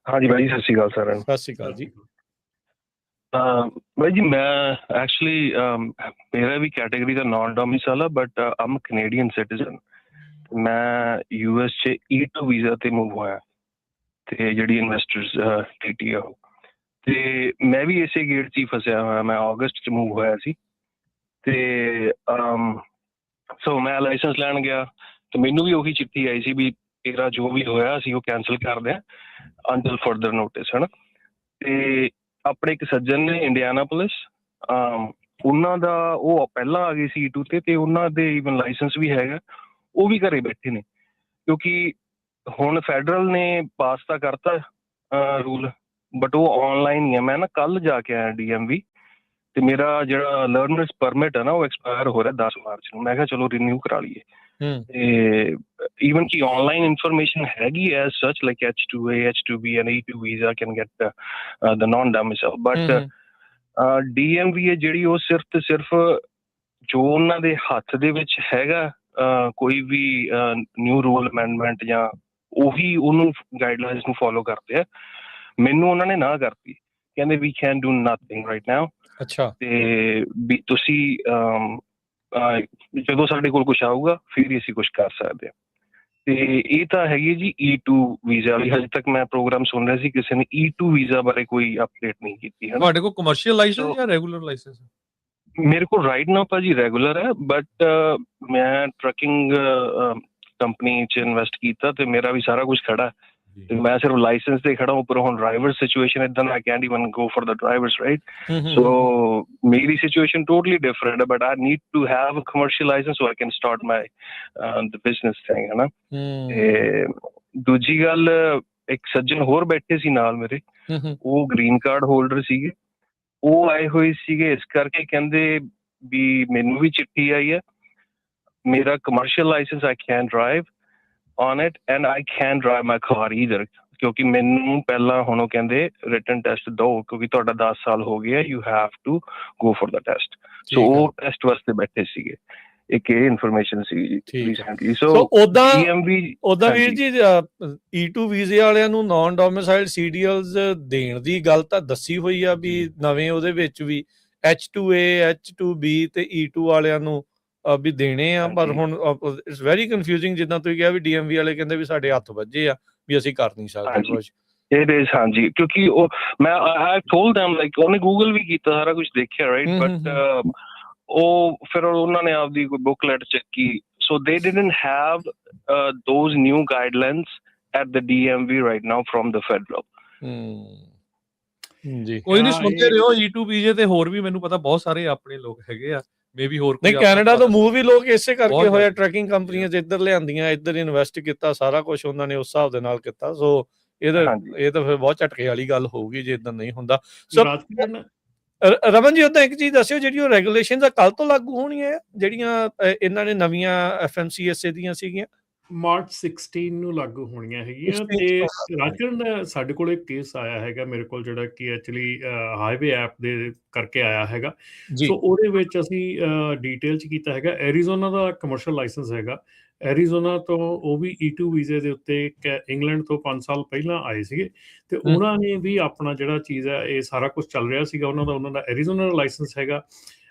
ਹਾਂਜੀ ਬਾਈ, ਸਤਿ ਸ਼੍ਰੀ ਅਕਾਲ ਸਾਰਿਆਂ ਨੂੰ। ਸਤਿ ਸ਼੍ਰੀ ਅਕਾਲ ਜੀ। ਬਾਈ ਜੀ, ਮੈਂ ਐਕਚੁਅਲੀ ਮੇਰਾ ਵੀ ਕੈਟੇਗਰੀ ਦਾ ਨਾਨ ਡੋਮਿਸਾਈਲ ਆ, ਬਟ ਆਮ ਕੈਨੇਡੀਅਨ ਸਿਟੀਜ਼ਨ। ਮੈਂ US 'ਚ E2 ਵੀਜ਼ਾ ਤੇ ਮੂਵ ਹੋਇਆ ਤੇ ਜਿਹੜੀ ਇਨਵੈਸਟਰਸ TT ਆ, ਤੇ ਮੈਂ ਵੀ ਇਸੇ ਗੇਟ 'ਚ ਹੀ ਫਸਿਆ ਹੋਇਆ। ਮੈਂ ਅਗਸਤ 'ਚ ਮੂਵ ਹੋਇਆ ਸੀ ਤੇ ਸੋ ਮੈਂ ਲਾਇਸੈਂਸ ਲੈਣ ਗਿਆ ਤੇ ਮੈਨੂੰ ਵੀ ਉਹੀ ਚਿੱਠੀ ਆਈ ਸੀ ਵੀ ਤੇਰਾ ਜੋ ਵੀ ਹੋਇਆ ਅਸੀਂ ਉਹ ਕੈਂਸਲ ਕਰਦੇ ਹਾਂ ਅੰਟਿਲ ਫਰਦਰ ਨੋਟਿਸ, ਹਨਾ। ਤੇ ਆਪਣੇ ਇੱਕ ਸੱਜਣ ਨੇ ਇੰਡੀਆਨਾਪੋਲਿਸ, ਉਹਨਾਂ ਦਾ ਉਹ ਪਹਿਲਾਂ ਆ ਗਈ ਸੀ E2 ਤੇ ਉਹਨਾਂ ਦੇ ਈਵਨ ਲਾਇਸੈਂਸ ਵੀ ਹੈਗਾ, ਉਹ ਵੀ ਘਰੇ ਬੈਠੇ ਨੇ ਕਿਉਂਕਿ ਹੁਣ ਫੈਡਰਲ ਨੇ ਪਾਸ ਤਾਂ ਕਰਤਾ ਰੂਲ, ਬਟ ਉਹ ਆਨਲਾਈਨ ਹੀ ਆ। ਮੈਂ ਨਾ ਕੱਲ ਜਾ ਕੇ ਆਇਆ DMV ਤੇ ਮੇਰਾ ਜਿਹੜਾ ਲਰਨਰਸ ਪਰਮਿਟ ਹੈ ਨਾ ਉਹ ਐਕਸਪਾਇਰ ਹੋ ਰਿਹਾ 10 ਮਾਰਚ ਨੂੰ। ਮੈਂ ਕਿਹਾ ਚਲੋ ਰਿਨਿਊ ਕਰਾ ਲਈਏ। ਤੇ ਈਵਨ ਕਿ ਆਨਲਾਈਨ ਇਨਫੋਰਮੇਸ਼ਨ ਹੈਗੀ ਐਜ਼ ਸੱਚ like H2A, H2B and E2 visa can get the non-domicile, but DMV ਹੈ ਜਿਹੜੀ ਉਹ ਸਿਰਫ ਤੇ ਸਿਰਫ ਜੋ ਉਹਨਾਂ ਦੇ ਹੱਥ ਦੇ ਵਿੱਚ ਹੈਗਾ ਕੋਈ ਵੀ ਨਿਊ ਰੂਲ ਅਮੈਂਡਮੈਂਟ ਜਾਂ ਉਹੀ ਉਹਨੂੰ ਗਾਈਡਲਾਈਨਸ ਨੂੰ ਫੋਲੋ ਕਰਦੇ ਆ। ਮੈਨੂੰ ਉਹਨਾਂ ਨੇ ਨਾ ਕਰਤੀ, ਕਹਿੰਦੇ we can do nothing right now. ਅੱਛਾ। ਤੇ ਵੀ ਤੁਸੀਂ ਜਦੋਂ ਸਾਡੇ ਕੋਲ ਕੁਛ ਆਊਗਾ ਫਿਰ ਹੀ ਅਸੀਂ ਕੁਛ ਕਰ ਸਕਦੇ ਹਾਂ। ਤੇ ਇਹ ਤਾਂ ਹੈਗੀ ਜੀ E2 ਵੀਜ਼ਾ ਵਾਲੀ। ਹਜੇ ਤੱਕ ਮੈਂ ਪ੍ਰੋਗਰਾਮ ਸੁਣ ਰਿਹਾ ਸੀ, ਕਿਸੇ ਨੇ E2 ਵੀਜ਼ਾ ਬਾਰੇ ਕੋਈ ਅਪਡੇਟ ਨਹੀਂ ਕੀਤੀ ਹੈ ਨਾ। ਤੁਹਾਡੇ ਕੋਲ ਕਮਰਸ਼ੀਅਲ ਲਾਇਸੈਂਸ So- ਜਾਂ ਰੈਗੂਲਰ ਲਾਇਸੈਂਸ? ਮੇਰੇ ਕੋਲ ਰਾਈਟ ਨਾਓ ਭਾਜੀ ਰੈਗੂਲਰ ਹੈ, ਬਟ ਮੈਂ ਟਰੱਕਿੰਗ ਕੰਪਨੀ 'ਚ ਇਨਵੈਸਟ ਕੀਤਾ ਤੇ ਮੇਰਾ ਵੀ ਸਾਰਾ ਕੁਝ ਖੜਾ ਹੈ। ਤੇ ਮੈਂ ਸਿਰਫ ਲਾਇਸੈਂਸ ਤੇ ਖੜਾ, ਉੱਪਰ ਹੁਣ ਡਰਾਈਵਰ ਸਿਚੁਏਸ਼ਨ ਇਦਾਂ I can't even go for the drivers right. So ਮੇਰੀ ਸਿਚੁਏਸ਼ਨ ਟੋਟਲੀ ਡਿਫਰੈਂਟ ਹੈ, but I need to have a commercial license so I can start my the business thing, ਹੈ ਨਾ। ਤੇ ਦੂਜੀ ਗੱਲ, ਇੱਕ ਸੱਜਣ ਹੋਰ ਬੈਠੇ ਸੀ ਨਾਲ ਮੇਰੇ, ਉਹ ਗ੍ਰੀਨ ਕਾਰਡ ਹੋਲਡਰ ਸੀਗੇ। ਉਹ ਆਏ ਹੋਏ ਸੀਗੇ ਇਸ ਕਰਕੇ, ਕਹਿੰਦੇ ਵੀ ਮੈਨੂੰ ਵੀ ਚਿੱਠੀ ਆਈ ਹੈ, ਮੇਰਾ commercial licence I can drive on it and I can't drive my car either, ਕਿਉਂਕਿ ਮੈਨੂੰ ਪਹਿਲਾਂ ਹੁਣ ਉਹ ਕਹਿੰਦੇ ਰਿਟਨ ਟੈਸਟ ਦਿਓ, ਕਿਉਂਕਿ ਤੁਹਾਡਾ 10 ਸਾਲ ਹੋ ਗਿਆ, you have to go for the test। ਸੋ ਉਹ ਟੈਸਟ ਵਾਸਤੇ ਬੈਠੇ ਸੀਗੇ। ਇੱਕ ਇਹ ਇਨਫੋਰਮੇਸ਼ਨ ਸੀ ਰੀਸੈਂਟਲੀ। ਸੋ ਉਦਾਂ ਵੀਰ ਜੀ E2 ਵੀਜ਼ੇ ਵਾਲਿਆਂ ਨੂੰ ਨਾਨ ਡੋਮਿਸਾਈਲਡ CDLs ਦੇਣ ਦੀ ਗੱਲ ਤਾਂ ਦੱਸੀ ਹੋਈ ਆ ਵੀ ਨਵੇਂ ਉਹਦੇ ਵਿੱਚ ਵੀ H2A H2B ਤੇ E2 ਵਾਲਿਆਂ ਨੂੰ ਵੀ ਦੇਣੇ ਆ, ਪਰ ਹੁਣ ਇਟਸ ਵੈਰੀ ਕਨਫਿਊਜ਼ਿੰਗ। ਜਿੱਦਾਂ ਤੁਸੀਂ ਕਿਹਾ ਵੀ DMV ਵਾਲੇ ਕਹਿੰਦੇ ਵੀ ਸਾਡੇ ਹੱਥ ਵੱਜੇ ਆ ਵੀ ਅਸੀਂ ਕਰ ਨਹੀਂ ਸਕਦੇ ਕੁਝ। ਹਾਂਜੀ, ਕਿਉਂਕਿ ਉਹ ਮੈਂ ਆਈ ਟੋਲਡ them ਲਾਈਕ, ਉਹਨੇ ਗੂਗਲ ਵੀ ਕੀਤਾ, ਸਾਰਾ ਕੁਝ ਦੇਖਿਆ ਰਾਈਟ, ਬਟ ਉਹ ਫਿਰ ਉਹਨਾਂ ਨੇ ਆਪਦੀ ਕੋਈ ਬੁਕਲੈਟ ਚੱਕੀ। ਸੋ ਦੇ didn't have those new guidelines at the DMV right now from the federal. ਜੀ ਕੋਈ ਨਹੀਂ, ਸੁਣਦੇ ਰਹੋ। E2 ਵੀਜ਼ੇ ਤੇ ਹੋਰ ਵੀ ਮੈਨੂੰ ਪਤਾ ਬਹੁਤ ਸਾਰੇ ਆਪਣੇ ਲੋਕ ਹੈਗੇ ਆ, ਮੇਬੀ ਹੋਰ ਨਹੀਂ। ਕੈਨੇਡਾ ਤੋਂ ਮੂਵ ਵੀ ਲੋਕ ਇਸੇ ਕਰਕੇ ਹੋਇਆ, ਟਰੈਕਿੰਗ ਕੰਪਨੀਆਂ ਇੱਧਰ ਲਿਆਂਦੀਆਂ, ਇੱਧਰ ਇਨਵੈਸਟ ਕੀਤਾ, ਸਾਰਾ ਕੁਝ ਉਹਨਾਂ ਨੇ ਉਸ ਹਿਸਾਬ ਦੇ ਨਾਲ ਕੀਤਾ। ਸੋ ਇਹ ਤਾਂ ਫਿਰ ਬਹੁਤ ਝਟਕੇ ਵਾਲੀ ਗੱਲ ਹੋਊਗੀ ਜੇ ਇੱਦਾਂ ਨਹੀਂ ਹੁੰਦਾ। ਰਮਨ ਜੀ, ਉਦਾਂ ਇੱਕ ਚੀਜ਼ ਦੱਸਿਓ, ਜਿਹੜੀ ਉਹ ਰੈਗੂਲੇਸ਼ਨਸ ਆ ਕੱਲ ਤੋਂ ਲਾਗੂ ਹੋਣੀਆਂ, ਜਿਹੜੀਆਂ ਇਹਨਾਂ ਨੇ ਨਵੀਆਂ FMCSA ਦੀਆਂ ਸੀਗੀਆਂ? ਮਾਰਚ 16 ਨੂੰ ਲਾਗੂ ਹੋਣੀਆਂ ਹੈਗੀਆਂ। ਤੇ ਰਾਜਕਰਨ, ਸਾਡੇ ਕੋਲ ਇੱਕ ਕੇਸ ਆਇਆ ਹੈਗਾ ਮੇਰੇ ਕੋਲ, ਜਿਹੜਾ ਕਿ ਐਕਚੁਅਲੀ ਹਾਈਵੇ ਐਪ ਦੇ ਕਰਕੇ ਆਇਆ ਹੈਗਾ। ਸੋ ਉਹਦੇ ਵਿੱਚ ਅਸੀਂ ਡਿਟੇਲ 'ਚ ਕੀਤਾ ਹੈਗਾ। ਐਰੀਜ਼ੋਨਾ ਦਾ ਕਮਰਸ਼ੀਅਲ ਲਾਇਸੈਂਸ ਹੈਗਾ। ਐਰੀਜ਼ੋਨਾ ਤੋਂ ਉਹ ਵੀ E2 ਵੀਜ਼ੇ ਦੇ ਉੱਤੇ ਇੰਗਲੈਂਡ ਤੋਂ 5 ਸਾਲ ਪਹਿਲਾਂ ਆਏ ਸੀਗੇ, ਤੇ ਉਹਨਾਂ ਨੇ ਵੀ ਆਪਣਾ ਜਿਹੜਾ ਚੀਜ਼ ਹੈ, ਇਹ ਸਾਰਾ ਕੁਝ ਚੱਲ ਰਿਹਾ ਸੀਗਾ ਉਹਨਾਂ ਦਾ ਐਰੀਜ਼ੋਨਾ ਦਾ ਲਾਇਸੈਂਸ ਹੈਗਾ।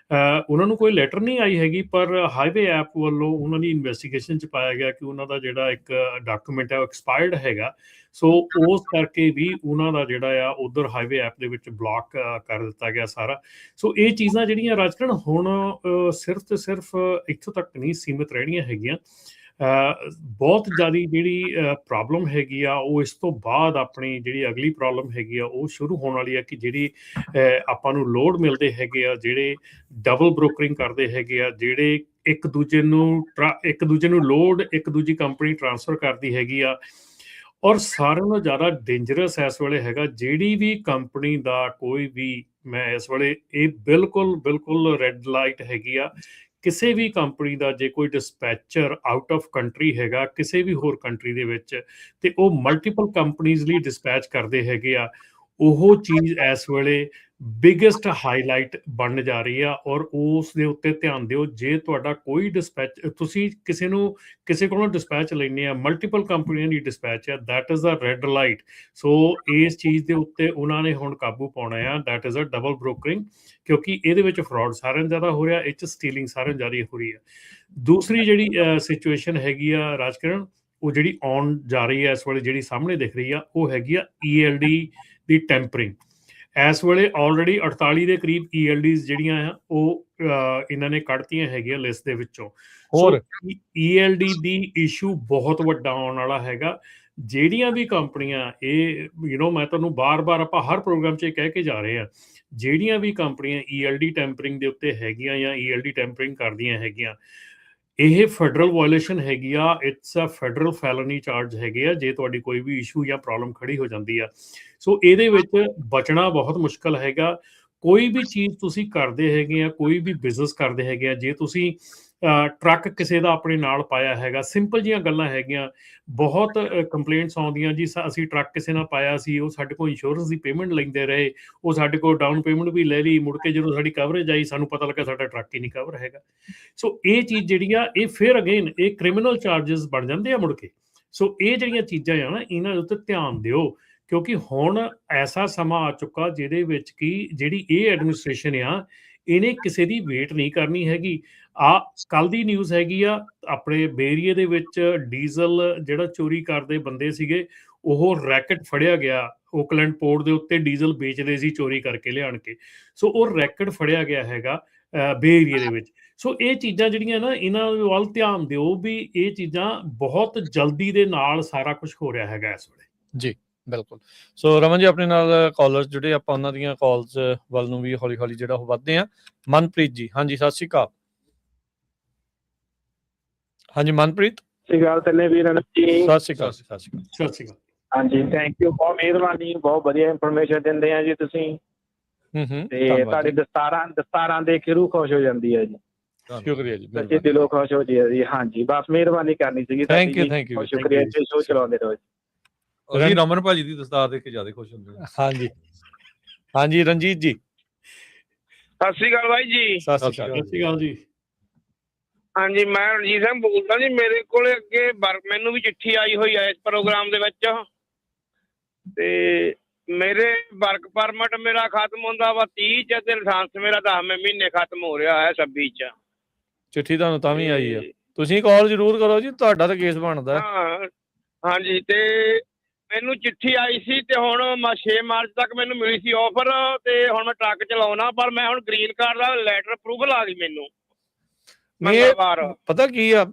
ਉਹਨਾਂ ਨੂੰ ਕੋਈ ਲੈਟਰ ਨਹੀਂ ਆਈ ਹੈਗੀ, ਪਰ ਹਾਈਵੇ ਐਪ ਵੱਲੋਂ ਉਹਨਾਂ ਦੀ ਇਨਵੈਸਟੀਗੇਸ਼ਨ 'ਚ ਪਾਇਆ ਗਿਆ ਕਿ ਉਹਨਾਂ ਦਾ ਜਿਹੜਾ ਇੱਕ ਡਾਕੂਮੈਂਟ ਹੈ ਉਹ ਐਕਸਪਾਇਰਡ ਹੈਗਾ। ਸੋ ਉਸ ਕਰਕੇ ਵੀ ਉਹਨਾਂ ਦਾ ਜਿਹੜਾ ਆ ਉਧਰ ਹਾਈਵੇ ਐਪ ਦੇ ਵਿੱਚ ਬਲੌਕ ਕਰ ਦਿੱਤਾ ਗਿਆ ਸਾਰਾ। ਸੋ ਇਹ ਚੀਜ਼ਾਂ ਜਿਹੜੀਆਂ ਰਾਜਕਰਨ ਹੁਣ ਸਿਰਫ ਤੇ ਸਿਰਫ ਇੱਥੋਂ ਤੱਕ ਨਹੀਂ ਸੀਮਿਤ ਰਹਿਣੀਆਂ ਹੈਗੀਆਂ। ਬਹੁਤ ਜ਼ਿਆਦਾ ਜਿਹੜੀ ਪ੍ਰੋਬਲਮ ਹੈਗੀ ਆ, ਉਹ ਇਸ ਤੋਂ ਬਾਅਦ ਆਪਣੀ ਜਿਹੜੀ ਅਗਲੀ ਪ੍ਰੋਬਲਮ ਹੈਗੀ ਆ ਉਹ ਸ਼ੁਰੂ ਹੋਣ ਵਾਲੀ ਆ, ਕਿ ਜਿਹੜੀ ਆਪਾਂ ਨੂੰ ਲੋਡ ਮਿਲਦੇ ਹੈਗੇ ਆ, ਜਿਹੜੇ ਡਬਲ ਬ੍ਰੋਕਰਿੰਗ ਕਰਦੇ ਹੈਗੇ ਆ, ਜਿਹੜੇ ਇੱਕ ਦੂਜੇ ਨੂੰ ਲੋਡ ਇੱਕ ਦੂਜੀ ਕੰਪਨੀ ਟਰਾਂਸਫਰ ਕਰਦੀ ਹੈਗੀ ਆ। ਔਰ ਸਾਰਿਆਂ ਨਾਲੋਂ ਜ਼ਿਆਦਾ ਡੇਂਜਰਸ ਇਸ ਵੇਲੇ ਹੈਗਾ, ਜਿਹੜੀ ਵੀ ਕੰਪਨੀ ਦਾ ਕੋਈ ਵੀ, ਮੈਂ ਇਸ ਵੇਲੇ ਇਹ ਬਿਲਕੁਲ ਰੈੱਡ ਲਾਈਟ ਹੈਗੀ ਆ, ਕਿਸੇ ਵੀ ਕੰਪਨੀ ਦਾ ਜੇ ਕੋਈ ਡਿਸਪੈਚਰ ਆਊਟ ਆਫ ਕੰਟਰੀ ਹੈਗਾ ਕਿਸੇ ਵੀ ਹੋਰ ਕੰਟਰੀ ਦੇ ਵਿੱਚ, ਤੇ ਉਹ ਮਲਟੀਪਲ ਕੰਪਨੀਜ਼ ਲਈ ਡਿਸਪੈਚ ਕਰਦੇ ਹੈਗੇ ਆ, ਉਹ ਚੀਜ਼ ਇਸ ਵੇਲੇ ਬਿਗੇਸਟ ਹਾਈਲਾਈਟ ਬਣਨ ਜਾ ਰਹੀ ਆ। ਔਰ ਉਸ ਦੇ ਉੱਤੇ ਧਿਆਨ ਦਿਓ, ਜੇ ਤੁਹਾਡਾ ਕੋਈ ਡਿਸਪੈਚ, ਤੁਸੀਂ ਕਿਸੇ ਕੋਲੋਂ ਡਿਸਪੈਚ ਲੈਂਦੇ ਆ, ਮਲਟੀਪਲ ਕੰਪਨੀਆਂ ਦੀ ਡਿਸਪੈਚ ਆ, that is a red light. So ਇਸ ਚੀਜ਼ ਦੇ ਉੱਤੇ ਉਹਨਾਂ ਨੇ ਹੁਣ ਕਾਬੂ ਪਾਉਣਾ ਆ, that is a double brokering, ਕਿਉਂਕਿ ਇਹਦੇ ਵਿੱਚ ਫਰਾਡ ਸਾਰਿਆਂ ਨਾਲੋਂ ਜ਼ਿਆਦਾ ਹੋ ਰਿਹਾ, ਇਹ 'ਚ ਸਟੀਲਿੰਗ ਸਾਰਿਆਂ ਨਾਲੋਂ ਜ਼ਿਆਦਾ ਹੋ ਰਹੀ ਹੈ। ਦੂਸਰੀ ਜਿਹੜੀ ਸਿਚੁਏਸ਼ਨ ਹੈਗੀ ਆ ਰਾਜਕਰਨ, ਉਹ ਜਿਹੜੀ ਆਉਣ ਜਾ ਰਹੀ ਹੈ ਇਸ ਵੇਲੇ, ਜਿਹੜੀ ਸਾਹਮਣੇ ਦਿਖ ਰਹੀ ਆ, ਉਹ ਹੈਗੀ ਆ ELD ਦੀ ਟੈਂਪਰਿੰਗ। ਇਸ ਵੇਲੇ ਆਲਰੇਡੀ 48 ਦੇ ਕਰੀਬ ELDs ਜਿਹੜੀਆਂ ਆ ਉਹ ਇਹਨਾਂ ਨੇ ਕੱਢਤੀਆਂ ਹੈਗੀਆਂ ਲਿਸਟ ਦੇ ਵਿੱਚੋਂ। ਹੋਰ ELD ਦੀ ਇਸ਼ੂ ਬਹੁਤ ਵੱਡਾ ਆਉਣ ਵਾਲਾ ਹੈਗਾ। ਜਿਹੜੀਆਂ ਵੀ ਕੰਪਨੀਆਂ, ਇਹ ਮੈਂ ਤੁਹਾਨੂੰ ਬਾਰ-ਬਾਰ ਆਪਾਂ ਹਰ ਪ੍ਰੋਗਰਾਮ 'ਚ ਇਹ ਕਹਿ ਕੇ ਜਾ ਰਹੇ ਹਾਂ, ਜਿਹੜੀਆਂ ਵੀ ਕੰਪਨੀਆਂ ELD ਟੈਂਪਰਿੰਗ ਦੇ ਉੱਤੇ ਹੈਗੀਆਂ ਜਾਂ ELD ਟੈਂਪਰਿੰਗ ਕਰਦੀਆਂ ਹੈਗੀਆਂ, ਇਹ ਫੈਡਰਲ ਵਾਇਓਲੇਸ਼ਨ ਹੈਗੀ ਆ, ਇਟਸ ਅ ਫੈਡਰਲ ਫੈਲਨੀ ਚਾਰਜ ਹੈਗੇ ਆ, ਜੇ ਤੁਹਾਡੀ ਕੋਈ ਵੀ ਇਸ਼ੂ ਜਾਂ ਪ੍ਰੋਬਲਮ ਖੜੀ ਹੋ ਜਾਂਦੀ ਆ। ਸੋ ਇਹਦੇ ਵਿੱਚ ਬਚਣਾ ਬਹੁਤ ਮੁਸ਼ਕਲ ਹੈਗਾ। ਕੋਈ ਵੀ ਚੀਜ਼ ਤੁਸੀਂ ਕਰਦੇ ਹੈਗੇ ਆ, ਕੋਈ ਵੀ ਬਿਜ਼ਨਸ ਕਰਦੇ ਹੈਗੇ ਆ, ਜੇ ਤੁਸੀਂ ਟਰੱਕ ਕਿਸੇ ਦਾ ਆਪਣੇ ਨਾਲ ਪਾਇਆ ਹੈਗਾ, ਸਿੰਪਲ ਜੀਆਂ ਗੱਲਾਂ ਹੈਗੀਆਂ, ਬਹੁਤ ਕੰਪਲੇਂਟਸ ਆਉਂਦੀਆਂ ਜੀ, ਅਸੀਂ ਟਰੱਕ ਕਿਸੇ ਨਾਲ ਪਾਇਆ ਸੀ, ਉਹ ਸਾਡੇ ਕੋਲ ਇੰਸ਼ੋਰੈਂਸ ਦੀ ਪੇਮੈਂਟ ਲੈਂਦੇ ਰਹੇ, ਉਹ ਸਾਡੇ ਕੋਲ ਡਾਊਨ ਪੇਮੈਂਟ ਵੀ ਲੈ ਲਈ, ਮੁੜ ਕੇ ਜਦੋਂ ਸਾਡੀ ਕਵਰੇਜ ਆਈ ਸਾਨੂੰ ਪਤਾ ਲੱਗਾ ਸਾਡਾ ਟਰੱਕ ਹੀ ਨਹੀਂ ਕਵਰ ਹੈਗਾ। ਸੋ ਇਹ ਚੀਜ਼ ਜਿਹੜੀ ਆ, ਇਹ ਫਿਰ ਅਗੇਨ ਇਹ ਕ੍ਰਿਮੀਨਲ ਚਾਰਜਸ ਬਣ ਜਾਂਦੇ ਆ ਮੁੜ ਕੇ। ਸੋ ਇਹ ਜਿਹੜੀਆਂ ਚੀਜ਼ਾਂ ਆ ਨਾ, ਇਹਨਾਂ ਦੇ ਉੱਤੇ ਧਿਆਨ ਦਿਓ, ਕਿਉਂਕਿ ਹੁਣ ਐਸਾ ਸਮਾਂ ਆ ਚੁੱਕਾ ਜਿਹਦੇ ਵਿੱਚ ਕਿ ਜਿਹੜੀ ਇਹ ਐਡਮਿਨਿਸਟ੍ਰੇਸ਼ਨ ਆ, ਇਹਨੇ ਕਿਸੇ ਦੀ ਵੇਟ ਨਹੀਂ ਕਰਨੀ ਹੈਗੀ। ਆ ਕੱਲ ਦੀ ਨਿਊਜ਼ ਹੈਗੀ ਆ, ਆਪਣੇ ਬੇਰੀਏ ਦੇ ਵਿੱਚ ਡੀਜ਼ਲ ਜਿਹੜਾ ਚੋਰੀ ਕਰਦੇ ਬੰਦੇ ਸੀਗੇ, ਉਹ ਰੈਕਟ ਫੜਿਆ ਗਿਆ। ਓਕਲੈਂਡ ਪੋਰਟ ਦੇ ਉੱਤੇ ਡੀਜ਼ਲ ਵੇਚਦੇ ਸੀ ਚੋਰੀ ਕਰਕੇ ਲਿਆਣ ਕੇ, ਸੋ ਉਹ ਰੈਕਟ ਫੜਿਆ ਗਿਆ ਹੈਗਾ ਬੇ ਏਰੀਏ ਦੇ ਵਿੱਚ। ਸੋ ਇਹ ਚੀਜ਼ਾਂ ਜਿਹੜੀਆਂ ਨਾ, ਇਹਨਾਂ ਵੱਲ ਧਿਆਨ ਦਿਓ ਵੀ ਇਹ ਚੀਜ਼ਾਂ ਬਹੁਤ ਜਲਦੀ ਦੇ ਨਾਲ ਸਾਰਾ ਕੁਝ ਹੋ ਰਿਹਾ ਹੈਗਾ ਇਸ ਵੇਲੇ। ਜੀ ਬਿਲਕੁਲ। ਸੋ ਰਮਨ ਜੀ, ਆਪਣੇ ਨਾਲ ਕਾਲਰਸ ਜਿਹੜੇ ਆਪਾਂ ਉਹਨਾਂ ਦੀਆਂ ਕਾਲਸ ਵੱਲ ਨੂੰ ਵੀ ਹੌਲੀ ਹੌਲੀ ਜਿਹੜਾ ਉਹ ਵੱਧਦੇ ਆ। ਮਨਪ੍ਰੀਤ ਜੀ, ਹਾਂਜੀ ਸਤਿ ਸ਼੍ਰੀ ਅਕਾਲ। ਹਾਂਜੀ ਮਨਪ੍ਰੀਤ। ਸਤਿ ਸ਼੍ਰੀ ਅਕਾਲ ਤੈਨੇ ਵੀਰ ਜੀ। ਸਤਿ ਸ਼੍ਰੀ ਅਕਾਲ। ਸਤਿ ਸ਼੍ਰੀ ਅਕਾਲ। ਸਤਿ ਸ਼੍ਰੀ ਅਕਾਲ। ਹਾਂਜੀ, ਥੈਂਕ ਯੂ, ਬਹੁਤ ਮਿਹਰਬਾਨੀ, ਬਹੁਤ ਵਧੀਆ ਇਨਫੋਰਮੇਸ਼ਨ ਦਿੰਦੇ ਆ ਜੀ ਤੁਸੀਂ। ਤੇ ਤੁਹਾਡੀ ਦਸਤਾਰਾਂ ਦੇਖ ਕੇ ਰੂਹ ਖੁਸ਼ ਹੋ ਜਾਂਦੀ ਹੈ ਜੀ। ਸ਼ੁਕਰੀਆ ਜੀ, ਸੱਚੇ ਦਿਲੋਂ ਖੁਸ਼ ਹੋ ਜੀ। ਹਾਂਜੀ, ਬਸ ਮਿਹਰਬਾਨੀ ਕਰਨੀ ਸੀਗੀ। Thank you. ਸ਼ੁਕਰੀਆ, ਸ਼ੋਅ ਚਲਾਉਂਦੇ ਰਹੋ ਜੀ। ਅਸੀਂ ਰਮਨ ਭਾਜੀ ਦੀ ਦਸਤਾਰ ਦੇਖ ਕੇ ਜ਼ਿਆਦਾ ਖੁਸ਼ ਹੁੰਦੇ ਹਾਂ। ਹਾਂਜੀ ਹਾਂਜੀ, ਰਣਜੀਤ ਜੀ। ਸਤਿ ਸ਼੍ਰੀ ਅਕਾਲ ਬਾਈ ਜੀ। ਸਤਿ ਸ਼੍ਰੀ ਅਕਾਲ ਜੀ। ਹਾਂਜੀ, ਮੈਂ ਰਣਜੀਤ ਸਿੰਘ ਬੋਲਦਾ ਜੀ। ਮੇਰੇ ਕੋਲ ਅੱਗੇ ਮੈਨੂੰ ਵੀ ਚਿੱਠੀ ਆਈ ਹੋਈ ਹੈ ਇਸ ਪ੍ਰੋਗਰਾਮ ਦੇ ਵਿੱਚ, ਤੇ ਮੇਰੇ ਵਰਕ ਪਰਮਿਟ ਮੇਰਾ ਖਤਮ ਹੁੰਦਾ ਵਾ 30 ਚ, ਤੇ ਲਾਇਸੈਂਸ ਮੇਰਾ 10ਵੇਂ ਮਹੀਨੇ ਖਤਮ ਹੋ ਰਿਹਾ ਹੈ 26 ਚ। ਚਿੱਠੀ ਤੁਹਾਨੂੰ ਤਾਂ ਵੀ ਆਈ ਆ, ਤੁਸੀਂ ਕਾਲ ਜ਼ਰੂਰ ਕਰੋ ਜੀ, ਤੁਹਾਡਾ ਤਾਂ ਕੇਸ ਬਣਦਾ। ਹਾਂ ਹਾਂਜੀ, ਤੇ ਮੈਨੂੰ ਚਿੱਠੀ ਆਈ ਸੀ ਤੇ ਹੁਣ 6 ਮਾਰਚ ਤੱਕ ਮੈਨੂੰ ਮਿਲੀ ਸੀ ਆਫਰ, ਤੇ ਹੁਣ ਮੈਂ ਟਰੱਕ ਚਲਾਉਣਾ, ਪਰ ਮੈਂ ਹੁਣ ਗ੍ਰੀਨ ਕਾਰਡ ਦਾ ਲੈਟਰ ਅਪਰੂਵਲ ਆ ਗਈ ਮੈਨੂੰ ਮੰਗਲਵਾਰ। ਪਤਾ ਕੀ ਆ,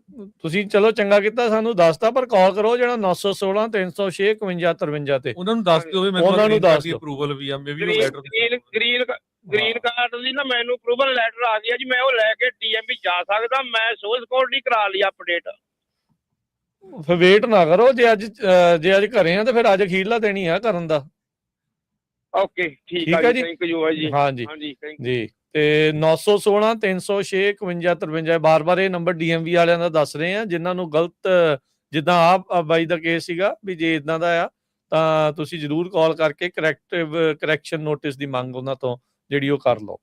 ਤੁਸੀਂ ਚਲੋ ਚੰਗਾ ਕੀਤਾ ਸਾਨੂੰ ਦੱਸਤਾ, ਪਰ ਕਾਲ ਕਰੋ ਜਿਹੜਾ 916 306 51 53 ਤੇ ਉਹਨਾਂ ਨੂੰ ਦੱਸ ਦਿਓ ਵੀ ਉਹਨਾਂ ਨੂੰ ਦੱਸ ਦਿਓ ਅਪਰੂਵਲ ਵੀ ਆ, ਮੇਬੀ ਉਹ ਲੈਟਰ ਗ੍ਰੀਨ ਕਾਰਡ ਦੀ ਨਾ ਮੈਨੂੰ ਅਪਰੂਵਲ ਲੈਟਰ ਆ ਗਿਆ ਜੀ। ਮੈਂ ਉਹ ਲੈ ਕੇ DMV ਜਾ ਸਕਦਾ। ਮੈਂ ਸੋਸ਼ਲ ਸਿਕਿਉਰਿਟੀ ਕਰਾ ਲਈ ਅਪਡੇਟ। ਫਿਰ ਵੇਟ ਨਾ ਕਰੋ, ਜੇ ਅੱਜ ਘਰੇ ਆ ਤੇ ਫਿਰ ਅੱਜ ਅਖੀਰਲਾ ਦੇਣੀ ਆ ਕਰਨ ਦਾ। ਓਕੇ ਠੀਕ ਆ ਜੀ, ਥੈਂਕ ਯੂ ਜੀ। ਹਾਂਜੀ ਜੀ। ਤੇ 916 306 51 53 ਬਾਰ-ਬਾਰ ਇਹ ਨੰਬਰ DMV ਵਾਲਿਆਂ ਦਾ ਦੱਸ ਰਹੇ ਆ, ਜਿਨ੍ਹਾਂ ਨੂੰ ਗਲਤ, ਜਿੱਦਾਂ ਆਹ ਬਾਈ ਦਾ ਕੇਸ ਸੀਗਾ ਵੀ ਜੇ ਇਦਾਂ ਦਾ ਆ ਤਾਂ ਤੁਸੀਂ ਜ਼ਰੂਰ ਕਾਲ ਕਰਕੇ ਕਰੈਕਸ਼ਨ ਨੋਟਿਸ ਦੀ ਮੰਗ ਉਹਨਾਂ ਤੋਂ ਜਿਹੜੀ ਉਹ ਕਰ ਲਓ।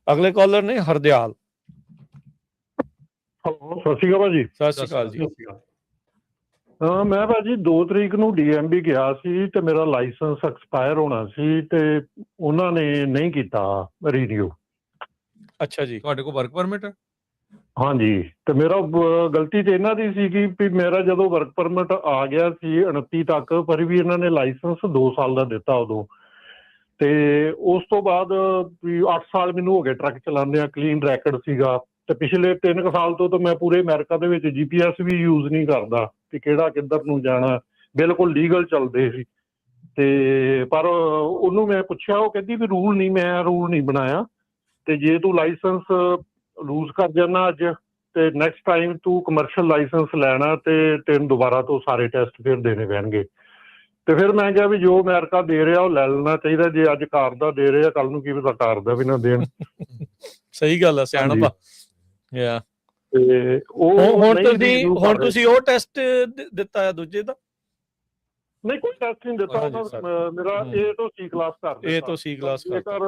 ਅਗਲੇ ਕਾਲਰ ਨੇ ਹਰਦਿਆਲ। ਹੈਲੋ, ਸਤਿ ਸ਼੍ਰੀ ਅਕਾਲ ਭਾਜੀ। ਸਤਿ ਸ਼੍ਰੀ ਅਕਾਲ ਜੀ। ਮੈਂ ਭਾਜੀ 2 ਤਰੀਕ ਨੂੰ DMV ਗਿਆ ਸੀ ਤੇ ਮੇਰਾ ਲਾਇਸੈਂਸ ਐਕਸਪਾਇਰ ਹੋਣਾ ਸੀ ਤੇ ਉਹਨਾਂ ਨੇ ਨਹੀਂ ਕੀਤਾ ਰੀਨਿਊ। ਅੱਛਾ ਜੀ, ਤੁਹਾਡੇ ਕੋਲ ਵਰਕ ਪਰਮਿਟ ਹੈ? ਹਾਂਜੀ, ਤੇ ਮੇਰਾ ਗਲਤੀ ਤੇ ਇਹਨਾਂ ਦੀ ਸੀਗੀ ਵੀ ਮੇਰਾ ਜਦੋਂ ਵਰਕ ਪਰਮਿਟ ਆ ਗਿਆ ਸੀ 29 ਤੱਕ, ਪਰ ਵੀ ਇਹਨਾਂ ਨੇ ਲਾਇਸੈਂਸ 2 ਸਾਲ ਦਾ ਦਿੱਤਾ ਉਦੋਂ। ਤੇ ਉਸ ਤੋਂ ਬਾਅਦ ਵੀ 8 ਸਾਲ ਮੈਨੂੰ ਹੋ ਗਏ ਟਰੱਕ ਚਲਾਉਂਦੇ ਆ, ਕਲੀਨ ਰੈਕਡ ਸੀਗਾ। ਤੇ ਪਿਛਲੇ 3 ਸਾਲ ਤੋਂ ਤਾਂ ਮੈਂ ਪੂਰੇ ਅਮਰੀਕਾ ਦੇ ਵਿੱਚ GPS ਵੀ ਯੂਜ਼ ਨਹੀਂ ਕਰਦਾ ਕਿ ਕਿਹੜਾ ਕਿੱਧਰ ਨੂੰ ਜਾਣਾ, ਬਿਲਕੁਲ ਲੀਗਲ ਚੱਲਦੇ ਸੀ। ਤੇ ਪਰ ਉਹਨੂੰ ਮੈਂ ਪੁੱਛਿਆ, ਉਹ ਕਹਿੰਦੀ ਵੀ ਮੈਂ ਰੂਲ ਨਹੀਂ ਬਣਾਇਆ, ਤੇ ਜੇ ਤੂੰ ਲਾਇਸੈਂਸ ਲੂਜ਼ ਕਰ ਜਾਣਾ ਅੱਜ ਤੇ ਨੈਕਸਟ ਟਾਈਮ ਤੂੰ ਕਮਰਸ਼ੀਅਲ ਲਾਇਸੈਂਸ ਲੈਣਾ ਤੇ ਤੈਨੂੰ ਦੁਬਾਰਾ ਤੋਂ ਸਾਰੇ ਟੈਸਟ ਫਿਰ ਦੇਣੇ ਪੈਣਗੇ। ਤੇ ਫਿਰ ਮੈਂ ਕਿਹਾ ਵੀ ਜੋ ਅਮਰੀਕਾ ਦੇ ਰਿਹਾ ਉਹ ਲੈ ਲੈਣਾ ਚਾਹੀਦਾ, ਜੇ ਅੱਜ ਕਾਰ ਦਾ ਦੇ ਰਿਹਾ ਕੱਲ ਨੂੰ ਕੀ ਪਤਾ ਕਾਰ ਦਾ ਵੀ ਨਾ ਦੇਣ। ਸਹੀ ਗੱਲ ਆ, ਸਿਆਣਪ। ਤੇ ਹੁਣ ਤੁਸੀਂ ਉਹ ਟੈਸਟ ਦਿੱਤਾ ਹੈ ਦੂਜੇ ਦਾ? ਨਹੀਂ, ਕੋਈ ਟੈਸਟ ਨਹੀਂ ਦਿੱਤਾ ਉਹਨਾਂ। ਮੇਰਾ A ਤੋਂ C ਕਲਾਸ ਕਰ ਦਿੱਤਾ। A ਤੋਂ C ਕਲਾਸ ਕਰ। ਜੇਕਰ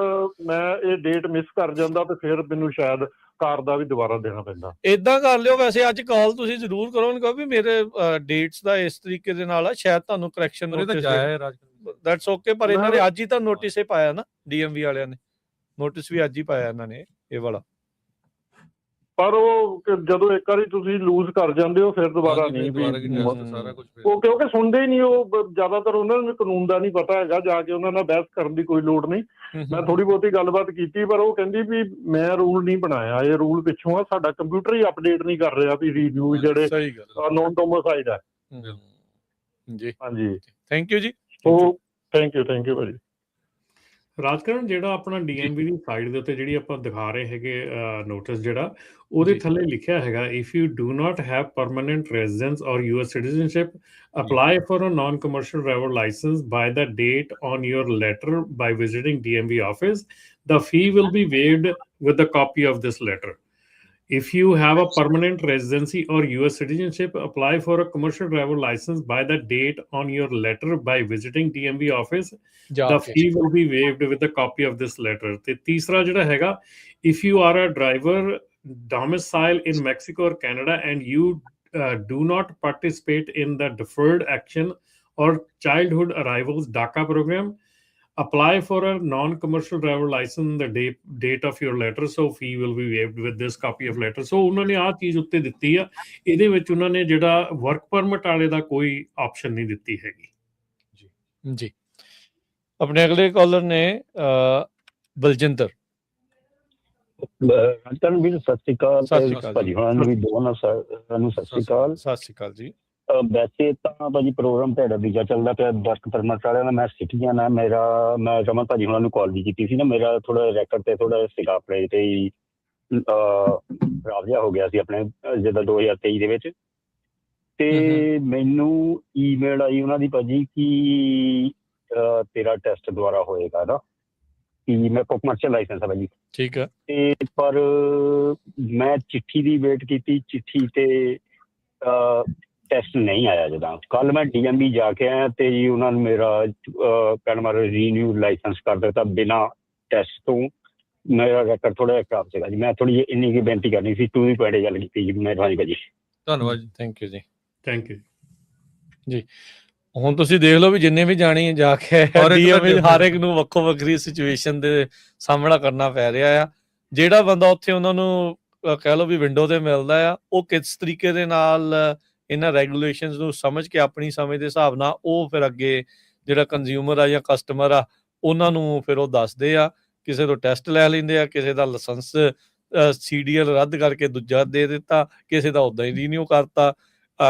ਮੈਂ ਇਹ ਡੇਟ ਮਿਸ ਕਰ ਜਾਂਦਾ ਤੇ ਫਿਰ ਮੈਨੂੰ ਸ਼ਾਇਦ ਕਾਰ ਦਾ ਵੀ ਦੁਬਾਰਾ ਦੇਣਾ ਪੈਂਦਾ। ਏਦਾਂ ਕਰ ਲਿਓ, ਵੈਸੇ ਅੱਜ ਕਾਲ ਤੁਸੀਂ ਜ਼ਰੂਰ ਕਰੋ, ਉਹਨੂੰ ਕਹੋ ਵੀ ਮੇਰੇ ਡੇਟਸ ਦਾ ਇਸ ਤਰੀਕੇ ਦੇ ਨਾਲ ਆ, ਸ਼ਾਇਦ ਤੁਹਾਨੂੰ ਕਰੈਕਸ਼ਨ ਨੋਟਿਸ ਦੈਟਸ ਓਕੇ। ਪਰ ਇਹਨਾਂ ਨੇ ਅੱਜ ਹੀ ਤਾਂ ਨੋਟਿਸ ਹੀ ਪਾਇਆ ਨਾ, DMV ਵਾਲਿਆਂ ਨੇ ਨੋਟਿਸ ਵੀ ਅੱਜ ਹੀ ਪਾਇਆ ਇਹਨਾਂ ਨੇ ਇਹ ਵਾਲਾ। ਪਰ ਉਹ ਜਦੋਂ ਇੱਕ ਵਾਰੀ ਤੁਸੀਂ ਲੂਜ਼ ਕਰ ਜਾਂਦੇ ਹੋ ਫਿਰ ਦੁਬਾਰਾ ਨਹੀਂ ਵੀ ਸਾਰਾ ਕੁਝ, ਉਹ ਕਿਉਂਕਿ ਸੁਣਦੇ ਹੀ ਨਹੀਂ। ਉਹ ਜ਼ਿਆਦਾਤਰ ਉਹਨਾਂ ਨੂੰ ਕਾਨੂੰਨ ਦਾ ਨਹੀਂ ਪਤਾ ਹੈਗਾ, ਜਾ ਕੇ ਉਹਨਾਂ ਨਾਲ ਬਹਿਸ ਕਰਨ ਦੀ ਕੋਈ ਲੋੜ ਨਹੀਂ। ਮੈਂ ਥੋੜੀ ਬਹੁਤੀ ਗੱਲਬਾਤ ਕੀਤੀ, ਪਰ ਉਹ ਕਹਿੰਦੀ ਵੀ ਮੈਂ ਰੂਲ ਨਹੀਂ ਬਣਾਇਆ, ਇਹ ਰੂਲ ਪਿੱਛੋਂ ਆ, ਸਾਡਾ ਕੰਪਿਊਟਰ ਹੀ ਅਪਡੇਟ ਨਹੀਂ ਕਰ ਰਿਹਾ ਵੀ ਰੀਨਿਊ ਜਿਹੜੇ ਨੋਨ ਡੋਮਿਸਾਈਲਡ ਹੈ। ਜੀ ਹਾਂਜੀ, ਥੈਂਕ ਯੂ ਜੀ। ਉਹ ਥੈਂਕ ਯੂ ਭਾਜੀ। ਰਾਜਕਰਨ, ਜਿਹੜਾ ਆਪਣਾ DMV ਦੀ ਸਾਈਡ ਦੇ ਉੱਤੇ ਜਿਹੜੀ ਆਪਾਂ ਦਿਖਾ ਰਹੇ ਹੈਗੇ ਨੋਟਿਸ, ਜਿਹੜਾ ਉਹਦੇ ਥੱਲੇ ਲਿਖਿਆ ਹੈਗਾ, if you do not have permanent residence or US citizenship, apply for a non commercial driver licence by the date on your letter by visiting DMV office. The fee will be waived with a copy of this letter. If you have a permanent residency or US citizenship, apply for a commercial driver license by the date on your letter by visiting DMV office. The fee will be waived with a copy of this letter. ਤੇ ਤੀਸਰਾ ਜਿਹੜਾ ਹੈਗਾ, if you are a driver domicile in Mexico or Canada and you do not participate in the deferred action or childhood arrivals DACA program, apply for a non-commercial driver license the date of your letter, so fee will be waived with this copy of letter. So ਉਹਨਾਂ ਨੇ ਆਹ ਚੀਜ਼ ਉੱਤੇ ਦਿੱਤੀ ਆ, ਇਹਦੇ ਵਿੱਚ ਉਹਨਾਂ ਨੇ ਜਿਹੜਾ ਵਰਕ ਪਰਮਿਟ ਵਾਲੇ ਦਾ ਕੋਈ ਆਪਸ਼ਨ ਨਹੀਂ ਦਿੱਤੀ ਹੈਗੀ। ਜੀ ਆਪਣੇ ਅਗਲੇ ਕਾਲਰ ਨੇ ਬਲਜਿੰਦਰ। ਵੀਰ ਸਤਿ ਸ਼੍ਰੀ ਅਕਾਲ ਭਾਜੀ, ਹੁਣਾਂ ਨੂੰ ਵੀ ਦੋਵਾਂ ਨੂੰ ਸਤਿ ਸ਼੍ਰੀ ਅਕਾਲ। ਸਤਿ ਸ਼੍ਰੀ ਅਕਾਲ ਜੀ। ਵੈਸੇ ਤਾਂ ਭਾਜੀ ਪ੍ਰੋਗਰਾਮ ਤੁਹਾਡਾ ਵੀਜ਼ਾ ਚੱਲਦਾ ਪਿਆ ਵਰਕ ਪਰਮਿਟ ਵਾਲਿਆਂ ਦਾ, ਮੈਂ ਸਿਟੀਜ਼ਨ ਆ। ਮੈਂ ਰਮਨ ਭਾਜੀ ਹੁਣਾਂ ਨੂੰ ਕਾਲ ਵੀ ਕੀਤੀ ਸੀ ਨਾ, ਮੇਰਾ ਥੋੜਾ ਰੈਕਰਡ ਤੇ ਥੋੜਾ ਸੀਗਾ ਆਪਣੇ ਤੇ ਖਰਾਬ ਜਿਹਾ ਹੋ ਗਿਆ ਸੀ ਆਪਣੇ ਜਿੱਦਾਂ 2023 ਦੇ ਵਿੱਚ, ਤੇ ਮੈਨੂੰ ਈਮੇਲ ਆਈ ਉਹਨਾਂ ਦੀ ਭਾਜੀ ਕਿ ਤੇਰਾ ਟੈਸਟ ਦੁਆਰਾ ਹੋਏਗਾ ਨਾ, ਕਿ ਮੈਂ ਕਮਰਸ਼ੀਅਲ ਲਾਇਸੈਂਸ ਆ ਭਾਜੀ। ਠੀਕ ਹੈ। ਤੇ ਪਰ ਮੈਂ ਚਿੱਠੀ ਦੀ ਵੇਟ ਕੀਤੀ, ਚਿੱਠੀ ਤੇ ਟੈਸਟ ਨਹੀਂ ਆਇਆ। ਜਦੋਂ ਕੱਲ ਮੈਂ DMV ਜਾ ਕੇ ਆਇਆ ਤੇ ਜੀ ਉਹਨਾਂ ਨੇ ਮੇਰਾ ਰੀਨਿਊ ਲਾਇਸੈਂਸ ਕਰ ਦਿੱਤਾ ਬਿਨਾਂ ਟੈਸਟ ਤੋਂ। ਮੇਰਾ ਰੈਕਰਡ ਥੋੜਾ ਜਿਹਾ ਖਰਾਬ ਸੀਗਾ ਜੀ। ਮੈਂ ਥੋੜੀ ਜਿਹੀ ਇੰਨੀ ਕੀ ਬੇਨਤੀ ਕਰਨੀ ਸੀ, ਟੂ ਦੀ ਪੁਆਇੰਟ ਗੱਲ ਕੀਤੀ ਜੀ। ਮਿਹਰਬਾਨੀ ਭਾਜੀ। ਧੰਨਵਾਦ ਜੀ। ਥੈਂਕ ਯੂ ਜੀ। ਥੈਂਕ ਯੂ ਜੀ ਹੁਣ ਤੁਸੀਂ ਦੇਖ ਲਓ ਵੀ ਜਿੰਨੇ ਵੀ ਜਾਣੀ ਜਾ ਕੇ DMV ਹਰ ਇੱਕ ਨੂੰ ਵੱਖੋ ਵੱਖਰੀ ਸਿਚੁਏਸ਼ਨ ਦੇ ਸਾਹਮਣਾ ਕਰਨਾ ਪੈ ਰਿਹਾ ਆ। ਜਿਹੜਾ ਬੰਦਾ ਉੱਥੇ ਉਹਨਾਂ ਨੂੰ ਕਹਿ ਲਓ ਵੀ ਵਿੰਡੋ ਤੇ ਮਿਲਦਾ ਆ, ਉਹ ਕਿਸ ਤਰੀਕੇ ਦੇ ਨਾਲ ਇਹਨਾਂ ਰੈਗੂਲੇਸ਼ਨਸ ਨੂੰ ਸਮਝ ਕੇ ਆਪਣੀ ਸਮਝ ਦੇ ਹਿਸਾਬ ਨਾਲ ਉਹ ਫਿਰ ਅੱਗੇ ਜਿਹੜਾ ਕੰਜ਼ਿਊਮਰ ਆ ਜਾਂ ਕਸਟਮਰ ਆ ਉਹਨਾਂ ਨੂੰ ਫਿਰ ਉਹ ਦੱਸਦੇ ਆ। ਕਿਸੇ ਤੋਂ ਟੈਸਟ ਲੈ ਲੈਂਦੇ ਆ, ਕਿਸੇ ਦਾ ਲਾਇਸੈਂਸ CDL ਰੱਦ ਕਰਕੇ ਦੂਜਾ ਦੇ ਦਿੱਤਾ, ਕਿਸੇ ਦਾ ਉੱਦਾਂ ਹੀ ਰੀਨਿਊ ਕਰਤਾ।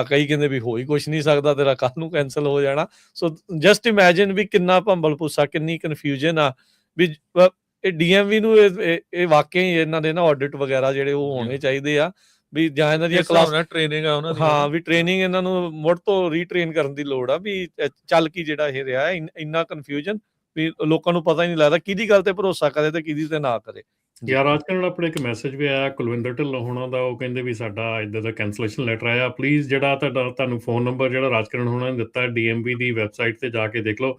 ਕਈ ਕਹਿੰਦੇ ਵੀ ਹੋ ਹੀ ਕੁਛ ਨਹੀਂ ਸਕਦਾ, ਤੇਰਾ ਕੱਲ੍ਹ ਨੂੰ ਕੈਂਸਲ ਹੋ ਜਾਣਾ। ਸੋ ਜਸਟ ਇਮੈਜਿਨ ਵੀ ਕਿੰਨਾ ਭੰਬਲ ਭੁੱਸਾ, ਕਿੰਨੀ ਕਨਫਿਊਜ਼ਨ ਆ ਵੀ ਇਹ DMV ਨੂੰ ਇਹ ਵਾਕਿਆ ਹੀ ਇਹਨਾਂ ਦੇ ਨਾ ਆਡਿਟ ਵਗੈਰਾ ਜਿਹੜੇ ਉਹ ਹੋਣੇ ਚਾਹੀਦੇ ਆ ਵੀ ਜਾਂ ਇਹਨਾਂ ਦੀਆਂ ਕਲਾਸ ਟ੍ਰੇਨਿੰਗ ਆ ਉਹਨਾਂ ਦੀ। ਹਾਂ ਵੀ ਟ੍ਰੇਨਿੰਗ ਇਹਨਾਂ ਨੂੰ ਮੁੜ ਤੋਂ ਰੀਟ੍ਰੇਨ ਕਰਨ ਦੀ ਲੋੜ ਆ ਵੀ ਚੱਲ ਕੀ ਜਿਹੜਾ ਇਹ ਰਿਹਾ ਇੰਨਾ ਕਨਫਿਊਜ਼ਨ ਵੀ ਲੋਕਾਂ ਨੂੰ ਪਤਾ ਹੀ ਨਹੀਂ ਲੱਗਦਾ ਕਿਹਦੀ ਗੱਲ ਤੇ ਭਰੋਸਾ ਕਰੇ ਤੇ ਕਿਹਦੀ ਤੇ ਨਾ ਕਰੇ। ਯਾਰ ਰਾਜਕਰਨ ਆਪਣੇ ਇੱਕ ਮੈਸੇਜ ਵੀ ਆਇਆ ਕੁਲਵਿੰਦਰ ਢਿੱਲੋਂ ਹੋਣਾ ਦਾ, ਉਹ ਕਹਿੰਦੇ ਵੀ ਸਾਡਾ ਇੱਦਾਂ ਦਾ ਕੈਂਸਲੇਸ਼ਨ ਲੈਟਰ ਆਇਆ, ਪਲੀਜ਼ ਜਿਹੜਾ ਤੁਹਾਨੂੰ ਫੋਨ ਨੰਬਰ ਜਿਹੜਾ ਰਾਜਕਰਨ ਹੋਣਾ ਨੇ ਦਿੱਤਾ DMV ਦੀ ਵੈਬਸਾਈਟ ਤੇ ਜਾ ਕੇ ਦੇਖ ਲਓ,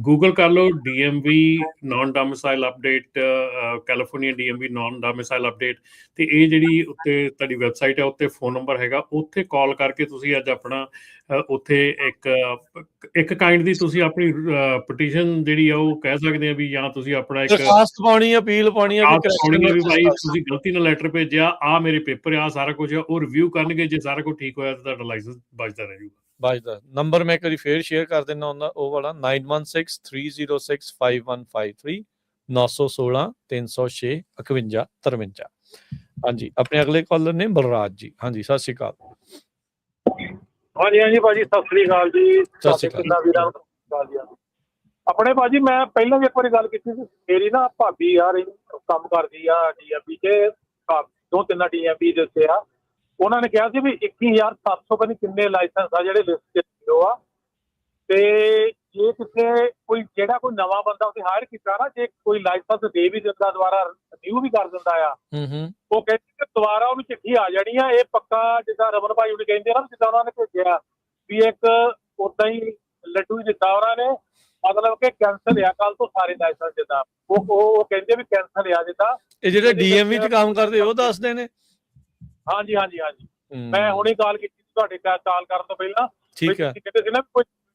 ਗੂਗਲ ਕਰ ਲਓ DMV non domicile update, California DMV non domicile update, ਤੇ ਇਹ ਜਿਹੜੀ ਉੱਤੇ ਤੁਹਾਡੀ ਵੈਬਸਾਈਟ ਹੈ ਉੱਤੇ ਫੋਨ ਨੰਬਰ ਹੈਗਾ, ਉੱਥੇ ਕਾਲ ਕਰਕੇ ਤੁਸੀਂ ਅੱਜ ਆਪਣਾ ਉੱਥੇ ਇੱਕ ਕਾਈਂਡ ਦੀ ਤੁਸੀਂ ਆਪਣੀ ਪਟੀਸ਼ਨ ਜਿਹੜੀ ਆ ਉਹ ਕਹਿ ਸਕਦੇ ਆ ਵੀ, ਜਾਂ ਤੁਸੀਂ ਆਪਣਾ ਇੱਕ ਦਰਖਾਸਤ ਪਾਉਣੀ, ਅਪੀਲ ਪਾਉਣੀ ਆ ਵੀ ਭਾਈ ਤੁਸੀਂ ਗਲਤੀ ਨਾਲ ਲੈਟਰ ਭੇਜਿਆ, ਆ ਮੇਰੇ ਪੇਪਰ ਆ, ਸਾਰਾ ਕੁਝ ਉਹ ਰਿਵਿਊ ਕਰਨਗੇ, ਜੇ ਸਾਰਾ ਕੁਝ ਠੀਕ ਹੋਇਆ ਤਾਂ ਤੁਹਾਡਾ ਲਾਇਸੈਂਸ ਬਚਦਾ ਰਹਿ ਜਾਊਗਾ। ਬਚਦਾ ਨੰਬਰ ਮੈਂ ਇੱਕ ਵਾਰੀ ਫੇਰ ਸ਼ੇਅਰ ਕਰ ਦਿੰਦਾ ਹੁੰਦਾ, ਉਹ ਵਾਲਾ 9163065153 916 306 51 53। ਹਾਂਜੀ ਆਪਣੇ ਅਗਲੇ ਕਾਲਰ ਨੇ ਬਲਰਾਜ ਜੀ। ਹਾਂਜੀ ਸਤਿ ਸ਼੍ਰੀ ਅਕਾਲ। ਹਾਂਜੀ ਭਾਜੀ ਸਤਿ ਸ੍ਰੀ ਅਕਾਲ ਜੀ। ਸਤਿ ਸ਼੍ਰੀ ਅਕਾਲ ਵੀਰਾਂ ਆਪਣੇ ਭਾਜੀ, ਮੈਂ ਪਹਿਲਾਂ ਵੀ ਇੱਕ ਵਾਰੀ ਗੱਲ ਕੀਤੀ ਸੀ, ਮੇਰੀ ਨਾ ਭਾਬੀ ਯਾਰ ਕੰਮ ਕਰਦੀ ਆ DMV ਤੇ 2-3 DMV ਦੇ ਉੱਤੇ ਆ। ਉਹਨਾਂ ਨੇ ਕਿਹਾ ਸੀ ਵੀ 21,700 ਪਤਾ ਕਿੰਨੇ ਲਾਇਸੈਂਸ ਆ ਜਿਹੜੇ ਲਿਸਟ 'ਚ ਆ, ਤੇ ਜੇ ਕਿਤੇ ਕੋਈ ਜਿਹੜਾ ਕੋਈ ਨਵਾਂ ਬੰਦਾ ਉੱਥੇ ਹਾਇਰ ਕੀਤਾ ਨਾ, ਜੇ ਕੋਈ ਲਾਇਸੈਂਸ ਦੇ ਵੀ ਦਿੰਦਾ ਦੁਬਾਰਾ ਰਿਨਿਊ ਵੀ ਕਰ ਦਿੰਦਾ ਆ, ਉਹ ਕਹਿੰਦੇ ਕਿ ਦੁਬਾਰਾ ਉਹਨੂੰ ਚਿੱਠੀ ਆ ਜਾਣੀ ਆ। ਇਹ ਪੱਕਾ ਜਿੱਦਾਂ ਰਮਨ ਭਾਈ ਉਹਨੇ ਕਹਿੰਦੇ ਨਾ, ਜਿੱਦਾਂ ਉਹਨਾਂ ਨੇ ਭੇਜਿਆ ਵੀ ਇੱਕ ਓਦਾਂ ਹੀ ਲੱਡੂ ਹੀ ਦਿੱਤਾ ਉਹਨਾਂ ਨੇ, ਮਤਲਬ ਕਿ ਕੈਂਸਲ ਆ ਕੱਲ ਤੋਂ ਸਾਰੇ ਲਾਇਸੈਂਸ ਜਿੱਦਾਂ ਉਹ ਕਹਿੰਦੇ ਵੀ ਕੈਂਸਲ ਆ ਜਿੱਦਾਂ। ਇਹ ਜਿਹੜੇ DMV 'ਚ ਕੰਮ ਕਰਦੇ ਉਹ ਦੱਸਦੇ ਨੇ। ਹਾਂਜੀ ਮੈਂ ਹੁਣੇ ਕਾਲ ਕੀਤੀ ਤੁਹਾਡੇ ਕਾਲ ਕਰਨ ਤੋਂ ਪਹਿਲਾਂ। ਠੀਕ ਹੈ, ਕਹਿੰਦੇ ਸੀ ਨਾ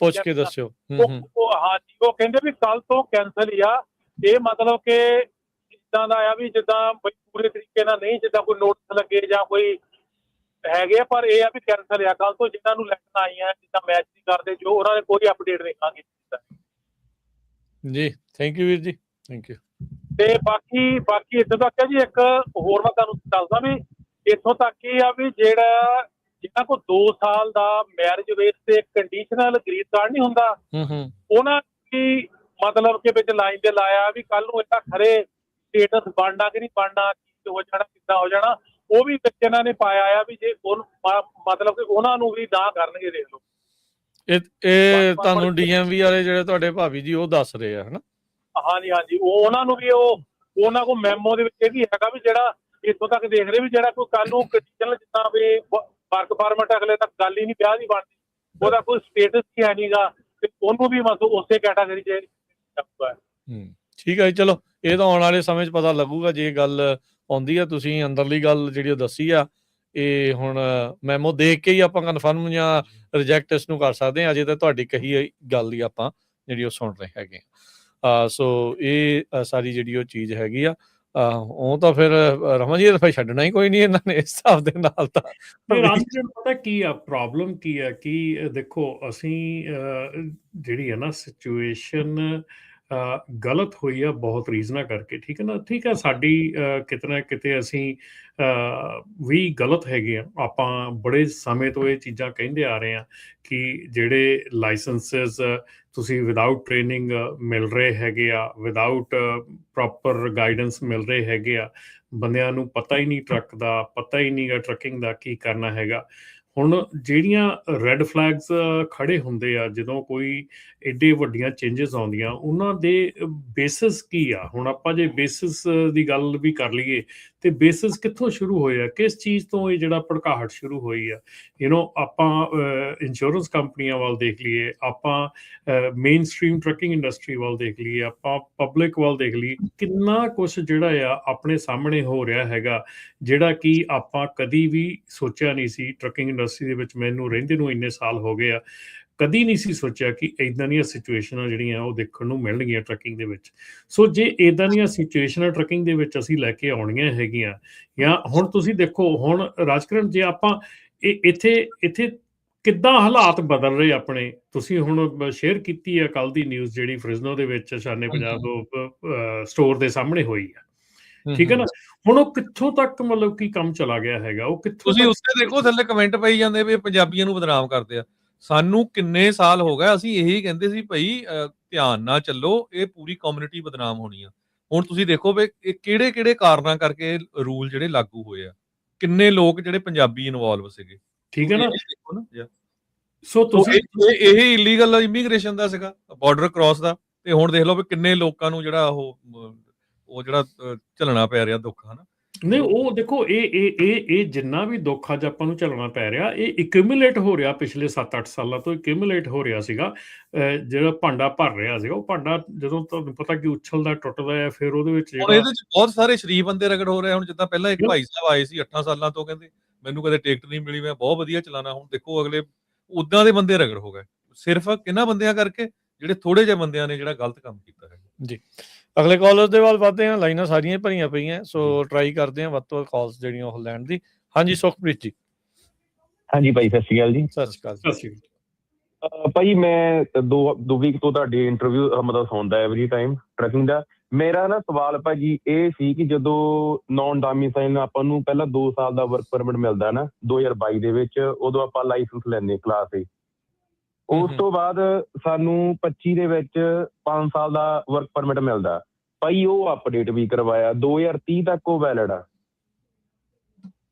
ਪੁੱਛ ਕੇ ਦੱਸਿਓ। ਹਾਂਜੀ ਉਹ ਕਹਿੰਦੇ ਵੀ ਕੱਲ ਤੋਂ ਕੈਂਸਲ ਹੀ ਆ। ਇਹ ਮਤਲਬ ਕਿ ਜਿੱਦਾਂ ਦਾ ਆ ਵੀ ਜਿੱਦਾਂ ਪੂਰੇ ਤਰੀਕੇ ਨਾਲ ਨਹੀਂ, ਜਿੱਦਾਂ ਕੋਈ ਨੋਟਿਸ ਲੱਗੇ ਜਾਂ ਕੋਈ ਹੈਗੇ ਆ, ਪਰ ਇਹ ਆ ਵੀ ਕੈਂਸਲ ਆ ਕੱਲ ਤੋਂ। ਜਿਨ੍ਹਾਂ ਨੂੰ ਲੈਟਰ ਆਈਆਂ ਜਿੱਦਾਂ ਮੈਚ ਨਹੀਂ ਕਰਦੇ ਜੋ, ਉਹਨਾਂ ਨੇ ਕੋਈ ਅਪਡੇਟ ਨਹੀਂ ਖਾਂਗੇ ਜੀ। ਥੈਂਕ ਯੂ ਵੀਰ ਜੀ, ਥੈਂਕ ਯੂ। ਤੇ ਬਾਕੀ ਇੱਥੋਂ ਤੱਕ ਹੈ ਜੀ, ਇੱਕ ਹੋਰ ਮੈਂ ਤੁਹਾਨੂੰ ਦੱਸਦਾ ਵੀ ਇੱਥੋਂ ਤੱਕ ਹੀ ਆ ਵੀ ਜਿਹੜਾ ਜਿਨ੍ਹਾਂ ਕੋਲ 2 ਸਾਲ ਦਾ ਮੈਰਿਜ ਵੇਸ ਤੇ ਕੰਡੀਸ਼ਨਲ ਗ੍ਰੀਨ ਕਾਰਡ ਨਹੀਂ ਹੁੰਦਾ, ਉਹਨਾਂ ਦੀ ਮਤਲਬ ਕਿ ਵਿੱਚ ਲਾਈਨ ਤੇ ਲਾਇਆ ਵੀ ਕੱਲ ਨੂੰ ਇਹਦਾ ਖਰੇ ਸਟੇਟਸ ਬਣਨਾ ਕਿ ਨਹੀਂ ਬਣਨਾ, ਕੀ ਹੋ ਜਾਣਾ, ਕਿੱਦਾਂ ਹੋ ਜਾਣਾ, ਉਹ ਵੀ ਵਿੱਚ ਇਹਨਾਂ ਨੇ ਪਾਇਆ ਆ ਵੀ ਜੇ ਮਤਲਬ ਕਿ ਉਹਨਾਂ ਨੂੰ ਵੀ ਨਾ ਕਰਨਗੇ। ਦੇਖ ਲਓ ਇਹ ਤੁਹਾਨੂੰ DMV ਵਾਲੇ ਜਿਹੜੇ ਤੁਹਾਡੇ ਭਾਬੀ ਜੀ ਉਹ ਦੱਸ ਰਹੇ ਆ ਹਨਾ। ਹਾਂਜੀ ਉਹਨਾਂ ਨੂੰ ਵੀ ਉਹਨਾਂ ਕੋਲ ਮੈਮੋ ਦੇ ਵਿੱਚ ਇਹ ਵੀ ਹੈਗਾ ਵੀ ਜਿਹੜਾ ਇੱਥੋਂ ਤੱਕ ਦੇਖ ਰਹੇ ਵੀ ਜਿਹੜਾ ਕੋਈ ਕੱਲ ਨੂੰ ਕੰਡੀਸ਼ਨਲ ਜਿੱਦਾਂ ਵੀ ਵਰਕ ਪਰਮਿਟ ਅਗਲੇ ਤੱਕ ਗੱਲ ਹੀ ਨਹੀਂ, ਵਿਆਹ ਦੀ ਬਣਦੀ, ਉਹਦਾ ਕੋਈ ਸਟੇਟਸ ਹੀ ਹੈ ਨਹੀਂਗਾ, ਤੇ ਉਹਨੂੰ ਵੀ ਮਤਲਬ ਉਸੇ ਕੈਟਾਗਰੀ 'ਚ ਜਾਊਗਾ। ਠੀਕ ਹੈ ਜੀ, ਚਲੋ ਇਹ ਤਾਂ ਆਉਣ ਵਾਲੇ ਸਮੇਂ 'ਚ ਪਤਾ ਲੱਗੂਗਾ ਜੇ ਗੱਲ ਆਉਂਦੀ ਆ। ਤੁਸੀਂ ਅੰਦਰਲੀ ਗੱਲ ਜਿਹੜੀ ਉਹ ਦੱਸੀ ਆ, ਇਹ ਹੁਣ ਮੈਮੋ ਦੇਖ ਕੇ ਹੀ ਆਪਾਂ ਕਨਫਰਮ ਜਾਂ ਰਿਜੈਕਟ ਇਸ ਨੂੰ ਕਰ ਸਕਦੇ ਹਾਂ। ਅਜੇ ਤਾਂ ਤੁਹਾਡੀ ਕਹੀ ਗੱਲ ਹੀ ਆਪਾਂ ਜਿਹੜੀ ਉਹ ਸੁਣ ਰਹੇ ਹੈਗੇ। ਸੋ ਇਹ ਸਾਰੀ ਜਿਹੜੀ ਉਹ ਚੀਜ਼ ਹੈਗੀ ਆ। ਉਹ ਤਾਂ ਫਿਰ ਰਮਨ ਜੀ ਫਿਰ ਛੱਡਣਾ ਹੀ ਕੋਈ ਨਹੀਂ ਇਹਨਾਂ ਨੇ ਇਸ ਹਿਸਾਬ ਦੇ ਨਾਲ ਤਾਂ। ਨਹੀਂ ਰਾਜਨ, ਪਤਾ ਕੀ ਆ ਪ੍ਰੋਬਲਮ ਕੀ ਆ ਕਿ ਦੇਖੋ ਅਸੀਂ ਜਿਹੜੀ ਹੈ ਨਾ ਸਿਚੁਏਸ਼ਨ ਗਲਤ ਹੋਈ ਆ ਬਹੁਤ ਰੀਜ਼ਨਾਂ ਕਰਕੇ, ਠੀਕ ਹੈ ਨਾ। ਠੀਕ ਹੈ, ਸਾਡੀ ਕਿਤੇ ਨਾ ਕਿਤੇ ਅਸੀਂ ਵੀ ਗਲਤ ਹੈਗੇ ਆ। ਆਪਾਂ ਬੜੇ ਸਮੇਂ ਤੋਂ ਇਹ ਚੀਜ਼ਾਂ ਕਹਿੰਦੇ ਆ ਰਹੇ ਆ ਕਿ ਜਿਹੜੇ ਲਾਇਸੈਂਸਿਸ ਤੁਸੀਂ ਵਿਦਆਊਟ ਟ੍ਰੇਨਿੰਗ ਮਿਲ ਰਹੇ ਹੈਗੇ ਆ, ਵਿਦਆਊਟ ਪ੍ਰੋਪਰ ਗਾਈਡੈਂਸ ਮਿਲ ਰਹੇ ਹੈਗੇ ਆ, ਬੰਦਿਆਂ ਨੂੰ ਪਤਾ ਹੀ ਨਹੀਂ ਟਰੱਕ ਦਾ, ਪਤਾ ਹੀ ਨਹੀਂ ਗਾ ਟਰੱਕਿੰਗ ਦਾ ਕੀ ਕਰਨਾ ਹੈਗਾ। ਹੁਣ ਜਿਹੜੀਆਂ ਰੈੱਡ ਫਲੈਗਸ ਖੜੇ ਹੁੰਦੇ ਆ ਜਦੋਂ ਕੋਈ ਏਡੇ ਵੱਡੀਆਂ ਚੇਂਜਸ ਆਉਂਦੀਆਂ, ਉਹਨਾਂ ਦੇ ਬੇਸਿਸ ਕੀ ਆ? ਹੁਣ ਆਪਾਂ ਜੇ ਬੇਸਿਸ ਦੀ ਗੱਲ ਵੀ ਕਰ ਲਈਏ ਤੇ ਬੇਸਿਸ ਕਿੱਥੋਂ ਸ਼ੁਰੂ ਹੋਏ ਆ, ਕਿਸ ਚੀਜ਼ ਤੋਂ ਇਹ ਜਿਹੜਾ ਭੜਕਾਹਟ ਸ਼ੁਰੂ ਹੋਈ ਆ? ਆਪਾਂ ਇੰਸ਼ੋਰੈਂਸ ਕੰਪਨੀਆਂ ਵੱਲ ਦੇਖ ਲਈਏ, ਆਪਾਂ ਮੇਨ ਸਟਰੀਮ ਟਰੱਕਿੰਗ ਇੰਡਸਟਰੀ ਵੱਲ ਦੇਖ ਲਈਏ, ਆਪਾਂ ਪਬਲਿਕ ਵੱਲ ਦੇਖ ਲਈਏ, ਕਿੰਨਾ ਕੁਛ ਜਿਹੜਾ ਆ ਆਪਣੇ ਸਾਹਮਣੇ ਹੋ ਰਿਹਾ ਹੈਗਾ ਜਿਹੜਾ ਕਿ ਆਪਾਂ ਕਦੀ ਵੀ ਸੋਚਿਆ ਨਹੀਂ ਸੀ। ਟਰੱਕਿੰਗ ਇੰਡਸਟਰੀ ਦੇ ਵਿੱਚ ਮੈਨੂੰ ਰਹਿੰਦੇ ਨੂੰ ਇੰਨੇ ਸਾਲ ਹੋ ਗਏ ਆ, ਕਦੀ ਨਹੀਂ ਸੀ ਸੋਚਿਆ ਕਿ ਇੱਦਾਂ ਦੀਆਂ ਸਿਚੁਏਸ਼ਨਾਂ ਜਿਹੜੀਆਂ ਉਹ ਦੇਖਣ ਨੂੰ ਮਿਲਣਗੀਆਂ ਟਰੱਕਿੰਗ ਦੇ ਵਿੱਚ। ਸੋ ਜੇ ਇੱਦਾਂ ਦੀਆਂ ਸਿਚੁਏਸ਼ਨਾਂ ਟਰੱਕਿੰਗ ਦੇ ਵਿੱਚ ਅਸੀਂ ਲੈ ਕੇ ਆਉਣੀਆਂ ਹੈਗੀਆਂ, ਜਾਂ ਹੁਣ ਤੁਸੀਂ ਦੇਖੋ ਹੁਣ ਰਾਜਕਰਨ, ਜੇ ਆਪਾਂ ਇੱਥੇ ਕਿੱਦਾਂ ਹਾਲਾਤ ਬਦਲ ਰਹੇ ਆਪਣੇ, ਤੁਸੀਂ ਹੁਣ ਸ਼ੇਅਰ ਕੀਤੀ ਆ ਕੱਲ ਦੀ ਨਿਊਜ਼ ਜਿਹੜੀ ਫ੍ਰਿਜ਼ਨੋ ਦੇ ਵਿੱਚ ਸ਼ਾਨੇ ਪੰਜਾਬ ਸਟੋਰ ਦੇ ਸਾਹਮਣੇ ਹੋਈ ਆ, ਠੀਕ ਹੈ ਨਾ। ਹੁਣ ਉਹ ਕਿੱਥੋਂ ਤੱਕ ਮਤਲਬ ਕੀ ਕੰਮ ਚਲਾ ਗਿਆ ਹੈਗਾ, ਉਹ ਕਿੱਥੋਂ ਤੁਸੀਂ ਉੱਤੇ ਦੇਖੋ ਥੱਲੇ ਕਮੈਂਟ ਪਈ ਜਾਂਦੇ ਵੀ ਪੰਜਾਬੀਆਂ ਨੂੰ ਬਦਨਾਮ ਕਰਦੇ ਆ। ਸਾਨੂੰ ਕਿੰਨੇ ਸਾਲ ਹੋ ਗਏ ਅਸੀਂ ਇਹੀ ਕਹਿੰਦੇ ਸੀ ਭਾਈ ਧਿਆਨ ਨਾਲ ਚੱਲੋ, ਇਹ ਪੂਰੀ ਕਮਿਊਨਿਟੀ ਬਦਨਾਮ ਹੋਣੀ ਆ। ਹੁਣ ਤੁਸੀਂ ਦੇਖੋ ਵੀ ਇਹ ਕਿਹੜੇ ਕਾਰਨਾਂ ਕਰਕੇ ਰੂਲ ਜਿਹੜੇ ਲਾਗੂ ਹੋਏ ਆ, ਕਿੰਨੇ ਲੋਕ ਜਿਹੜੇ ਪੰਜਾਬੀ ਇਨਵੋਲਵ ਸੀਗੇ, ਠੀਕ ਹੈ ਨਾ। ਸੋ ਤੁਸੀਂ ਇਹ ਇਲੀਗਲ ਇਮੀਗ੍ਰੇਸ਼ਨ ਦਾ ਸੀਗਾ, ਬਾਰਡਰ ਕ੍ਰਾਸ ਦਾ, ਤੇ ਹੁਣ ਦੇਖ ਲਓ ਵੀ ਕਿੰਨੇ ਲੋਕਾਂ ਨੂੰ ਜਿਹੜਾ ਉਹ ਜਿਹੜਾ ਝੱਲਣਾ ਪੈ ਰਿਹਾ ਦੁੱਖ, ਹਨਾ। ਨਹੀਂ ਉਹ ਦੇਖੋ ਇਹ ਜਿੰਨਾ ਵੀ ਦੁੱਖ ਅੱਜ ਆਪਾਂ ਨੂੰ ਝੱਲਣਾ ਪੈ ਰਿਹਾ, ਇਹ ਇਕਮੂਲੇਟ ਹੋ ਰਿਹਾ ਪਿਛਲੇ 7-8 ਸਾਲਾਂ ਤੋਂ ਇਕਮੂਲੇਟ ਹੋ ਰਿਹਾ ਸੀਗਾ। ਜਿਹੜਾ ਭਾਂਡਾ ਭਰ ਰਿਹਾ ਸੀਗਾ, ਉਹ ਭਾਂਡਾ ਜਦੋਂ ਤੁਹਾਨੂੰ ਪਤਾ ਕਿ ਉਛਲਦਾ ਟੁੱਟਦਾ ਹੈ, ਫਿਰ ਉਹਦੇ ਵਿੱਚ ਇਹਦੇ ਚ ਬਹੁਤ ਸਾਰੇ ਸ਼ਰੀਫ ਬੰਦੇ ਰਗੜ ਹੋ ਰਹੇ। ਹੁਣ ਜਿੱਦਾਂ ਪਹਿਲਾਂ ਇੱਕ ਭਾਈ ਸਾਹਿਬ ਆਏ ਸੀ 8 ਸਾਲਾਂ ਤੋਂ, ਕਹਿੰਦੇ ਮੈਨੂੰ ਕਦੇ ਟਿਕਟ ਨਹੀਂ ਮਿਲੀ, ਮੈਂ ਬਹੁਤ ਵਧੀਆ ਚਲਾਣਾ। ਹੁਣ ਦੇਖੋ ਅਗਲੇ ਉਦਾਂ ਦੇ ਬੰਦੇ ਰਗੜ ਹੋ ਗਏ, ਸਿਰਫ ਕਿਹਨਾਂ ਬੰਦਿਆਂ ਕਰਕੇ, ਜਿਹੜੇ ਥੋੜੇ ਜਿਹੇ ਬੰਦਿਆਂ ਨੇ ਜਿਹੜਾ ਗਲਤ ਕੰਮ ਕੀਤਾ ਹੈ ਜੀ। ਅਗਲੇ ਕਾਲਰ ਦੇ ਵੱਲ ਵਧਦੇ ਹਾਂ, ਲਾਈਨਾਂ ਸਾਰੀਆਂ ਭਰੀਆਂ ਪਈਆਂ, ਸੋ ਟਰਾਈ ਕਰਦੇ ਹਾਂ ਵੱਧ ਤੋਂ ਵੱਧ ਕਾਲਸ ਜਿਹੜੀਆਂ ਉਹ ਲੈਣ ਦੀ। ਹਾਂਜੀ ਸੁਖਪ੍ਰੀਤ ਜੀ। ਹਾਂਜੀ ਭਾਈ, ਸਤਿ ਸ਼੍ਰੀ ਅਕਾਲ ਜੀ। ਸਤਿ ਸ਼੍ਰੀ ਅਕਾਲ ਭਾਈ। ਮੈਂ ਦੋ ਵੀਕ ਤੋਂ ਤੁਹਾਡੀ ਇੰਟਰਵਿਊ ਮਤਲਬ ਸੁਣਦਾ ਐਵਰੀ ਟਾਈਮ ਟਰੈਕਿੰਗ ਦਾ। ਮੇਰਾ ਨਾ ਸਵਾਲ ਭਾਜੀ ਇਹ ਸੀ ਕਿ ਜਦੋਂ ਨੌਨ ਡੋਮਿਸਾਈਲ ਆਪਾਂ ਨੂੰ ਪਹਿਲਾਂ 2 ਸਾਲ ਦਾ ਵਰਕ ਪਰਮਿਟ ਮਿਲਦਾ ਨਾ 2022 ਦੇ ਵਿੱਚ, ਉਦੋਂ ਆਪਾਂ ਲਾਇਸੈਂਸ ਲੈਂਦੇ ਕਲਾਸ A। ਉਸ ਤੋਂ ਬਾਅਦ ਸਾਨੂੰ 25 ਦੇ ਵਿੱਚ 5 ਸਾਲ ਦਾ ਵਰਕ ਪਰਮਿਟ ਮਿਲਦਾ ਭਾਈ, ਉਹ ਅਪਡੇਟ ਵੀ ਕਰਵਾਇਆ 2030 ਤੱਕ ਉਹ ਵੈਲਿਡ ਆ,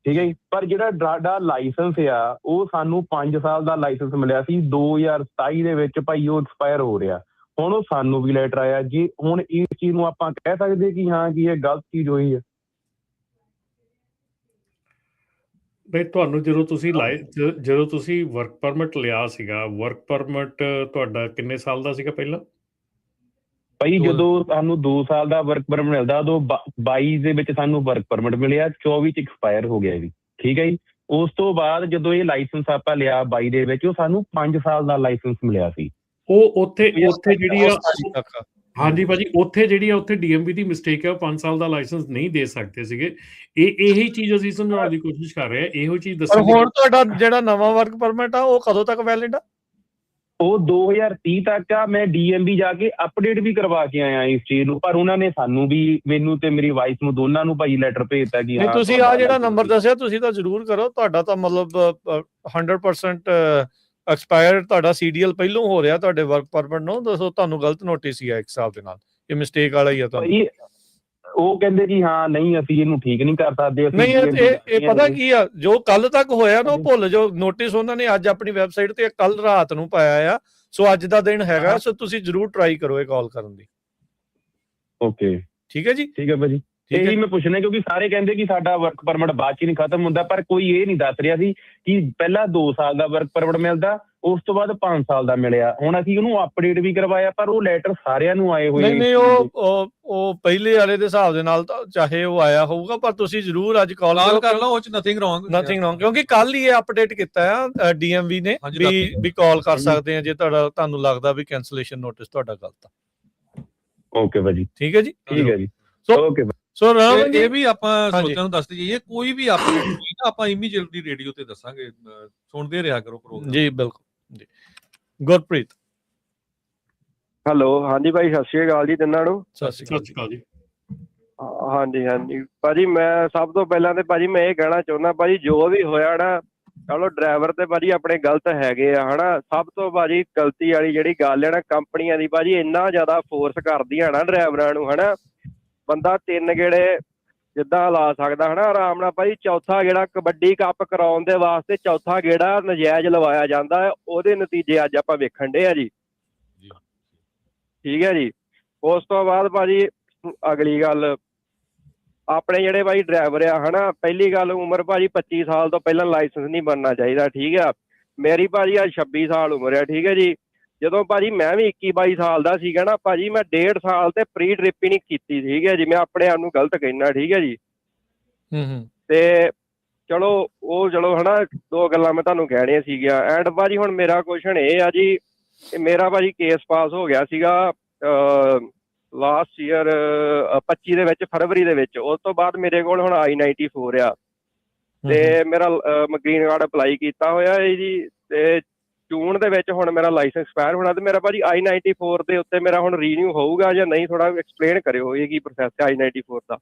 ਠੀਕ ਹੈ ਜੀ। ਪਰ ਜਿਹੜਾ ਸਾਡਾ ਲਾਇਸੈਂਸ ਆ ਉਹ ਸਾਨੂੰ 5 ਸਾਲ ਦਾ ਲਾਇਸੈਂਸ ਮਿਲਿਆ ਸੀ 2027 ਦੇ ਵਿੱਚ ਭਾਈ, ਉਹ ਐਕਸਪਾਇਰ ਹੋ ਰਿਹਾ। ਹੁਣ ਉਹ ਸਾਨੂੰ ਵੀ ਲੈਟਰ ਆਇਆ ਜੀ। ਹੁਣ ਇਸ ਚੀਜ਼ ਨੂੰ ਆਪਾਂ ਕਹਿ ਸਕਦੇ ਕਿ ਹਾਂ ਕਿ ਇਹ ਗਲਤ ਚੀਜ਼ ਹੋਈ ਹੈ? ਨਹੀਂ, ਤੁਹਾਨੂੰ ਜਦੋਂ ਤੁਸੀਂ ਵਰਕ ਪਰਮਿਟ ਲਿਆ ਸੀਗਾ, ਵਰਕ ਪਰਮਿਟ ਤੁਹਾਡਾ ਕਿੰਨੇ ਸਾਲ ਦਾ ਸੀਗਾ ਪਹਿਲਾਂ? ਭਾਈ ਜਦੋਂ ਸਾਨੂੰ 2 ਸਾਲ ਦਾ ਵਰਕ ਪਰਮਿਟ ਮਿਲਦਾ, ਉਦੋਂ 22 ਦੇ ਵਿੱਚ ਸਾਨੂੰ ਵਰਕ ਪਰਮਿਟ ਮਿਲਿਆ, 24 ਚ ਐਕਸਪਾਇਰ ਹੋ ਗਿਆ ਜੀ, ਠੀਕ ਹੈ ਜੀ। ਉਸ ਤੋਂ ਬਾਅਦ ਜਦੋਂ ਇਹ ਲਾਇਸੈਂਸ ਆਪਾਂ ਲਿਆ 22 ਦੇ ਵਿੱਚ, ਉਹ ਸਾਨੂੰ 5 ਸਾਲ ਦਾ ਲਾਇਸੈਂਸ ਮਿਲਿਆ ਸੀ। ਉਹ ਉੱਥੇ ਜਿਹੜੀ ਆ, ਹਾਂਜੀ ਭਾਜੀ, ਉੱਥੇ ਜਿਹੜੀ ਆ ਉੱਥੇ DMV ਦੀ ਮਿਸਟੇਕ ਹੈ, ਉਹ 5 ਸਾਲ ਦਾ ਲਾਇਸੈਂਸ ਨਹੀਂ ਦੇ ਸਕਦੇ ਸੀਗੇ। ਇਹੀ ਚੀਜ਼ ਅਸੀਂ ਸਮਝਾਉਣ ਦੀ ਕੋਸ਼ਿਸ਼ ਕਰ ਰਹੇ ਹਾਂ, ਇਹੋ ਚੀਜ਼ ਦੱਸਣ ਦੀ। ਹੁਣ ਤੁਹਾਡਾ ਜਿਹੜਾ ਨਵਾਂ ਵਰਕ ਪਰਮਿਟ ਆ ਉਹ ਕਦੋਂ ਤੱਕ ਵੈਲਿਡ ਆ? ਉਹ 2030 ਤੱਕ ਆ। ਮੈਂ DMV ਜਾ ਕੇ ਅਪਡੇਟ ਵੀ ਕਰਵਾ ਕੇ ਆਇਆ ਇਸ ਚੀਜ਼ ਨੂੰ, ਪਰ ਉਹਨਾਂ ਨੇ ਸਾਨੂੰ ਵੀ, ਮੈਨੂੰ ਤੇ ਮੇਰੀ ਵਾਈਫ ਨੂੰ ਦੋਨਾਂ ਨੂੰ ਭਾਈ ਲੈਟਰ ਭੇਜਤਾ ਕਿ ਹਾਂ ਤੁਸੀਂ ਆ ਜਿਹੜਾ ਨੰਬਰ ਦੱਸਿਆ ਤੁਸੀਂ ਤਾਂ ਜ਼ਰੂਰ ਕਰੋ। ਤੁਹਾਡਾ ਤਾਂ ਮਤਲਬ 100% ਐਕਸਪਾਇਰ ਤੁਹਾਡਾ CDL ਪਹਿਲੋਂ ਹੋ ਰਿਹਾ ਤੁਹਾਡੇ ਵਰਕ ਪਰਮਿਟ ਨੂੰ। ਦੱਸੋ ਤੁਹਾਨੂੰ ਗਲਤ ਨੋਟਿਸ ਹੀ ਆ ਇੱਕ ਹਿਸਾਬ ਦੇ ਨਾਲ, ਇਹ ਮਿਸਟੇਕ ਵਾਲਾ ਹੀ ਆ ਤੁਹਾਨੂੰ। ਉਹ ਕਹਿੰਦੇ ਕਿ ਹਾਂ ਨਹੀਂ ਅਸੀਂ ਇਹਨੂੰ ਠੀਕ ਨਹੀਂ ਕਰ ਸਕਦੇ। ਨਹੀਂ, ਇਹ ਪਤਾ ਕੀ ਆ, ਜੋ ਕੱਲ ਤੱਕ ਹੋਇਆ ਨਾ ਉਹ ਭੁੱਲ ਜਾਓ। ਨੋਟਿਸ ਉਹਨਾਂ ਨੇ ਅੱਜ ਆਪਣੀ ਵੈਬਸਾਈਟ ਤੇ ਕੱਲ ਰਾਤ ਨੂੰ ਪਾਇਆ ਆ, ਸੋ ਅੱਜ ਦਾ ਦਿਨ ਹੈਗਾ, ਸੋ ਤੁਸੀਂ ਜ਼ਰੂਰ ਟਰਾਈ ਕਰੋ ਇਹ ਕਾਲ ਕਰਨ ਦੀ। ਓਕੇ, ਠੀਕ ਹੈ ਜੀ। ਠੀਕ ਹੈ ਭਾਜੀ। ਇਹੀ ਮੈਂ ਪੁੱਛਣਾ ਕਿਉਂਕਿ ਸਾਰੇ ਕਹਿੰਦੇ ਕਿ ਸਾਡਾ ਵਰਕ ਪਰਮਿਟ ਬਾਅਦ ਚ ਨਹੀਂ ਖਤਮ ਹੁੰਦਾ, ਪਰ ਕੋਈ ਇਹ ਨਹੀਂ ਦੱਸ ਰਿਹਾ ਸੀ ਕਿ ਪਹਿਲਾਂ 2 ਸਾਲ ਦਾ ਵਰਕ ਪਰਮਿਟ ਮਿਲਦਾ, ਉਸ ਤੋਂ ਬਾਅਦ 5 ਸਾਲ ਦਾ ਮਿਲਿਆ। ਹੁਣ ਅਸੀਂ ਉਹਨੂੰ ਅਪਡੇਟ ਵੀ ਕਰਵਾਇਆ, ਪਰ ਉਹ ਲੈਟਰ ਸਾਰਿਆਂ ਨੂੰ ਆਏ ਹੋਏ। ਨਹੀਂ, ਉਹ ਪਹਿਲੇ ਵਾਲੇ ਦੇ ਹਿਸਾਬ ਦੇ ਨਾਲ ਤਾਂ ਚਾਹੇ ਉਹ ਆਇਆ ਹੋਊਗਾ, ਪਰ ਤੁਸੀਂ ਜ਼ਰੂਰ ਅੱਜ ਕਾਲ ਕਰ ਲਓ, ਉਹ ਚ ਨਥਿੰਗ ਰੋਂਗ, ਕਿਉਂਕਿ ਕੱਲ ਹੀ ਇਹ ਅਪਡੇਟ ਕੀਤਾ ਆ DMV ਨੇ ਵੀ ਕਾਲ ਕਰ ਸਕਦੇ ਆ ਜੇ ਤੁਹਾਨੂੰ ਲੱਗਦਾ ਵੀ ਕੈਂਸਲੇਸ਼ਨ ਨੋਟਿਸ ਤੁਹਾਡਾ ਗਲਤ ਆ। ਓਕੇ ਭਾਜੀ, ਠੀਕ ਹੈ ਜੀ। ਠੀਕ ਹੈ ਜੀ, ਸੋ ਓਕੇ। ਸੋ ਰਮਨ ਜੀ ਇਹ ਵੀ ਆਪਾਂ ਹਾਂਜੀ। ਸਰੋਤਿਆਂ ਨੂੰ ਦੱਸਦੇ ਜਾਈਏ, ਕੋਈ ਵੀ ਅਪਡੇਟ ਹੋਈ ਨਾ ਆਪਾਂ ਇਮੀਡੀਏਟਲੀ ਰੇਡੀਓ ਤੇ ਦੱਸਾਂਗੇ, ਸੁਣਦੇ ਰਿਹਾ ਕਰੋ ਪ੍ਰੋਗਰਾਮ। ਜੀ ਬਿਲਕੁਲ ਜੀ। ਗੁਰਪ੍ਰੀਤ ਹੈਲੋ, ਹਾਂਜੀ ਭਾਈ, ਸਤਿ ਸ਼੍ਰੀ ਅਕਾਲ ਜੀ ਤਿੰਨਾਂ ਨੂੰ। ਸਤਿ ਸ਼੍ਰੀ ਸਤਿ ਸ਼੍ਰੀ ਅਕਾਲ ਜੀ। ਹਾਂਜੀ ਹਾਂਜੀ ਭਾਜੀ, ਮੈਂ ਸਭ ਤੋਂ ਪਹਿਲਾਂ ਤੇ ਭਾਜੀ ਮੈਂ ਇਹ ਕਹਿਣਾ ਚਾਹੁੰਦਾ ਭਾਜੀ, ਜੋ ਵੀ ਹੋਇਆ ਨਾ, ਚਲੋ ਡਰਾਈਵਰ ਤੇ ਭਾਜੀ ਆਪਣੇ ਗਲਤ ਹੈਗੇ ਆ ਹਨਾ। ਸਭ ਤੋਂ ਭਾਜੀ ਗਲਤੀ ਵਾਲੀ ਜਿਹੜੀ ਗੱਲ ਹੈ ਨਾ, ਕੰਪਨੀਆਂ ਦੀ ਭਾਜੀ ਇੰਨਾ ਜ਼ਿਆਦਾ ਫੋਰਸ ਕਰਦੀਆਂ ਨਾ ਡਰਾਈਵਰਾਂ ਨੂੰ ਹਨਾ। ਬੰਦਾ 3 ਗੇੜੇ ਜਿੱਦਾਂ ਲਾ ਸਕਦਾ ਹਨਾ ਆਰਾਮ ਨਾਲ ਭਾਜੀ, ਚੌਥਾ ਗੇੜਾ ਕਬੱਡੀ ਕੱਪ ਕਰਾਉਣ ਦੇ ਵਾਸਤੇ ਚੌਥਾ ਗੇੜਾ ਨਜਾਇਜ਼ ਲਵਾਇਆ ਜਾਂਦਾ ਹੈ। ਉਹਦੇ ਨਤੀਜੇ ਅੱਜ ਆਪਾਂ ਵੇਖਣ ਡੇ ਆ ਜੀ। ਠੀਕ ਹੈ ਜੀ। ਉਸ ਤੋਂ ਬਾਅਦ ਭਾਜੀ ਅਗਲੀ ਗੱਲ, ਆਪਣੇ ਜਿਹੜੇ ਭਾਈ ਡਰਾਈਵਰ ਆ ਹਨਾ, ਪਹਿਲੀ ਗੱਲ ਉਮਰ ਭਾਜੀ 25 ਸਾਲ ਤੋਂ ਪਹਿਲਾਂ ਲਾਇਸੈਂਸ ਨਹੀਂ ਬਣਨਾ ਚਾਹੀਦਾ। ਠੀਕ ਆ, ਮੇਰੀ ਭਾਜੀ ਅੱਜ 26 ਸਾਲ ਉਮਰ ਆ। ਠੀਕ ਹੈ ਜੀ। ਜਦੋਂ ਭਾਜੀ ਮੈਂ ਵੀ 21-22 ਸਾਲ ਦਾ ਸੀਗਾ ਨਾ ਭਾਜੀ, ਮੈਂ 1.5 ਸਾਲ ਤੇ ਪ੍ਰੀ ਟ੍ਰਿਪ ਹੀ ਨਹੀਂ ਕੀਤੀ। ਠੀਕ ਹੈ ਜੀ, ਮੈਂ ਆਪਣੇ ਆਪ ਨੂੰ ਗਲਤ ਕਹਿਣਾ। ਠੀਕ ਹੈ ਜੀ। ਤੇ ਚਲੋ ਉਹ ਚਲੋ ਹਨਾ, 2 ਗੱਲਾਂ ਮੈਂ ਤੁਹਾਨੂੰ ਕਹਿਣੀਆਂ ਸੀਗੀਆਂ। ਐਂਡ ਭਾਜੀ ਹੁਣ ਮੇਰਾ ਕੁਐਸਚਨ ਇਹ ਆ ਜੀ, ਮੇਰਾ ਭਾਜੀ ਕੇਸ ਪਾਸ ਹੋ ਗਿਆ ਸੀਗਾ ਲਾਸਟ ਈਅਰ 25 ਦੇ ਵਿੱਚ, ਫਰਵਰੀ ਦੇ ਵਿੱਚ। ਉਸ ਤੋਂ ਬਾਅਦ ਮੇਰੇ ਕੋਲ ਹੁਣ I-94 ਆ ਤੇ ਮੇਰਾ ਗ੍ਰੀਨ ਕਾਰਡ ਅਪਲਾਈ ਕੀਤਾ ਹੋਇਆ ਹੈ ਜੀ। ਤੇ ਜੂਨ ਦੇ ਵਿੱਚ ਹੁਣ ਮੇਰਾ ਲਾਇਸੈਂਸ ਐਕਸਪਾਇਰ ਹੋਣਾ, ਤੇ ਮੇਰਾ ਭਾਜੀ I-94 ਦੇ ਉੱਤੇ ਮੇਰਾ ਹੁਣ ਰੀਨਿਊ ਹੋਊਗਾ ਜਾਂ ਨਹੀਂ, ਥੋੜਾ ਐਕਸਪਲੇਨ ਕਰਿਓ ਇਹ ਕੀ ਪ੍ਰੋਸੈਸ ਹੈ I-94 ਦਾ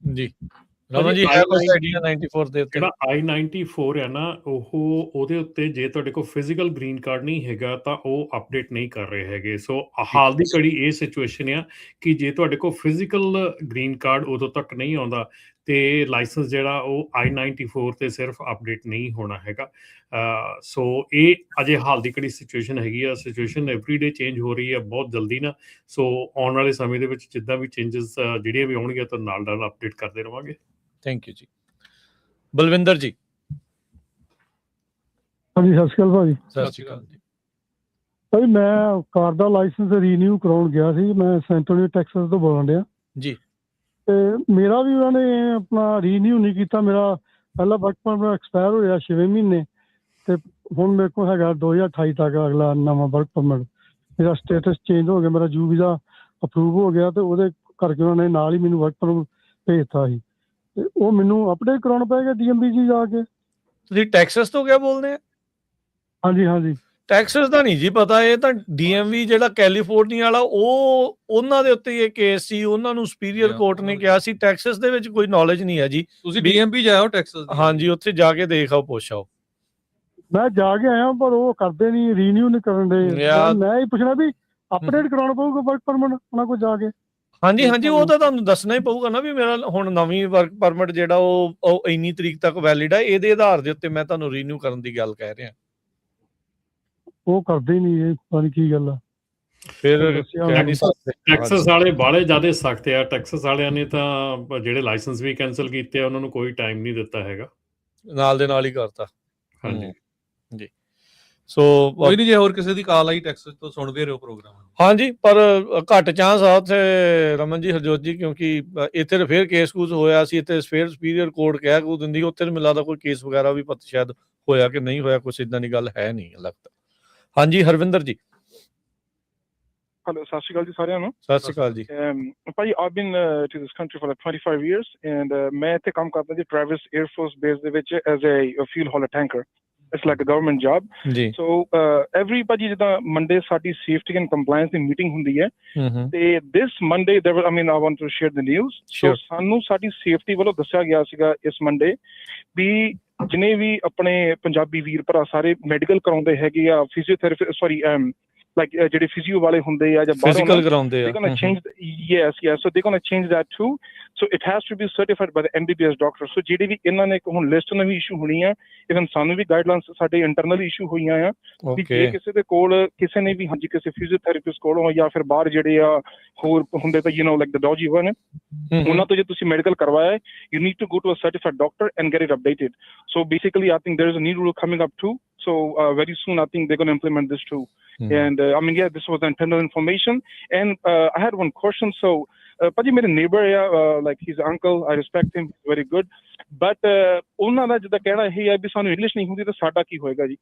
ਜੀ। ਰਮਨ ਜੀ ਹੈ ਕੋਈ ਆਈਡੀਆ 94 ਦੇ ਉੱਤੇ? ਜਿਹੜਾ I-94 ਹੈ ਨਾ, ਉਹਦੇ ਉੱਤੇ ਜੇ ਤੁਹਾਡੇ ਕੋਲ ਫਿਜ਼ੀਕਲ ਗ੍ਰੀਨ ਕਾਰਡ ਨਹੀਂ ਹੈਗਾ ਤਾਂ ਉਹ ਅਪਡੇਟ ਨਹੀਂ ਕਰ ਰਹੇ ਹੈਗੇ। ਸੋ ਹਾਲ ਦੀ ਘੜੀ ਇਹ ਸਿਚੁਏਸ਼ਨ ਆ ਕਿ ਜੇ ਤੁਹਾਡੇ ਕੋਲ ਫਿਜ਼ੀਕਲ ਗ੍ਰੀਨ ਕਾਰਡ ਉਦੋਂ ਤੱਕ ਨਹੀਂ ਆਉਂਦਾ ਤੇ ਲਾਇਸੈਂਸ ਜਿਹੜਾ ਉਹ I-94 ਤੇ ਸਿਰਫ ਅਪਡੇਟ ਨਹੀਂ ਹੋਣਾ ਹੈਗਾ। ਸੋ ਇਹ ਅਜੇ ਹਾਲ ਦੀ ਘੜੀ ਸਿਚੁਏਸ਼ਨ ਹੈਗੀ ਆ। ਸਿਚੁਏਸ਼ਨ ਐਵਰੀਡੇ ਚੇਂਜ ਹੋ ਰਹੀ ਹੈ ਬਹੁਤ ਜਲਦੀ ਨਾ। ਸੋ ਆਉਣ ਵਾਲੇ ਸਮੇਂ ਦੇ ਵਿੱਚ ਜਿੱਦਾਂ ਵੀ ਚੇਂਜਸ ਜਿਹੜੀਆਂ ਵੀ ਆਉਣਗੀਆਂ ਤਾਂ ਨਾਲ ਨਾਲ ਅਪਡੇਟ ਕਰਦੇ ਰਵਾਂਗੇ। ਥੈਂਕ ਯੂ ਜੀ। ਬਲਵਿੰਦਰ ਜੀ। ਹਾਂਜੀ, ਸਤਿ ਸ਼੍ਰੀ ਅਕਾਲ ਭਾਜੀ। ਸਤਿ ਸ਼੍ਰੀ ਅਕਾਲ ਜੀ। ਭਾਈ ਮੈਂ ਕਾਰ ਦਾ ਲਾਇਸੈਂਸ ਰੀਨਿਊ ਕਰਾਉਣ ਗਿਆ ਸੀ। ਮੈਂ ਸੈਂਟੋਨੀਓ ਟੈਕਸਸ ਤੋਂ ਬੋਲਣ ਡਿਆ ਜੀ। ਤੇ ਮੇਰਾ ਵੀ ਉਹਨਾਂ ਨੇ ਆਪਣਾ ਰੀਨਿਊ ਨਹੀਂ ਕੀਤਾ। ਮੇਰਾ ਪਹਿਲਾ ਵਰਕ ਪਰਮਿਟ ਐਕਸਪਾਇਰ ਹੋਇਆ 6 ਮਹੀਨੇ ਤੇ ਹੁਣ ਮੇਰੇ ਕੋਲ ਹੈਗਾ 2028 ਤੱਕ ਅਗਲਾ ਨਵਾਂ ਵਰਕ ਪਰਮਿਟ। ਮੇਰਾ ਸਟੇਟਸ ਚੇਂਜ ਹੋ ਗਿਆ, ਮੇਰਾ ਯੂ ਵੀਜ਼ਾ ਅਪਰੂਵ ਹੋ ਗਿਆ ਤੇ ਉਹਦੇ ਕਰਕੇ ਉਹਨਾਂ ਨੇ ਨਾਲ ਹੀ ਮੈਨੂੰ ਵਰਕ ਪਰਮਿਟ ਭੇਜਤਾ ਸੀ ਤੇ ਉਹ ਮੈਨੂੰ ਅਪਡੇਟ ਕਰਾਉਣਾ ਪਏਗਾ DMV ਜੀ ਜਾ ਕੇ। ਤੁਸੀਂ ਟੈਕਸਸ ਤੋਂ ਕਿਆ ਬੋਲਦੇ ਆ? ਹਾਂਜੀ ਹਾਂਜੀ। ਟੈਕਸਸ ਦਾ ਨਹੀਂ ਜੀ ਪਤਾ, ਇਹ ਤਾਂ DMV ਜਿਹੜਾ ਕੈਲੀਫੋਰਨੀਆ ਵਾਲਾ ਉਹ ਉਹਨਾਂ ਦੇ ਉੱਤੇ ਇਹ ਕੇਸ ਸੀ। ਉਹਨਾਂ ਨੂੰ ਸੁਪੀਰੀਅਰ ਕੋਰਟ ਨੇ ਕਿਹਾ ਸੀ। ਟੈਕਸਸ ਦੇ ਵਿੱਚ ਕੋਈ ਨੌਲੇਜ ਨਹੀਂ ਹੈ ਜੀ। ਤੁਸੀਂ DMV ਜਾਓ ਟੈਕਸਸ? ਹਾਂਜੀ, ਉੱਥੇ ਜਾ ਕੇ ਦੇਖ ਆਓ, ਪੁੱਛ ਆਓ। ਮੈਂ ਜਾ ਕੇ ਆਇਆ ਪਰ ਉਹ ਕਰਦੇ ਨਹੀਂ, ਰੀਨਿਊ ਨਹੀਂ ਕਰਨ ਦੇ। ਮੈਂ ਇਹ ਪੁੱਛਣਾ ਵੀ ਅਪਡੇਟ ਕਰਾਉਣਾ ਪਊਗਾ ਵਰਕ ਪਰਮਿਟ ਉਹਨਾਂ ਕੋਲ ਜਾ ਕੇ? ਹਾਂਜੀ ਹਾਂਜੀ, ਉਹ ਤਾਂ ਤੁਹਾਨੂੰ ਦੱਸਣਾ ਹੀ ਪਊਗਾ ਨਾ ਵੀ ਮੇਰਾ ਹੁਣ ਨਵੀਂ ਵਰਕ ਪਰਮਿਟ ਜਿਹੜਾ ਉਹ ਇੰਨੀ ਤਰੀਕ ਤੱਕ ਵੈਲਿਡ ਹੈ। ਇਹਦੇ ਆਧਾਰ ਦੇ ਉੱਤੇ ਮੈਂ ਤੁਹਾਨੂੰ ਰੀਨਿਊ ਕਰਨ ਦੀ ਗੱਲ ਕਹਿ ਰਿਹਾ। ਉਹ ਕਰਦੇ ਹੀ ਨਹੀਂ, ਇਹ ਪਤਾ ਨਹੀਂ ਕੀ ਗੱਲ ਆ। ਫਿਰ ਟੈਕਸਸ ਵਾਲੇ ਬਾਹਲੇ ਜ਼ਿਆਦਾ ਸਖਤ ਆ। ਟੈਕਸਸ ਵਾਲਿਆਂ ਨੇ ਤਾਂ ਜਿਹੜੇ ਲਾਇਸੈਂਸ ਵੀ ਕੈਂਸਲ ਕੀਤੇ ਆ, ਉਹਨਾਂ ਨੂੰ ਕੋਈ ਟਾਈਮ ਨਹੀਂ ਦਿੱਤਾ ਹੈਗਾ, ਨਾਲ ਦੇ ਨਾਲ ਹੀ ਕਰਤਾ। ਹਾਂਜੀ ਜੀ। ਸੋ ਕੋਈ ਨਹੀਂ, ਜੇ ਹੋਰ ਕਿਸੇ ਦੀ ਕਾਲ ਆਈ ਟੈਕਸਸ ਤੋਂ ਸੁਣਦੇ ਰਹੋ ਪ੍ਰੋਗਰਾਮ। ਹਾਂਜੀ, ਪਰ ਘੱਟ ਚਾਂਸ ਆ ਉੱਥੇ ਰਮਨ ਜੀ, ਹਰਜੋਤ ਜੀ, ਕਿਉਂਕਿ ਇੱਥੇ ਤਾਂ ਫਿਰ ਕੇਸ ਕੂਸ ਹੋਇਆ ਸੀ। ਇੱਥੇ ਫਿਰ ਸੁਪੀਰੀਅਰ ਕੋਰਟ ਕਹਿ ਕੂ ਦਿੰਦੀ, ਉੱਥੇ ਤਾਂ ਮੈਨੂੰ ਲੱਗਦਾ ਕੋਈ ਕੇਸ ਵਗੈਰਾ ਵੀ ਪਤਾ ਸ਼ਾਇਦ ਹੋਇਆ ਕਿ ਨਹੀਂ ਹੋਇਆ, ਕੁਛ ਇੱਦਾਂ ਦੀ ਗੱਲ ਹੈ ਨਹੀਂ ਲੱਗਦਾ। ਹਾਂਜੀ, ਹਰਵਿੰਦਰ ਜੀ। Hello, ਸਤਿ ਸ਼੍ਰੀ ਅਕਾਲ ਜੀ ਸਾਰਿਆਂ ਨੂੰ। ਸਤਿ ਸ਼੍ਰੀ ਅਕਾਲ ਜੀ। ਭਾਜੀ I've been to this country for like 25 years and ਮੈਂ ਇੱਥੇ ਕੰਮ ਕਰਦਾ ਜੀ ਟ੍ਰੈਵਿਸ 에ਅਰ ਫੋਰਸ ਬੇਸ ਦੇ ਵਿੱਚ as a fuel hauler tanker. It's like a government job. ਜੀ। So every ਭਾਜੀ ਜਿੱਦਾਂ ਮੰਡੇ ਸਾਡੀ safety and compliance the meeting ਹੁੰਦੀ ਹੈ ਤੇ this Monday there was, I mean I want to share the news. So ਸਾਨੂੰ ਸਾਡੀ safety ਵੱਲੋਂ ਦੱਸਿਆ ਗਿਆ ਸੀਗਾ ਇਸ ਮੰਡੇ ਵੀ ਜਿਨੇ ਵੀ ਆਪਣੇ ਪੰਜਾਬੀ ਵੀਰ ਭਰਾ ਸਾਰੇ ਮੈਡੀਕਲ ਕਰਾਉਂਦੇ ਹੈਗੇ ਆ, ਫਿਜ਼ੀਓਥੈਰੇਪੀ ਸੌਰੀ like ਜਿਹੜੇ ਫਿਜ਼ੀਓ ਵਾਲੇ ਹੁੰਦੇ ਆ ਜਾਂ ਫਿਜ਼ੀਕਲ ਕਰਾਉਂਦੇ ਆ, they're going to change so they're going to change that too. So it has to be certified by the MBBS doctor. So ਜਿਹੜੀ ਵੀ ਇਹਨਾਂ ਨੇ ਹੁਣ ਲਿਸਟ ਨਵੀਂ ਇਸ਼ੂ ਹੋਣੀ ਆ, ਇਵਨ ਸਾਨੂੰ ਵੀ ਗਾਈਡਲਾਈਨਸ ਸਾਡੇ ਇੰਟਰਨਲ ਇਸ਼ੂ ਹੋਈਆਂ ਆ ਵੀ ਜੇ ਕਿਸੇ ਦੇ ਕੋਲ ਕਿਸੇ ਨੇ ਵੀ ਹਾਂਜੀ ਕਿਸੇ ਫਿਜ਼ੀਓਥੈਰੇਪਿਸਟ ਕੋਲੋਂ ਜਾਂ ਫਿਰ ਬਾਹਰ ਜਿਹੜੇ ਆ ਹੋਰ ਹੁੰਦੇ ਤਾਂ like the dodgy one ਉਹਨਾਂ ਤੋਂ ਜੇ ਤੁਸੀਂ ਮੈਡੀਕਲ ਕਰਵਾਇਆ you need to go to a certified doctor and get it updated. So basically I think there is a new rule coming up too. So very soon I think they're going to implement this too. And I mean this was the internal information and I had one question. So ਭਾਜੀ ਮੇਰੇ neighbor like he's uncle, I respect him, he's very good, but ਉਹਨਾਂ ਦਾ ਜਿੱਦਾਂ ਕਹਿਣਾ ਇਹ ਹੈ ਵੀ ਸਾਨੂੰ English ਨਹੀਂ ਹੁੰਦੀ ਤਾਂ ਸਾਡਾ ਕੀ ਹੋਏਗਾ ਜੀ?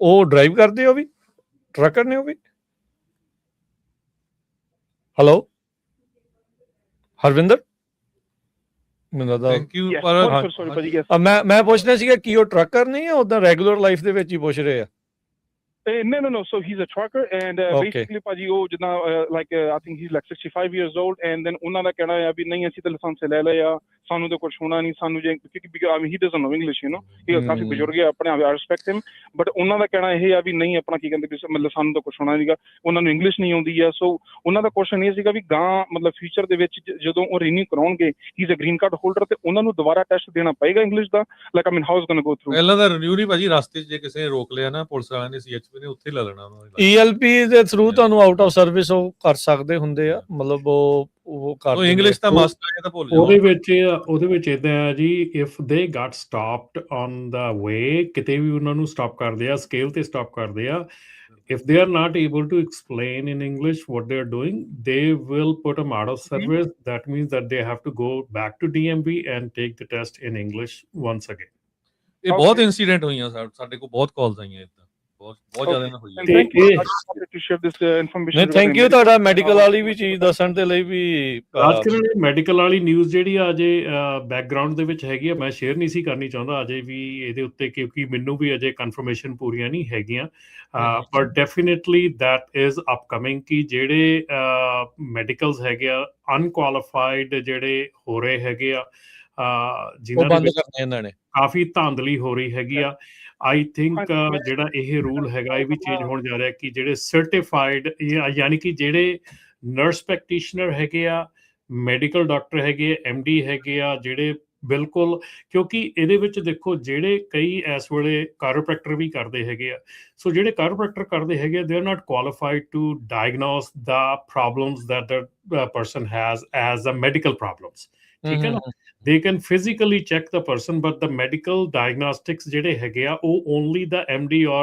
ਉਹ ਡਰਾਈਵ ਕਰਦੇ ਹੋ ਵੀ, ਟਰੱਕਰ ਨੇ ਉਹ ਵੀ? ਹੈਲੋ ਹਰਵਿੰਦਰ ਮੈਨੂੰ ਲੱਗਦਾ ਥੈਂਕ ਯੂ Yes, ਪਰ sorry, ਭਾਜੀ, yes. ਮੈਂ ਪੁੱਛਣਾ ਸੀਗਾ ਕੀ ਉਹ ਟਰੱਕਰ ਨਹੀਂ ਹੈ ਉਦਾਂ ਰੈਗੂਲਰ ਲਾਈਫ ਦੇ ਵਿੱਚ ਹੀ ਪੁੱਛ ਰਹੇ ਆ No. So he's a trucker, and Okay. basically, ਭਾਜੀ ਉਹ ਜਿੱਦਾਂ I think he's like 65 years old, and then ਉਹਨਾਂ ਦਾ ਕਹਿਣਾ ਹੈ ਵੀ ਨਹੀਂ ਅਸੀਂ ਤਾਂ ਲਾਇਸੈਂਸ ਲੈ ਲਿਆ, ਸਾਨੂੰ ਤਾਂ ਕੁਝ ਹੋਣਾ ਨਹੀਂ, ਸਾਨੂੰ ਜੇ ਕਿਉਂਕਿ I mean he doesn't know English, you know, ਇਹ ਕਾਫੀ ਬਜ਼ੁਰਗ ਹੈ ਆਪਣੇ ਆਪ, I respect him, but ਉਹਨਾਂ ਦਾ ਕਹਿਣਾ ਇਹ ਆ ਵੀ ਨਹੀਂ ਆਪਣਾ ਕੀ ਕਹਿੰਦੇ ਮਤਲਬ ਸਾਨੂੰ ਤਾਂ ਕੁਝ ਹੋਣਾ ਨਹੀਂਗਾ, ਉਹਨਾਂ ਨੂੰ ਇੰਗਲਿਸ਼ ਨਹੀਂ ਆਉਂਦੀ ਆ, ਸੋ ਉਹਨਾਂ ਦਾ ਕੁਐਸਚਨ ਇਹ ਸੀਗਾ ਵੀ ਗਾਂ ਮਤਲਬ ਫਿਊਚਰ ਦੇ ਵਿੱਚ ਜਦੋਂ ਉਹ ਰੀਨਿਊ ਕਰਾਉਣਗੇ, he is a green card holder, ਤੇ ਉਹਨਾਂ ਨੂੰ ਦੁਬਾਰਾ ਟੈਸਟ ਦੇਣਾ ਪਏਗਾ ਇੰਗਲਿਸ਼ ਦਾ, like I mean how is going to go through? ਪਹਿਲਾਂ ਤਾਂ ਰਿਨਿਊ ਨਹੀਂ ਭਾਜੀ, ਰਸਤੇ 'ਚ ਜੇ ਕਿਸੇ ਨੇ ਰੋਕ ਲਿਆ ਨਾ ਪੁਲਿਸ ਵਾਲਿਆਂ ਨੇ CHP ਨੇ ਉੱਥੇ ਹੀ ਲੈ ਲੈਣਾ ਉਹਨਾਂ ਨੇ। ELP ਦੇ ਥਰੂ ਤੁਹਾਨੂੰ ਆਊਟ ਆਫ ਸਰਵਿਸ ਉਹ ਕਰ ਸਕਦੇ ਹੁੰਦੇ ਆ, ਮਤਲਬ ਉਹ ਕਰ ਇੰਗਲਿਸ਼ ਤਾਂ ਮਸਟ ਹੈ, ਤਾਂ ਭੁੱਲ ਜਾਓ। ਉਹਦੇ ਵਿੱਚ ਇਦਾਂ ਆ ਜੀ, if they Gat stopped on the ਵੇ, ਕਿਤੇ ਵੀ ਉਹਨਾਂ ਨੂੰ ਸਟਾਪ ਕਰਦੇ ਆ, ਸਕੇਲ ਤੇ ਸਟਾਪ ਕਰਦੇ ਆ, if they are not able to explain in English what they are doing, they will put them out of service. That means that they have to go back to DMV and take the test in English once again. ਇਹ ਬਹੁਤ incident ਹੋਈਆਂ ਸਾਡੇ ਕੋਲ, ਬਹੁਤ ਕਾਲਸ ਆਈਆਂ ਇਦਾਂ, ਬਹੁਤ ਜ਼ਿਆਦਾ ਨਾ ਹੋਈ। Thank you. I just wanted to share this information. ਨਹੀਂ ਥੈਂਕ ਯੂ ਤੁਹਾਡਾ ਮੈਡੀਕਲ ਵਾਲੀ ਵੀ ਚੀਜ਼ ਦੱਸਣ ਦੇ ਲਈ ਵੀ। ਰਾਜਕਿਰਨ ਮੈਡੀਕਲ ਵਾਲੀ ਨਿਊਜ਼ ਜਿਹੜੀ ਆ ਅਜੇ ਬੈਕਗ੍ਰਾਉਂਡ ਦੇ ਵਿੱਚ ਹੈਗੀ ਆ, ਮੈਂ ਸ਼ੇਅਰ ਨਹੀਂ ਸੀ ਕਰਨੀ ਚਾਹੁੰਦਾ ਅਜੇ ਵੀ ਇਹਦੇ ਉੱਤੇ, ਕਿਉਂਕਿ ਮੈਨੂੰ ਵੀ ਅਜੇ ਕਨਫਰਮੇਸ਼ਨ ਪੂਰੀਆਂ ਨਹੀਂ ਹੈਗੀਆਂ, ਪਰ ਡੈਫੀਨਿਟਲੀ ਦੈਟ ਇਜ਼ ਅਪਕਮਿੰਗ ਕਿ ਜਿਹੜੇ ਮੈਡੀਕਲਸ ਹੈਗੇ ਆ ਅਨਕੁਆਲੀਫਾਈਡ ਜਿਹੜੇ ਹੋ ਰਹੇ ਹੈਗੇ ਆ, ਜਿਨ੍ਹਾਂ ਦੇ ਵਿੱਚ ਇਹਨਾਂ ਨੇ ਕਾਫੀ ਧਾਂਦਲੀ ਹੋ ਰਹੀ ਹੈਗੀ ਆ। ਆਈ ਥਿੰਕ ਜਿਹੜਾ ਇਹ ਰੂਲ ਹੈਗਾ ਇਹ ਵੀ ਚੇਂਜ ਹੋਣ ਜਾ ਰਿਹਾ ਕਿ ਜਿਹੜੇ ਸਰਟੀਫਾਈਡ ਯਾਨੀ ਕਿ ਜਿਹੜੇ ਨਰਸ ਪ੍ਰੈਕਟੀਸ਼ਨਰ ਹੈਗੇ ਆ, ਮੈਡੀਕਲ ਡਾਕਟਰ ਹੈਗੇ, MD ਹੈਗੇ ਆ, ਜਿਹੜੇ ਬਿਲਕੁਲ, ਕਿਉਂਕਿ ਇਹਦੇ ਵਿੱਚ ਦੇਖੋ ਜਿਹੜੇ ਕਈ ਇਸ ਵੇਲੇ ਕਾਇਰੋਪ੍ਰੈਕਟਰ ਵੀ ਕਰਦੇ ਹੈਗੇ ਆ, ਸੋ ਜਿਹੜੇ ਕਾਇਰੋਪ੍ਰੈਕਟਰ ਕਰਦੇ ਹੈਗੇ they are not qualified to diagnose the problems that the person has as a medical problems, ਠੀਕ ਹੈ ਨਾ। They can physically check the person, but the medical diagnostics ਜਿਹੜੇ ਹੈਗੇ ਆ ਉਹ only the MD or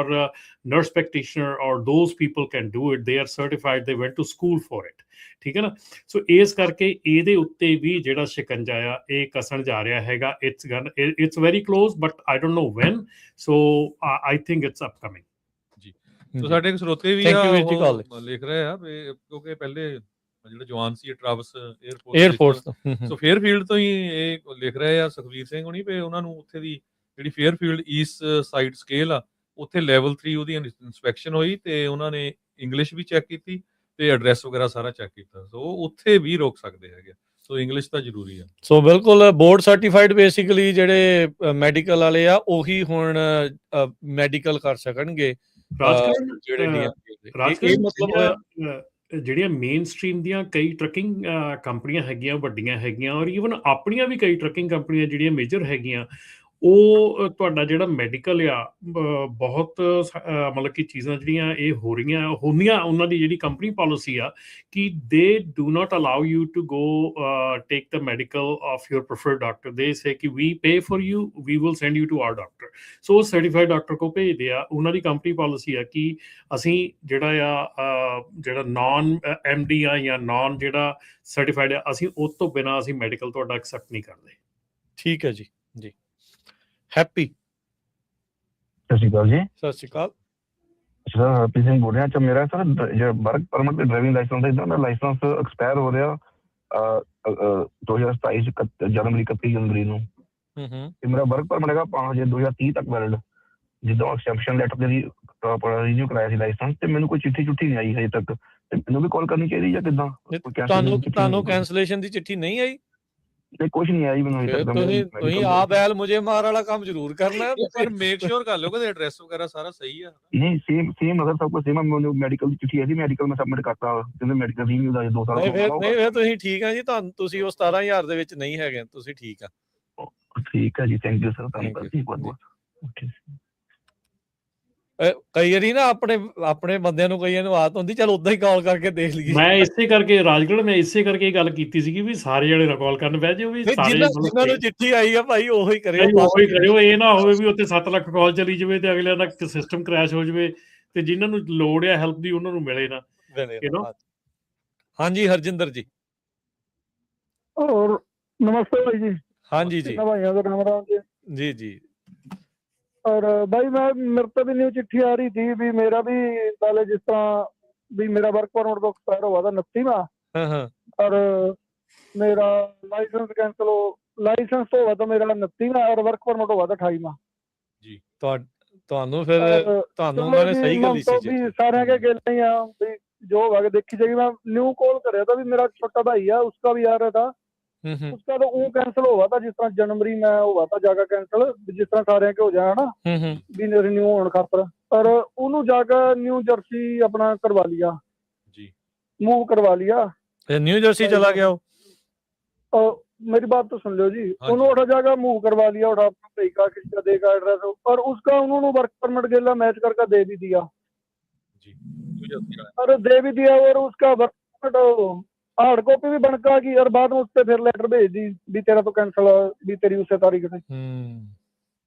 nurse practitioner or those people can do it. They are certified, they went to school for it, ਠੀਕ ਹੈ ਨਾ। ਸੋ ਇਸ ਕਰਕੇ ਇਹਦੇ ਉੱਤੇ ਵੀ ਜਿਹੜਾ ਸ਼ਿਕੰਜਾ ਆ ਇਹ ਕਸਣ ਜਾ ਰਿਹਾ ਹੈਗਾ। It's very close, but I don't know when. So I think it's upcoming. ਜੀ, ਸੋ ਸਾਡੇ ਇੱਕ ਸਰੋਤੇ ਵੀ ਆ ਲਿਖ ਰਹੇ ਆ ਕਿਉਂਕਿ ਪਹਿਲੇ ਜਿਹੜੇ ਜਵਾਨ ਸੀ ਟਰਾਵਸ 에ਅਰਫੋਰਸ ਸੋ ਫੇਅਰਫੀਲਡ ਤੋਂ ਹੀ ਇਹ ਲਿਖ ਰਹੇ ਆ ਸੁਖਵੀਰ ਸਿੰਘ ਹੁਣੀ, ਵੀ ਉਹਨਾਂ ਨੂੰ ਉੱਥੇ ਦੀ ਜਿਹੜੀ ਫੇਅਰਫੀਲਡ ਈਸਟ ਸਾਈਡ ਸਕੇਲ ਆ ਉੱਥੇ ਲੈਵਲ 3 ਉਹਦੀ ਇਨਸਪੈਕਸ਼ਨ ਹੋਈ ਤੇ ਉਹਨਾਂ ਨੇ ਇੰਗਲਿਸ਼ ਵੀ ਚੈੱਕ ਕੀਤੀ ਤੇ ਐਡਰੈਸ ਵਗੈਰਾ ਸਾਰਾ ਚੈੱਕ ਕੀਤਾ, ਸੋ ਉੱਥੇ ਵੀ ਰੋਕ ਸਕਦੇ ਹੈਗੇ, ਸੋ ਇੰਗਲਿਸ਼ ਤਾਂ ਜ਼ਰੂਰੀ ਆ। ਸੋ ਬਿਲਕੁਲ ਬੋਰਡ ਸਰਟੀਫਾਈਡ ਬੇਸਿਕਲੀ ਜਿਹੜੇ ਮੈਡੀਕਲ ਵਾਲੇ ਆ ਉਹੀ ਹੁਣ ਮੈਡੀਕਲ ਕਰ ਸਕਣਗੇ ਜਿਹੜੇ DMV ਮਤਲਬ ਜਿਹੜੀਆਂ ਮੇਨ ਸਟਰੀਮ ਦੀਆਂ ਕਈ ਟਰੱਕਿੰਗ ਕੰਪਨੀਆਂ ਹੈਗੀਆਂ, ਵੱਡੀਆਂ ਹੈਗੀਆਂ, ਔਰ ਈਵਨ ਆਪਣੀਆਂ ਵੀ ਕਈ ਟਰੱਕਿੰਗ ਕੰਪਨੀਆਂ ਜਿਹੜੀਆਂ ਮੇਜਰ ਹੈਗੀਆਂ, ਉਹ ਤੁਹਾਡਾ ਜਿਹੜਾ ਮੈਡੀਕਲ ਆ ਬਹੁਤ ਮਤਲਬ ਕਿ ਚੀਜ਼ਾਂ ਜਿਹੜੀਆਂ ਇਹ ਹੋ ਰਹੀਆਂ ਹੁੰਦੀਆਂ, ਉਹਨਾਂ ਦੀ ਜਿਹੜੀ ਕੰਪਨੀ ਪਾਲਿਸੀ ਆ ਕਿ they do not allow you to go take the medical of your preferred doctor, they say ਕਿ we pay for you, we will send you to our doctor, so ਉਹ ਸਰਟੀਫਾਈਡ ਡਾਕਟਰ ਕੋਲ ਭੇਜਦੇ ਆ। ਉਹਨਾਂ ਦੀ company policy ਆ ਕਿ ਅਸੀਂ ਜਿਹੜਾ ਨਾਨ MD ਆ ਜਾਂ ਨਾਨ ਜਿਹੜਾ ਸਰਟੀਫਾਈਡ ਆ, ਅਸੀਂ ਉਸ ਤੋਂ ਬਿਨਾਂ ਅਸੀਂ ਮੈਡੀਕਲ ਤੁਹਾਡਾ ਐਕਸੈਪਟ ਨਹੀਂ ਕਰਦੇ। ਠੀਕ ਹੈ ਜੀ। ਜੀ ਹੈਪੀ, ਸਤਿ ਸ਼੍ਰੀ ਅਕਾਲ ਜੀ। ਸਤਿ ਸ਼੍ਰੀ ਅਕਾਲ ਸਰ, ਹਰਪ੍ਰੀਤ ਸਿੰਘ ਬੋਲ ਰਿਹਾ। ਅੱਛਾ, ਮੇਰਾ ਸਰ ਜਿਹੜਾ ਵਰਕ ਪਰਮਿਟ ਤੇ ਡਰਾਈਵਿੰਗ ਲਾਇਸੈਂਸ ਦਾ ਇਹਦਾ ਲਾਇਸੈਂਸ ਐਕਸਪਾਇਰ ਹੋ ਰਿਹਾ 2027 ਜਨਵਰੀ 31 ਜਨਵਰੀ ਨੂੰ, ਤੇ ਮੇਰਾ ਵਰਕ ਪਰਮਿਟ ਹੈਗਾ 2030 ਤੱਕ ਵੈਲਿਡ। ਜਿੱਦਾਂ ਐਕਸੈਪਸ਼ਨ ਲੈਟਰ ਦੇ ਰੀਨਿਊ ਕਰਾਇਆ ਸੀ ਲਾਇਸੈਂਸ, ਤੇ ਮੈਨੂੰ ਕੋਈ ਚਿੱਠੀ ਨਹੀਂ ਆਈ ਹਜੇ ਤੱਕ, ਤੇ ਮੈਨੂੰ ਵੀ ਕਾਲ ਕਰਨੀ ਚਾਹੀਦੀ ਜਾਂ ਕਿੱਦਾਂ? ਤੁਹਾਨੂੰ ਕੈਂਸਲੇਸ਼ਨ ਦੀ ਚਿੱਠੀ ਨਹੀਂ ਆਈ? ਕੁਝ ਨਹੀਂ ਆਈ ਮੈਨੂੰ ਹਜੇ ਤੱਕ। ਤੁਸੀਂ ਆਪ ਐਲ ਮੁਝੇ ਮਾਰ ਵਾਲਾ ਕੰਮ ਜ਼ਰੂਰ ਕਰਨਾ ਹੈ, ਪਰ ਮੇਕ ਸ਼ੋਰ ਕਰ ਲਓ ਕਿ ਐਡਰੈਸ ਵਗੈਰਾ ਸਾਰਾ ਸਹੀ ਆ। ਨਹੀਂ, ਸੇਮ ਅਗਰ ਸਭ ਕੁਝ ਸੇਮ, ਮੈਨੂੰ ਮੈਡੀਕਲ ਦੀ ਚਿੱਠੀ ਆਈ ਸੀ, ਮੈਡੀਕਲ ਮੈਂ ਸਬਮਿਟ ਕਰਤਾ, ਕਹਿੰਦੇ ਮੈਡੀਕਲ ਰੀਨਿਊ ਦਾ 2 ਸਾਲ। ਨਹੀਂ, ਤੁਸੀਂ ਠੀਕ ਆ ਜੀ, ਤੁਸੀਂ ਉਹ 17,000 ਦੇ ਵਿੱਚ ਨਹੀਂ ਹੈਗੇ, ਤੁਸੀਂ ਠੀਕ ਆ। ਠੀਕ ਹੈ ਜੀ, ਥੈਂਕ ਯੂ ਸਰ, ਧੰਨਵਾਦ ਜੀ ਬਹੁਤ ਬਹੁਤ। ਕਈ ਵਾਰੀ ਨਾ ਆਪਣੇ ਬੰਦਿਆਂ ਨੂੰ ਕਈਆਂ ਨੂੰ ਆਦਤ ਹੁੰਦੀ, ਚਲ ਉਦਾਂ ਹੀ ਕਾਲ ਕਰਕੇ ਦੇਖ ਲਈਏ। ਮੈਂ ਇਸੇ ਕਰਕੇ ਰਾਜਗੜ੍ਹ ਮੈਂ ਇਸੇ ਕਰਕੇ ਇਹ ਗੱਲ ਕੀਤੀ ਸੀਗੀ ਵੀ ਸਾਰੇ ਜਿਹੜੇ ਕਾਲ ਕਰਨ ਬਹਿ ਜਾਓ, ਵੀ ਸਾਰੇ ਜਿਨ੍ਹਾਂ ਨੂੰ ਚਿੱਠੀ ਆਈ ਆ ਭਾਈ ਉਹੀ ਕਰਿਓ, ਉਹੀ ਕਰਿਓ। ਇਹ ਨਾ ਹੋਵੇ ਵੀ ਉੱਥੇ 7 ਲੱਖ ਕਾਲ ਚਲੀ ਜਾਵੇ ਤੇ ਅਗਲਿਆਂ ਦਾ ਸਿਸਟਮ ਕ੍ਰੈਸ਼ ਹੋ ਜਾਵੇ ਤੇ ਜਿਨ੍ਹਾਂ ਨੂੰ ਲੋੜ ਆ ਹੈਲਪ ਦੀ ਉਹਨਾਂ ਨੂੰ ਮਿਲੇ ਨਾ। ਹਾਂਜੀ ਹਰਜਿੰਦਰ ਜੀ। ਔਰ ਨਮਸਤੇ ਭਾਈ ਜੀ। ਹਾਂਜੀ ਜੀ, ਭਾਈਆਂ ਦਾ ਨਾਮ ਰਾਮ ਜੀ ਜੀ। ਔਰ ਭਾਈ ਮੇਰੇ ਤੋਂ ਵੀ ਨਿਊ ਚਿੱਠੀ ਆ ਰਹੀ ਥੀ ਵੀ ਮੇਰਾ ਵੀ ਨਾਲੇ ਜਿਸ ਤਰ੍ਹਾਂ ਵੀ ਮੇਰਾ ਵਰਕ ਪਰਮਿਟ ਤੋਂ ਐਕਸਪਾਇਰ ਹੋਇਆ था 29ਵਾਂ, ਹਾਂ ਹਾਂ ਔਰ ਮੇਰਾ ਲਾਇਸੈਂਸ ਕੈਂਸਲ ਹੋ, ਲਾਇਸੈਂਸ ਤੋਂ ਬਾਅਦ ਮੇਰਾ 29ਵਾਂ ਔਰ ਵਰਕ ਪਰਮਿਟ ਤੋਂ ਬਾਅਦ 28ਵਾਂ। ਜੀ ਤੁਹਾਨੂੰ ਫਿਰ और ਤੁਹਾਨੂੰ चलो ਉਹਨਾਂ ਨੇ जी ਸਹੀ ਗੱਲ हम ਹੀ तो ਸੀ भी चिट्ठी। सारे के गेले ही हैं भी जो होगा देखी जाएगी। मैं न्यू कॉल कर रहा था भी मेरा छोटा भाई है उसका भी आ रहा था, उसका तो वो कैंसिल हुआ था जिस तरह जनवरी में हुआ था जाकर कैंसिल, जिस तरह सारे के हो जाए ना भी रिन्यू होने खातर। पर उन्होंने जाकर न्यू जर्सी अपना करवा लिया जी, मूव करवा लिया। न्यू जर्सी चला गया वो। और मेरी बात तो सुन लो जी, उन्होंने उठा जाकर मूव करवा लिया, उठा अपना भाई का किसका देगा एड्रेस, और उसका उन्होंने वर्क परमिट गेला मैच करके दे भी दिया। अरे दे भी दिया और उसका वर्क परमिट हार्ड कॉपी भी बन के आ गई और बाद में उस पर फिर लेटर भेज दी भी तेरा तो कैंसिल भी तेरी उस तारीख से।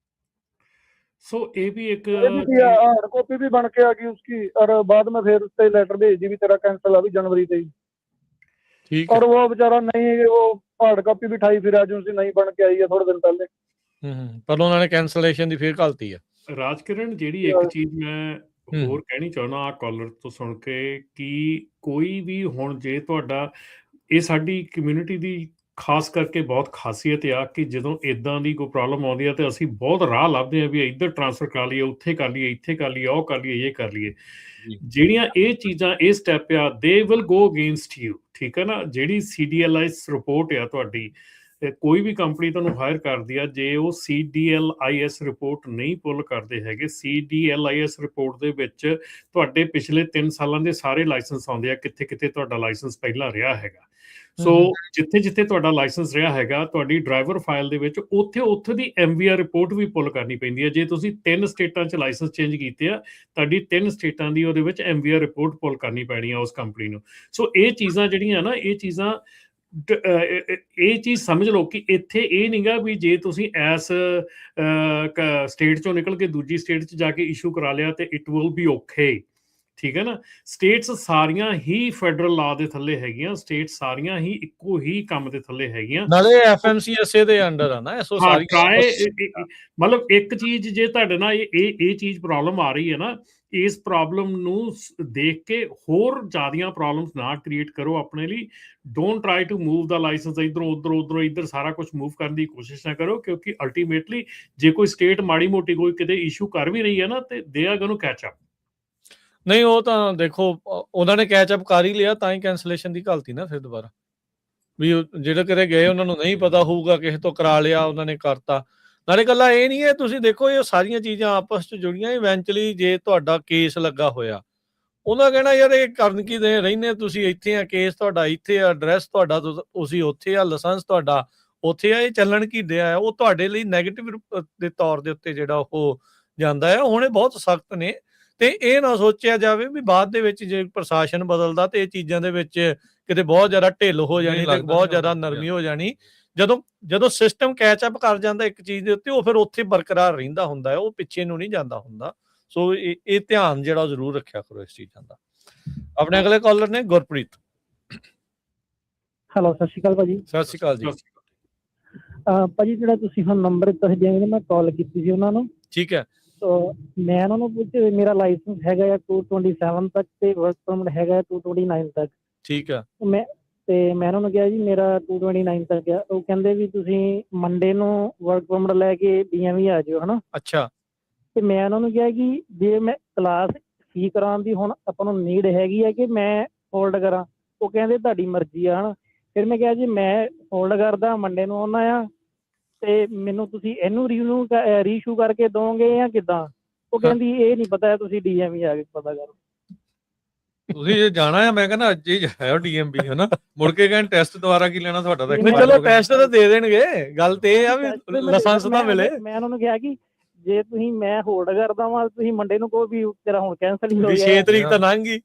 सो ये भी एक हार्ड कॉपी भी बन के आ गई उसकी और बाद में फिर उससे लेटर भेज दी भी तेरा कैंसिल अभी जनवरी से ही। ठीक और वो बेचारा नहीं, वो हार्ड कॉपी भी ठाई फिर आज उनसे नहीं बन के आई है थोड़े दिन पहले। पर उन्होंने कैंसलेशन ਦੀ ਫਿਰ ਘਲਤੀ ਆ। ਰਾਜਕਿਰਨ ਜਿਹੜੀ ਇੱਕ ਚੀਜ਼ ਮੈਂ ਹੋਰ ਕਹਿਣੀ ਚਾਹੁੰਦਾ ਆ ਕਾਲਰ ਤੋਂ ਸੁਣ ਕੇ ਕਿ ਕੋਈ ਵੀ ਹੁਣ ਜੇ ਤੁਹਾਡਾ ਇਹ ਸਾਡੀ ਕਮਿਊਨਿਟੀ ਦੀ ਖਾਸ ਕਰਕੇ ਬਹੁਤ ਖਾਸੀਅਤ ਆ ਕਿ ਜਦੋਂ ਇਦਾਂ ਦੀ ਕੋਈ ਪ੍ਰੋਬਲਮ ਆਉਂਦੀ ਆ ਤੇ ਅਸੀਂ ਬਹੁਤ ਰਾਹ ਲੱਭਦੇ ਆ ਵੀ ਇੱਧਰ ਟ੍ਰਾਂਸਫਰ ਕਰਾ ਲਈਏ, ਉੱਥੇ ਕਰ ਲਈਏ, ਇੱਥੇ ਕਰ ਲਈਏ, ਉਹ ਕਰ ਲਈਏ, ਇਹ ਕਰ ਲਈਏ। ਜਿਹੜੀਆਂ ਇਹ ਚੀਜ਼ਾਂ ਇਹ ਸਟੈਪ ਆ they will go against you, ਠੀਕ ਹੈ ਨਾ। ਜਿਹੜੀ CDLIS ਰਿਪੋਰਟ ਆ ਤੁਹਾਡੀ, ਕੋਈ ਵੀ ਕੰਪਨੀ ਤੁਹਾਨੂੰ ਹਾਇਰ ਕਰਦੀ ਆ, ਜੇ ਉਹ CDLIS ਰਿਪੋਰਟ ਨਹੀਂ ਪੁੱਲ ਕਰਦੇ ਹੈਗੇ, CDLIS ਰਿਪੋਰਟ ਦੇ ਵਿੱਚ ਤੁਹਾਡੇ ਪਿਛਲੇ 3 ਸਾਲਾਂ ਦੇ ਸਾਰੇ ਲਾਇਸੈਂਸ ਆਉਂਦੇ ਆ, ਕਿੱਥੇ ਕਿੱਥੇ ਤੁਹਾਡਾ ਲਾਇਸੈਂਸ ਪਹਿਲਾਂ ਰਿਹਾ ਹੈਗਾ। ਸੋ ਜਿੱਥੇ ਜਿੱਥੇ ਤੁਹਾਡਾ ਲਾਇਸੈਂਸ ਰਿਹਾ ਹੈਗਾ ਤੁਹਾਡੀ ਡਰਾਈਵਰ ਫਾਈਲ ਦੇ ਵਿੱਚ ਉੱਥੇ ਦੀ MVR ਰਿਪੋਰਟ ਵੀ ਪੁੱਲ ਕਰਨੀ ਪੈਂਦੀ ਹੈ। ਜੇ ਤੁਸੀਂ 3 ਸਟੇਟਾਂ 'ਚ ਲਾਇਸੈਂਸ ਚੇਂਜ ਕੀਤੇ ਆ, ਤੁਹਾਡੀ 3 ਸਟੇਟਾਂ ਦੀ ਉਹਦੇ ਵਿੱਚ MVR ਰਿਪੋਰਟ ਪੁੱਲ ਕਰਨੀ ਪੈਣੀ ਆ ਉਸ ਕੰਪਨੀ ਨੂੰ। ਸੋ ਇਹ ਚੀਜ਼ਾਂ ਜਿਹੜੀਆਂ ਨਾ, ਇਹ ਚੀਜ਼ ਸਮਝ ਲਓ ਕਿ ਇੱਥੇ ਇਹ ਨਹੀਂਗਾ ਵੀ ਜੇ ਤੁਸੀਂ ਐਸ ਸਟੇਟ 'ਚੋਂ ਨਿਕਲ ਕੇ ਦੂਜੀ ਸਟੇਟ 'ਚ ਜਾ ਕੇ ਇਸ਼ੂ ਕਰਾ ਲਿਆ ਤੇ ਇਟ ਵਿਲ ਬੀ ਓਕੇ, ਠੀਕ ਹੈ ਨਾ। ਸਟੇਟਸ ਸਾਰੀਆਂ ਹੀ ਫੈਡਰਲ ਲਾ ਦੇ ਥੱਲੇ ਹੈਗੀਆਂ, ਸਟੇਟ ਸਾਰੀਆਂ ਹੀ ਇੱਕੋ ਹੀ ਕੰਮ ਦੇ ਥੱਲੇ ਹੈਗੀਆਂ, ਨਾਲੇ FMCSA ਦੇ ਅੰਡਰ ਆ ਨਾ। ਸੋ ਸਾਰੀ ਮਤਲਬ ਇੱਕ ਚੀਜ਼ ਜੇ ਤੁਹਾਡੇ ਨਾਲ ਇਹ ਚੀਜ਼ ਪ੍ਰੋਬਲਮ ਆ ਰਹੀ ਹੈ ਨਾ, ਇਸ ਪ੍ਰੋਬਲਮ ਨੂੰ ਦੇਖ ਕੇ ਹੋਰ ਜ਼ਿਆਦੀਆਂ ਪ੍ਰੋਬਲਮਸ ਨਾ ਕ੍ਰੀਏਟ ਕਰੋ ਆਪਣੇ ਲਈ। Don't try to move the licence ਇੱਧਰੋਂ ਇੱਧਰ ਸਾਰਾ ਕੁਝ ਮੂਵ ਕਰਨ ਦੀ ਕੋਸ਼ਿਸ਼ ਨਾ ਕਰੋ, ਕਿਉਂਕਿ ਅਲਟੀਮੇਟਲੀ ਜੇ ਕੋਈ ਸਟੇਟ ਮਾੜੀ ਮੋਟੀ ਕੋਈ ਕਿਤੇ ਇਸ਼ੂ ਕਰ ਵੀ ਰਹੀ ਹੈ ਨਾ ਤੇ they are going to catch up. ਨਹੀਂ ਉਹ ਤਾਂ ਦੇਖੋ ਉਹਨਾਂ ਨੇ ਕੈਚ ਅਪ ਕਰ ਹੀ ਲਿਆ, ਤਾਂ ਹੀ ਕੈਂਸਲੇਸ਼ਨ ਦੀ ਘਲਤੀ ਨਾ ਫਿਰ ਦੁਬਾਰਾ ਵੀ ਜਿਹੜੇ ਕਿਤੇ ਗਏ ਉਹਨਾਂ ਨੂੰ ਨਹੀਂ ਪਤਾ ਹੋਊਗਾ, ਕਿਸੇ ਤੋਂ ਕਰਾ ਲਿਆ ਉਹਨਾਂ ਨੇ ਕਰਤਾ। ਨਾਲੇ ਗੱਲਾਂ ਇਹ ਨਹੀਂ ਹੈ, ਤੁਸੀਂ ਦੇਖੋ ਇਹ ਸਾਰੀਆਂ ਚੀਜ਼ਾਂ ਆਪਸ 'ਚ ਜੁੜੀਆਂ। ਇਵੈਂਚੁਅਲੀ ਜੇ ਤੁਹਾਡਾ ਕੇਸ ਲੱਗਾ ਹੋਇਆ, ਉਹਨਾਂ ਕਹਿਣਾ ਯਾਰ ਇਹ ਕਰਨ ਕੀ ਦੇ ਰਹਿੰਦੇ ਤੁਸੀਂ ਇੱਥੇ ਆ, ਕੇਸ ਤੁਹਾਡਾ ਇੱਥੇ ਆ, ਐਡਰੈਸ ਤੁਹਾਡਾ ਤੁਸੀਂ ਉੱਥੇ ਆ, ਲਾਇਸੈਂਸ ਤੁਹਾਡਾ ਉੱਥੇ ਆ, ਇਹ ਚੱਲਣ ਕੀ ਦਿਆ ਆ, ਉਹ ਤੁਹਾਡੇ ਲਈ ਨੈਗੇਟਿਵ ਦੇ ਤੌਰ ਦੇ ਉੱਤੇ ਜਿਹੜਾ ਉਹ ਜਾਂਦਾ ਹੈ। ਹੁਣ ਇਹ ਬਹੁਤ ਸਖਤ ਨੇ ਤੇ ਇਹ ਨਾ ਸੋਚਿਆ ਜਾਵੇ ਵੀ ਬਾਅਦ ਦੇ ਵਿੱਚ ਜੇ ਪ੍ਰਸ਼ਾਸਨ ਬਦਲਦਾ ਤੇ ਇਹ ਚੀਜ਼ਾਂ ਦੇ ਵਿੱਚ ਕਿਤੇ ਬਹੁਤ ਜ਼ਿਆਦਾ ਢਿੱਲ ਹੋ ਜਾਣੀ ਤੇ ਬਹੁਤ ਜ਼ਿਆਦਾ ਨਰਮੀ ਹੋ ਜਾਣੀ। ਜਦੋਂ ਸਿਸਟਮ ਕੈਚ ਅਪ ਕਰ ਜਾਂਦਾ ਇੱਕ ਚੀਜ਼ ਦੇ ਉੱਤੇ, ਉਹ ਫਿਰ ਉੱਥੇ ਬਰਕਰਾਰ ਰਹਿੰਦਾ ਹੁੰਦਾ ਹੈ, ਉਹ ਪਿੱਛੇ ਨੂੰ ਨਹੀਂ ਜਾਂਦਾ ਹੁੰਦਾ। ਸੋ ਇਹ ਧਿਆਨ ਜਿਹੜਾ ਜ਼ਰੂਰ ਰੱਖਿਆ ਕਰੋ ਇਸ ਚੀਜ਼ਾਂ ਦਾ। ਆਪਣੇ ਅਗਲੇ ਕਾਲਰ ਨੇ ਗੁਰਪ੍ਰੀਤ। ਹੈਲੋ, ਸਤਿ ਸ਼੍ਰੀ ਅਕਾਲ ਭਾਜੀ। ਸਤਿ ਸ਼੍ਰੀ ਅਕਾਲ ਜੀ। ਭਾਜੀ ਜਿਹੜਾ ਤੁਸੀਂ ਹੁਣ ਨੰਬਰ ਦਿੱਤਾ ਸੀ, ਮੈਂ ਕਾਲ ਕੀਤੀ ਸੀ ਉਹਨਾਂ ਨੂੰ। ਠੀਕ ਹੈ। ਮੈਂ ਉਹਨਾਂ ਨੂੰ ਪੁੱਛਿਆ ਮੇਰਾ ਲਾਇਸੈਂਸ ਹੈਗਾ ਆ 227 ਤੱਕ ਤੇ ਵਰਕ ਪਰਮਿਟ ਹੈਗਾ 229 ਤੱਕ। ਠੀਕ ਆ। ਮੈਂ ਉਹਨਾਂ ਨੂੰ ਕਿਹਾ ਜੀ ਮੇਰਾ 229 ਤੱਕ ਆ। ਉਹ ਕਹਿੰਦੇ ਵੀ ਤੁਸੀਂ ਮੰਡੇ ਨੂੰ ਵਰਕ ਪਰਮਿਟ ਲੈ ਕੇ DMV ਆ ਜਾਓ, ਹਨਾ। ਅੱਛਾ। ਤੇ ਮੈਂ ਉਹਨਾਂ ਨੂੰ ਕਿਹਾ ਕਿ ਜੇ ਮੈਂ ਕਲਾਸ ਫੀ ਕਰਾਉਣ ਦੀ ਹੁਣ ਆਪਾਂ ਨੂੰ ਨੀਡ ਹੈਗੀ ਹੈ ਕਿ ਮੈਂ ਹੋਲਡ ਕਰਾਂ। ਉਹ ਕਹਿੰਦੇ ਤੁਹਾਡੀ ਮਰਜ਼ੀ ਆ, ਹਨਾ। ਫਿਰ ਮੈਂ ਕਿਹਾ ਜੀ ਮੈਂ ਹੋਲਡ ਕਰਦਾ, ਮੰਡੇ ਨੂੰ ਆਉਣਾ ਆ ਤੇ ਮੈਨੂੰ ਤੁਸੀਂ ਇਹਨੂੰ ਰੀਇਸ਼ੂ ਕਰਕੇ ਦੋਗੇ ਜਾਂ ਕਿੱਦਾਂ? ਉਹ ਕਹਿੰਦੀ ਇਹ ਨਹੀਂ ਪਤਾ, ਤੁਸੀਂ DMV ਆ ਕੇ ਪਤਾ ਕਰੋ। ਤੁਸੀਂ ਜੇ ਜਾਣਾ ਆ, ਮੈਂ ਕਹਿੰਦਾ ਅੱਜ ਹੀ ਹੈ DMV, ਹਨਾ। ਮੁੜ ਕੇ ਕਹਿੰਦੇ ਟੈਸਟ ਦੁਬਾਰਾ ਕੀ ਲੈਣਾ ਤੁਹਾਡਾ? ਤਾਂ ਚਲੋ ਟੈਸਟ ਤਾਂ ਦੇ ਦੇਣਗੇ, ਗੱਲ ਤੇ ਇਹ ਆ ਵੀ ਲਾਇਸੈਂਸ ਤਾਂ ਮਿਲੇ। ਮੈਂ ਉਹਨਾਂ ਨੂੰ ਕਿਹਾ ਕਿ ਜੇ ਤੁਸੀਂ ਮੈਂ ਹੋਲਡ ਕਰਦਾ ਵਾਂ, ਤੁਸੀਂ ਮੰਡੇ ਨੂੰ ਕਹੋ ਵੀ ਤੇਰਾ ਹੁਣ ਕੈਂਸਲ ਹੀ ਹੋ ਗਿਆ, 6 ਤਰੀਕ ਤਾਂ ਲੰਘ ਗਈ।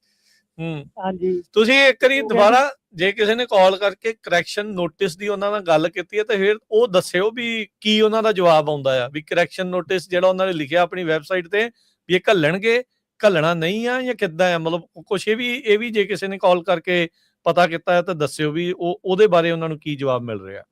ਹਾਂਜੀ। ਤੁਸੀਂ ਇੱਕ ਵਾਰੀ ਦੁਬਾਰਾ ਜੇ ਕਿਸੇ ਨੇ ਕਾਲ ਕਰਕੇ ਕਰੈਕਸ਼ਨ ਨੋਟਿਸ ਦੀ ਉਹਨਾਂ ਨਾਲ ਗੱਲ ਕੀਤੀ ਹੈ ਤੇ ਫਿਰ ਉਹ ਦੱਸਿਓ ਵੀ ਕੀ ਉਹਨਾਂ ਦਾ ਜਵਾਬ ਆਉਂਦਾ ਆ, ਵੀ ਕਰੈਕਸ਼ਨ ਨੋਟਿਸ ਜਿਹੜਾ ਉਹਨਾਂ ਨੇ ਲਿਖਿਆ ਆਪਣੀ ਵੈਬਸਾਈਟ ਤੇ ਵੀ ਇਹ ਘੱਲਣਗੇ, ਘੱਲਣਾ ਨਹੀਂ ਆ ਜਾਂ ਕਿੱਦਾਂ ਆ। ਮਤਲਬ ਕੁਛ ਇਹ ਵੀ ਜੇ ਕਿਸੇ ਨੇ ਕਾਲ ਕਰਕੇ ਪਤਾ ਕੀਤਾ ਹੈ ਤਾਂ ਦੱਸਿਓ ਵੀ ਉਹਦੇ ਬਾਰੇ ਉਹਨਾਂ ਨੂੰ ਕੀ ਜਵਾਬ ਮਿਲ ਰਿਹਾ।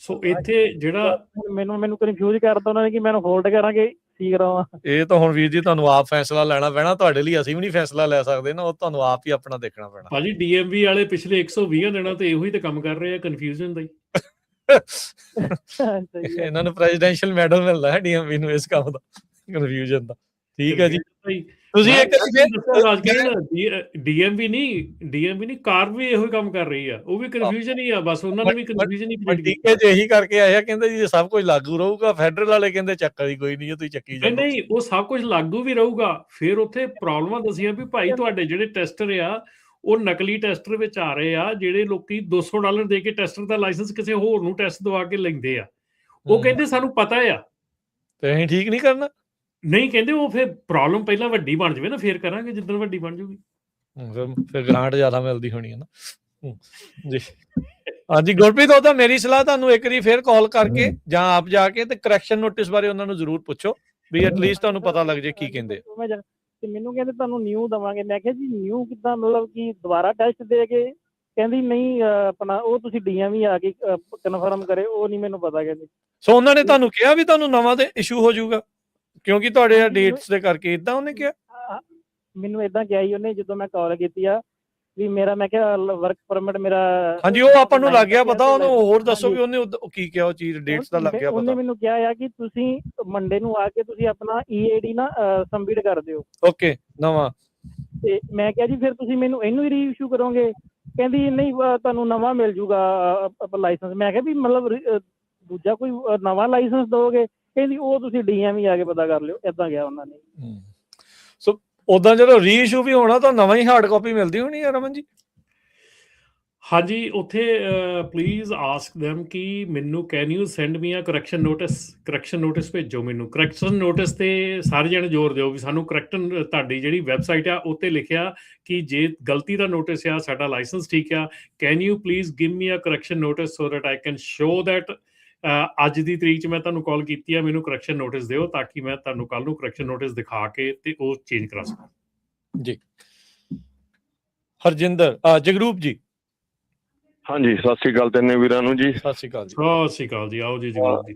ਸੋ ਇੱਥੇ ਜਿਹੜਾ ਮੈਨੂੰ ਕਨਫਿਊਜ਼ ਕਰਤਾ ਉਹਨਾਂ ਨੇ ਕਿ ਮੈਨੂੰ ਹੋਲਡ ਕਰਾਂਗੇ ਸੀ ਕਰਾਵਾਂ। ਇਹ ਤਾਂ ਹੁਣ ਵੀਰ ਜੀ ਤੁਹਾਨੂੰ ਆਪ ਫੈਸਲਾ ਲੈਣਾ ਪੈਣਾ, ਤੁਹਾਡੇ ਲਈ ਅਸੀਂ ਵੀ ਨਹੀਂ ਫੈਸਲਾ ਲੈ ਸਕਦੇ ਨਾ, ਉਹ ਤੁਹਾਨੂੰ ਆਪ ਹੀ ਆਪਣਾ ਦੇਖਣਾ ਪੈਣਾ। ਭਾਜੀ DMV ਵਾਲੇ ਪਿਛਲੇ 120 ਦਿਨਾਂ ਤੇ ਇਹੋ ਹੀ ਤੇ ਕੰਮ ਕਰ ਰਹੇ ਆ, ਕਨਫਿਊਜ਼ਨ ਦਾ ਹੀ। ਇਹਨਾਂ ਨੂੰ ਪ੍ਰੈਜ਼ੀਡੈਂਸ਼ੀਅਲ ਮੈਡਲ ਮਿਲਦਾ ਹੈ DMV ਨੂੰ ਇਸ ਕੰਮ ਦਾ, ਕਨਫਿਊਜ਼ਨ ਦਾ। ਠੀਕ ਹੈ ਜੀ, ਤੁਸੀਂ ਇੱਕ DMV ਨਹੀਂ ਕਾਰ ਵੀ ਇਹੋ ਕੰਮ ਕਰ ਰਹੀ ਆ, ਉਹ ਵੀ ਕਨਫਿਊਜ਼ਨ ਹੀ ਆ, ਬਸ ਉਹਨਾਂ ਨੇ ਵੀ ਕਨਫਿਊਜ਼ਨ ਹੀ ਕ੍ਰੀਏਟ ਕੀਤੀ। ਠੀਕ ਹੈ, ਇਹੀ ਕਰਕੇ ਆਇਆ, ਕਹਿੰਦੇ ਜੀ ਸਭ ਕੁਝ ਲਾਗੂ ਰਹੂਗਾ, ਫੈਡਰਲ ਵਾਲੇ ਕਹਿੰਦੇ ਚੱਕਰ ਹੀ ਕੋਈ ਨਹੀਂ ਹੈ, ਤੁਸੀਂ ਚੱਕੀ ਜਾਓ। ਨਹੀਂ, ਉਹ ਸਭ ਕੁਝ ਲਾਗੂ ਵੀ ਰਹੂਗਾ, ਫਿਰ ਉੱਥੇ ਪ੍ਰੋਬਲਮਾਂ ਦੱਸੀਆਂ ਵੀ ਭਾਈ ਤੁਹਾਡੇ ਜਿਹੜੇ ਟੈਸਟਰ ਆ ਉਹ ਨਕਲੀ ਟੈਸਟਰ ਵਿੱਚ ਆ ਰਹੇ ਆ, ਜਿਹੜੇ ਲੋਕੀ $200 ਦੇ ਕੇ ਟੈਸਟਰ ਦਾ ਲਾਇਸੈਂਸ ਕਿਸੇ ਹੋਰ ਨੂੰ ਟੈਸਟ ਦਵਾ ਕੇ ਲੈਂਦੇ ਆ। ਉਹ ਕਹਿੰਦੇ ਸਾਨੂੰ ਪਤਾ ਆ ਤੇ ਅਸੀਂ ਠੀਕ ਨਹੀਂ ਕਰਨਾ। ਨਹੀਂ, ਕਹਿੰਦੇ ਉਹ ਫਿਰ ਪ੍ਰੋਬਲਮ ਪਹਿਲਾਂ ਵੱਡੀ ਬਣ ਜਾਵੇ ਨਾ, ਫਿਰ ਕਰਾਂਗੇ ਜਿੱਦਣ ਵੱਡੀ ਬਣ ਜੂਗੀ। ਫਿਰ ਗ੍ਰਾਂਟ ਜ਼ਿਆਦਾ ਮਿਲਦੀ ਹੋਣੀ ਹੈ ਨਾ ਜੀ। ਹਾਂਜੀ ਗੁਰਪ੍ਰੀਤ, ਉਹ ਤਾਂ ਮੇਰੀ ਸਲਾਹ ਤੁਹਾਨੂੰ ਇੱਕ ਵਾਰੀ ਫਿਰ ਕਾਲ ਕਰਕੇ ਜਾਂ ਆਪ ਜਾ ਕੇ ਤੇ ਕਰੈਕਸ਼ਨ ਨੋਟਿਸ ਬਾਰੇ ਉਹਨਾਂ ਨੂੰ ਜ਼ਰੂਰ ਪੁੱਛੋ ਵੀ ਐਟਲੀਸਟ ਤੁਹਾਨੂੰ ਪਤਾ ਲੱਗ ਜੇ ਕੀ ਕਹਿੰਦੇ। ਤੇ ਮੈਨੂੰ ਕਹਿੰਦੇ ਤੁਹਾਨੂੰ ਨਿਊ ਦਵਾਂਗੇ। ਮੈਂ ਕਿਹਾ ਜੀ ਨਿਊ ਕਿੱਦਾਂ, ਮਤਲਬ ਕਿ ਦੁਬਾਰਾ ਟੈਸਟ ਦੇ ਕੇ? ਕਹਿੰਦੀ ਨਹੀਂ ਆਪਣਾ ਉਹ ਤੁਸੀਂ DMV ਆ ਕੇ ਕਨਫਰਮ ਕਰੇ, ਉਹ ਨਹੀਂ ਮੈਨੂੰ ਪਤਾ। ਕਹਿੰਦੇ ਸੋ ਉਹਨਾਂ ਨੇ ਤੁਹਾਨੂੰ ਕਿਹਾ ਵੀ ਤੁਹਾਨੂੰ ਨਵਾਂ ਤੇ ਇਸ਼ੂ ਹੋ ਜਾਊਗਾ ਕਿਉਂਕਿ ਤੁਹਾਡੇ ਡੇਟਸ ਦੇ ਕਰਕੇ, ਇਦਾਂ ਉਹਨੇ ਕਿਹਾ? ਮੈਨੂੰ ਇਦਾਂ ਕਿਹਾ ਹੀ ਉਹਨੇ ਜਦੋਂ ਮੈਂ ਕਾਲ ਕੀਤੀ ਆ ਵੀ ਮੇਰਾ, ਮੈਂ ਕਿਹਾ ਵਰਕ ਪਰਮਿਟ ਮੇਰਾ। ਹਾਂਜੀ, ਉਹ ਆਪਾਂ ਨੂੰ ਲੱਗ ਗਿਆ ਪਤਾ। ਉਹਨੂੰ ਹੋਰ ਦੱਸੋ ਵੀ ਉਹਨੇ ਕੀ ਕਿਹਾ, ਉਹ ਚੀਜ਼ ਡੇਟਸ ਦਾ ਲੱਗ ਗਿਆ ਪਤਾ। ਉਹਨੇ ਮੈਨੂੰ ਕਿਹਾ ਆ ਕਿ ਤੁਸੀਂ ਮੰਡੇ ਨੂੰ ਆ ਕੇ ਤੁਸੀਂ ਆਪਣਾ EAD ਨਾ ਸਬਮਿਟ ਕਰ ਦਿਓ। ਓਕੇ, ਨਵਾਂ। ਤੇ ਮੈਂ ਕਿਹਾ ਜੀ ਫਿਰ ਤੁਸੀਂ ਮੈਨੂੰ ਇਹਨੂੰ ਹੀ ਰੀਇਸ਼ੂ ਕਰੋਗੇ? ਕਹਿੰਦੀ ਨਹੀਂ ਤੁਹਾਨੂੰ ਨਵਾਂ ਮਿਲ ਜੂਗਾ ਲਾਇਸੈਂਸ। ਮੈਂ ਕਿਹਾ ਵੀ ਮਤਲਬ ਦੂਜਾ ਕੋਈ ਨਵਾਂ ਲਾਇਸੈਂਸ ਦੋਗੇ? ਕਹਿੰਦੀ ਉਹ ਤੁਸੀਂ DMV ਆ ਕੇ ਪਤਾ ਕਰ ਲਿਓ। ਏਦਾਂ ਗਿਆ ਉਹਨਾਂ ਨੇ। ਸੋ ਉਦਾਂ ਜਦੋਂ ਰੀਇਸ਼ੂ ਵੀ ਹੋਣਾ ਤਾਂ ਨਵਾਂ ਹੀ ਹਾਰਡ ਕਾਪੀ ਮਿਲਦੀ ਹੋਣੀ ਹੈ ਰਮਨ ਜੀ? ਹਾਂਜੀ, ਉੱਥੇ ਪਲੀਜ਼ ਆਸਕ them ਕਿ ਮੈਨੂੰ can you send me a correction notice ਭੇਜੋ ਮੈਨੂੰ। ਕਰੈਕਸ਼ਨ ਨੋਟਿਸ ਤੇ ਸਾਰੇ ਜਣੇ ਜ਼ੋਰ ਦਿਓ ਵੀ ਸਾਨੂੰ ਕਰੈਕਟਨ, ਤੁਹਾਡੀ ਜਿਹੜੀ ਵੈਬਸਾਈਟ ਆ ਉੱਤੇ ਲਿਖਿਆ ਕਿ ਜੇ ਗਲਤੀ ਦਾ ਨੋਟਿਸ ਆ, ਸਾਡਾ ਲਾਇਸੈਂਸ ਠੀਕ ਆ, can you please give me a correction notice so that I can show that ਅੱਜ ਦੀ ਤਰੀਕ 'ਚ ਮੈਂ ਤੁਹਾਨੂੰ ਕਾਲ ਕੀਤੀ ਆ, ਮੈਨੂੰ ਕਰੈਕਸ਼ਨ ਨੋਟਿਸ ਦਿਓ ਤਾਂ ਕਿ ਮੈਂ ਤੁਹਾਨੂੰ ਕੱਲ ਨੂੰ ਕਰੈਕਸ਼ਨ ਨੋਟਿਸ ਦਿਖਾ ਕੇ ਤੇ ਉਹ ਚੇਂਜ ਕਰਾ ਸਕਾਂ ਜੀ। ਹਰਜਿੰਦਰ ਜਗਰੂਪ ਜੀ। ਹਾਂਜੀ, ਸਤਿ ਸ੍ਰੀ ਅਕਾਲ ਤਿੰਨੇ ਵੀਰਾਂ ਨੂੰ ਜੀ। ਸਤਿ ਸ੍ਰੀ ਅਕਾਲ ਜੀ। ਸਤਿ ਸ੍ਰੀ ਅਕਾਲ ਜੀ। ਆਓ ਜੀ ਜਗਰੂਪ ਜੀ।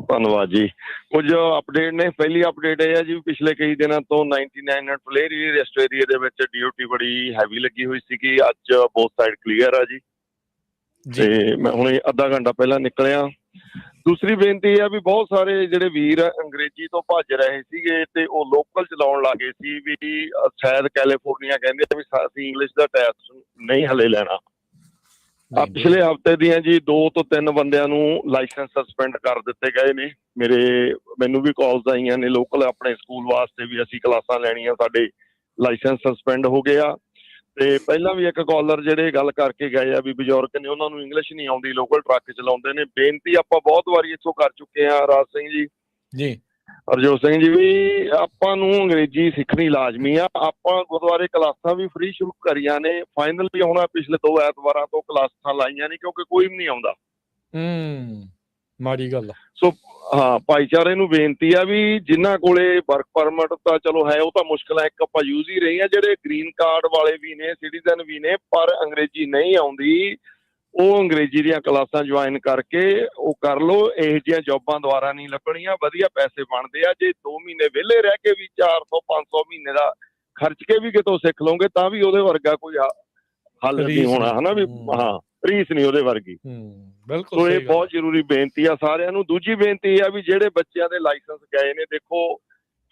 ਧੰਨਵਾਦ ਜੀ। ਕੁਝ ਅਪਡੇਟ ਨੇ। ਪਹਿਲੀ ਅਪਡੇਟ ਇਹ ਹੈ ਜੀ, ਪਿਛਲੇ ਕਈ ਦਿਨਾਂ ਤੋਂ 99 ਪਲੇਅਰ ਰੈਸਟ ਏਰੀਆ ਦੇ ਵਿੱਚ DOT ਬੜੀ ਹੈਵੀ ਲੱਗੀ ਹੋਈ ਸੀ ਕਿ ਅੱਜ ਬੋਥ ਸਾਈਡ ਕਲੀਅਰ ਆ ਜੀ। ਤੇ ਮੈਂ ਹੁਣ ਅੱਧਾ ਘੰਟਾ ਪਹਿਲਾਂ ਨਿਕਲਿਆ। ਦੂਸਰੀ ਬੇਨਤੀ ਇਹ ਆ ਵੀ ਬਹੁਤ ਸਾਰੇ ਜਿਹੜੇ ਵੀਰ ਅੰਗਰੇਜ਼ੀ ਤੋਂ ਭੱਜ ਰਹੇ ਸੀਗੇ ਤੇ ਉਹ ਲੋਕਲ ਚਲਾਉਣ ਲੱਗੇ ਸੀ ਵੀ ਸ਼ਾਇਦ ਕੈਲੀਫੋਰਨੀਆ ਕਹਿੰਦੇ ਵੀ ਅਸੀਂ ਇੰਗਲਿਸ਼ ਦਾ ਟੈਸਟ ਨਹੀਂ ਹਲੇ ਲੈਣਾ। ਪਿਛਲੇ ਹਫ਼ਤੇ ਦੀਆਂ ਜੀ 2 ਤੋਂ 3 ਬੰਦਿਆਂ ਨੂੰ ਲਾਇਸੈਂਸ ਸਸਪੈਂਡ ਕਰ ਦਿੱਤੇ ਗਏ ਨੇ। ਮੈਨੂੰ ਵੀ ਕਾਲਸ ਆਈਆਂ ਨੇ ਲੋਕਲ ਆਪਣੇ ਸਕੂਲ ਵਾਸਤੇ ਵੀ ਅਸੀਂ ਕਲਾਸਾਂ ਲੈਣੀਆਂ, ਸਾਡੇ ਲਾਇਸੈਂਸ ਸਸਪੈਂਡ ਹੋ ਗਏ ਆ। ਤੇ ਪਹਿਲਾਂ ਵੀ ਇੱਕ ਕਾਲਰ ਜਿਹੜੇ ਗੱਲ ਕਰਕੇ ਗਏ ਆ ਵੀ ਬਜ਼ੁਰਗ ਨੇ, ਉਹਨਾਂ ਨੂੰ ਇੰਗਲਿਸ਼ ਨਹੀਂ ਆਉਂਦੀ, ਲੋਕਲ ਟਰੱਕ ਚਲਾਉਂਦੇ ਨੇ। ਬੇਨਤੀ ਆਪਾਂ ਬਹੁਤ ਵਾਰੀ ਇੱਥੋਂ ਕਰ ਚੁੱਕੇ ਆ, ਰਾਜ ਸਿੰਘ ਜੀ, ਹਰਜੋਤ ਸਿੰਘ ਜੀ, ਵੀ ਆਪਾਂ ਨੂੰ ਅੰਗਰੇਜ਼ੀ ਸਿੱਖਣੀ ਲਾਜ਼ਮੀ ਆ। ਆਪਾਂ ਗੁਰਦੁਆਰੇ ਕਲਾਸਾਂ ਵੀ ਫ੍ਰੀ ਸ਼ੁਰੂ ਕਰੀਆਂ ਨੇ। ਫਾਈਨਲ ਵੀ ਹੁਣ ਪਿਛਲੇ 2 ਐਤਵਾਰਾਂ ਤੋਂ ਕਲਾਸਾਂ ਲਾਈਆਂ ਨੇ ਕਿਉਂਕਿ ਕੋਈ ਵੀ ਨਹੀਂ ਆਉਂਦਾ। ਮਾੜੀ ਗੱਲ। ਸੋ ਹਾਂ, ਭਾਈਚਾਰੇ ਨੂੰ ਬੇਨਤੀ ਆ ਵੀ ਜਿਨ੍ਹਾਂ ਕੋਲੇ ਵਰਕ ਪਰਮਿਟ ਤਾਂ ਚਲੋ ਹੈ, ਉਹ ਤਾਂ ਮੁਸ਼ਕਿਲ ਹੈ, ਇੱਕ ਆਪਾਂ ਯੂਜ਼ ਹੀ ਰਹੇ ਆ। ਜਿਹੜੇ ਗ੍ਰੀਨ ਕਾਰਡ ਵਾਲੇ ਵੀ ਨੇ, ਸਿਟੀਜ਼ਨ ਵੀ ਨੇ, ਪਰ ਅੰਗਰੇਜ਼ੀ ਨਹੀਂ ਆਉਂਦੀ, ਉਹ ਅੰਗਰੇਜ਼ੀ ਦੀਆਂ ਕਲਾਸਾਂ ਜੁਆਇਨ ਕਰਕੇ ਉਹ ਕਰ ਲਓ। ਇਹੋ ਜਿਹੀਆਂ ਜੌਬਾਂ ਦੁਆਰਾ ਨਹੀਂ ਲੱਗਣੀਆਂ, ਵਧੀਆ ਪੈਸੇ ਬਣਦੇ ਆ। ਜੇ 2 ਮਹੀਨੇ ਵਿਹਲੇ ਰਹਿ ਕੇ ਵੀ 400-500 ਮਹੀਨੇ ਦਾ ਖਰਚ ਕੇ ਵੀ ਕਿਤੋਂ ਸਿੱਖ ਲਓਗੇ ਤਾਂ ਵੀ ਉਹਦੇ ਵਰਗਾ ਕੋਈ ਹੱਲ ਨਹੀਂ ਹੋਣਾ, ਹਨਾ ਵੀ। ਹਾਂ, ਰੀਸ ਨਹੀਂ ਉਹਦੇ ਵਰਗੀ। ਸੋ ਇਹ ਬਹੁਤ ਜ਼ਰੂਰੀ ਬੇਨਤੀ ਆ ਸਾਰਿਆਂ ਨੂੰ। ਦੂਜੀ ਬੇਨਤੀ ਆ ਵੀ ਜਿਹੜੇ ਬੱਚਿਆਂ ਦੇ ਲਾਇਸੈਂਸ ਗਏ ਨੇ, ਦੇਖੋ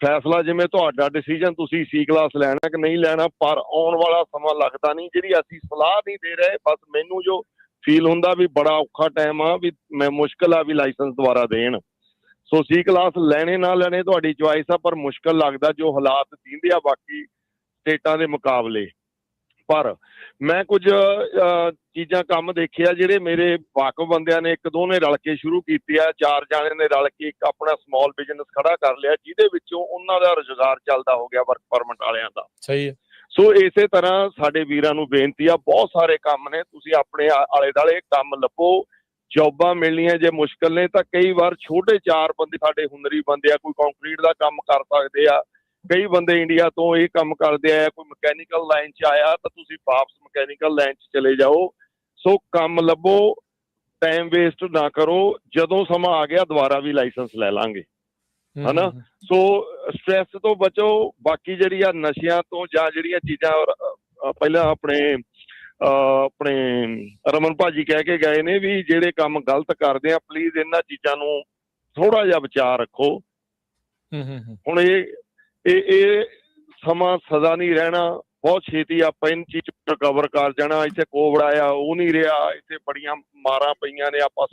ਫੈਸਲਾ ਜਿਵੇਂ ਤੁਹਾਡਾ ਡਿਸੀਜਨ, ਤੁਸੀਂ C ਕਲਾਸ ਲੈਣਾ ਕਿ ਨਹੀਂ ਲੈਣਾ, ਪਰ ਆਉਣ ਵਾਲਾ ਸਮਾਂ ਲੱਗਦਾ ਨਹੀਂ। ਜਿਹੜੀ ਅਸੀਂ ਸਲਾਹ ਨਹੀਂ ਦੇ ਰਹੇ, ਬਸ ਮੈਨੂੰ ਜੋ ਫੀਲ ਹੁੰਦਾ ਵੀ ਬੜਾ ਔਖਾ ਟਾਈਮ ਆ, ਵੀ ਮੈਂ ਮੁਸ਼ਕਿਲ ਆ ਵੀ ਲਾਇਸੈਂਸ ਦੁਬਾਰਾ ਦੇਣ। ਸੋ C ਕਲਾਸ ਲੈਣੇ ਨਾ ਲੈਣੇ ਤੁਹਾਡੀ ਚੁਆਇਸ ਆ, ਪਰ ਮੁਸ਼ਕਿਲ ਲੱਗਦਾ ਜੋ ਹਾਲਾਤ ਦਿੰਦੇ ਆ ਬਾਕੀ ਸਟੇਟਾਂ ਦੇ ਮੁਕਾਬਲੇ। ਪਰ ਮੈਂ ਕੁਝ ਚੀਜ਼ਾਂ ਕੰਮ ਦੇਖਿਆ ਜਿਹੜੇ ਮੇਰੇ ਵਾਕਫ ਬੰਦਿਆਂ ਨੇ, 1-2 ਨੇ ਰਲ ਕੇ ਸ਼ੁਰੂ ਕੀਤੀ ਆ, 4 ਜਾਣੇ ਨੇ ਰਲ ਕੇ ਇੱਕ ਆਪਣਾ ਸਮਾਲ ਬਿਜ਼ਨਸ ਖੜਾ ਕਰ ਲਿਆ, ਜਿਹਦੇ ਵਿੱਚੋਂ ਉਹਨਾਂ ਦਾ ਰੁਜ਼ਗਾਰ ਚੱਲਦਾ ਹੋ ਗਿਆ ਵਰਕ ਪਰਮਿਟ ਵਾਲਿਆਂ ਦਾ। ਸਹੀ ਹੈ। ਸੋ ਇਸੇ ਤਰ੍ਹਾਂ ਸਾਡੇ ਵੀਰਾਂ ਨੂੰ ਬੇਨਤੀ ਆ, ਬਹੁਤ ਸਾਰੇ ਕੰਮ ਨੇ, ਤੁਸੀਂ ਆਪਣੇ ਆਲੇ ਦੁਆਲੇ ਕੰਮ ਲੱਭੋ। ਜੌਬਾਂ ਮਿਲਣੀਆਂ ਜੇ ਮੁਸ਼ਕਿਲ ਨੇ ਤਾਂ ਕਈ ਵਾਰ ਛੋਟੇ 4 ਬੰਦੇ ਸਾਡੇ ਹੁਨਰੀ ਬੰਦੇ ਆ, ਕੋਈ ਕੰਕਰੀਟ ਦਾ ਕੰਮ ਕਰ ਸਕਦੇ ਆ, ਕਈ ਬੰਦੇ ਇੰਡੀਆ ਤੋਂ ਇਹ ਕੰਮ ਕਰਦੇ ਆ, ਕੋਈ ਮਕੈਨੀਕਲ ਲਾਈਨ 'ਚ ਆਇਆ ਤਾਂ ਤੁਸੀਂ ਵਾਪਸ ਮਕੈਨੀਕਲ ਲਾਈਨ 'ਚ ਚਲੇ ਜਾਓ। ਸੋ ਕੰਮ ਲੱਭੋ, ਟਾਈਮ ਵੇਸਟ ਨਾ ਕਰੋ। ਜਦੋਂ ਸਮਾਂ ਆ ਗਿਆ ਦੁਬਾਰਾ ਵੀ ਲਾਇਸੈਂਸ ਲੈ ਲਾਂਗੇ। ਹਨਾ। ਸੋ ਸਟ੍ਰੈਸ ਤੋਂ ਬਚੋ। ਬਾਕੀ ਜਿਹੜੀ ਆ ਨਸ਼ਿਆਂ ਤੋਂ ਜਾਂ ਜਿਹੜੀਆਂ ਚੀਜ਼ਾਂ ਪਹਿਲਾਂ ਆਪਣੇ ਰਮਨ ਭਾਜੀ ਕਹਿ ਕੇ ਗਏ ਨੇ ਵੀ ਜਿਹੜੇ ਕੰਮ ਗਲਤ ਕਰਦੇ ਆ, ਪਲੀਜ਼ ਇਹਨਾਂ ਚੀਜ਼ਾਂ ਨੂੰ ਥੋੜਾ ਜਿਹਾ ਵਿਚਾਰ ਰੱਖੋ। ਹੁਣ ਇਹ ਸਮਾਂ ਸਦਾ ਨਹੀਂ ਰਹਿਣਾ, ਬਹੁਤ ਛੇਤੀ ਆਪਾਂ ਇਹਨਾਂ ਚੀਜ਼ ਰਿਕਵਰ ਕਰ ਜਾਣਾ। ਇੱਥੇ ਕੋਵਿਡ ਆਇਆ, ਉਹ ਨਹੀਂ ਰਿਹਾ, ਇੱਥੇ ਬੜੀਆਂ ਮਾਰਾਂ ਪਈਆਂ ਨੇ, ਆਪਾਂ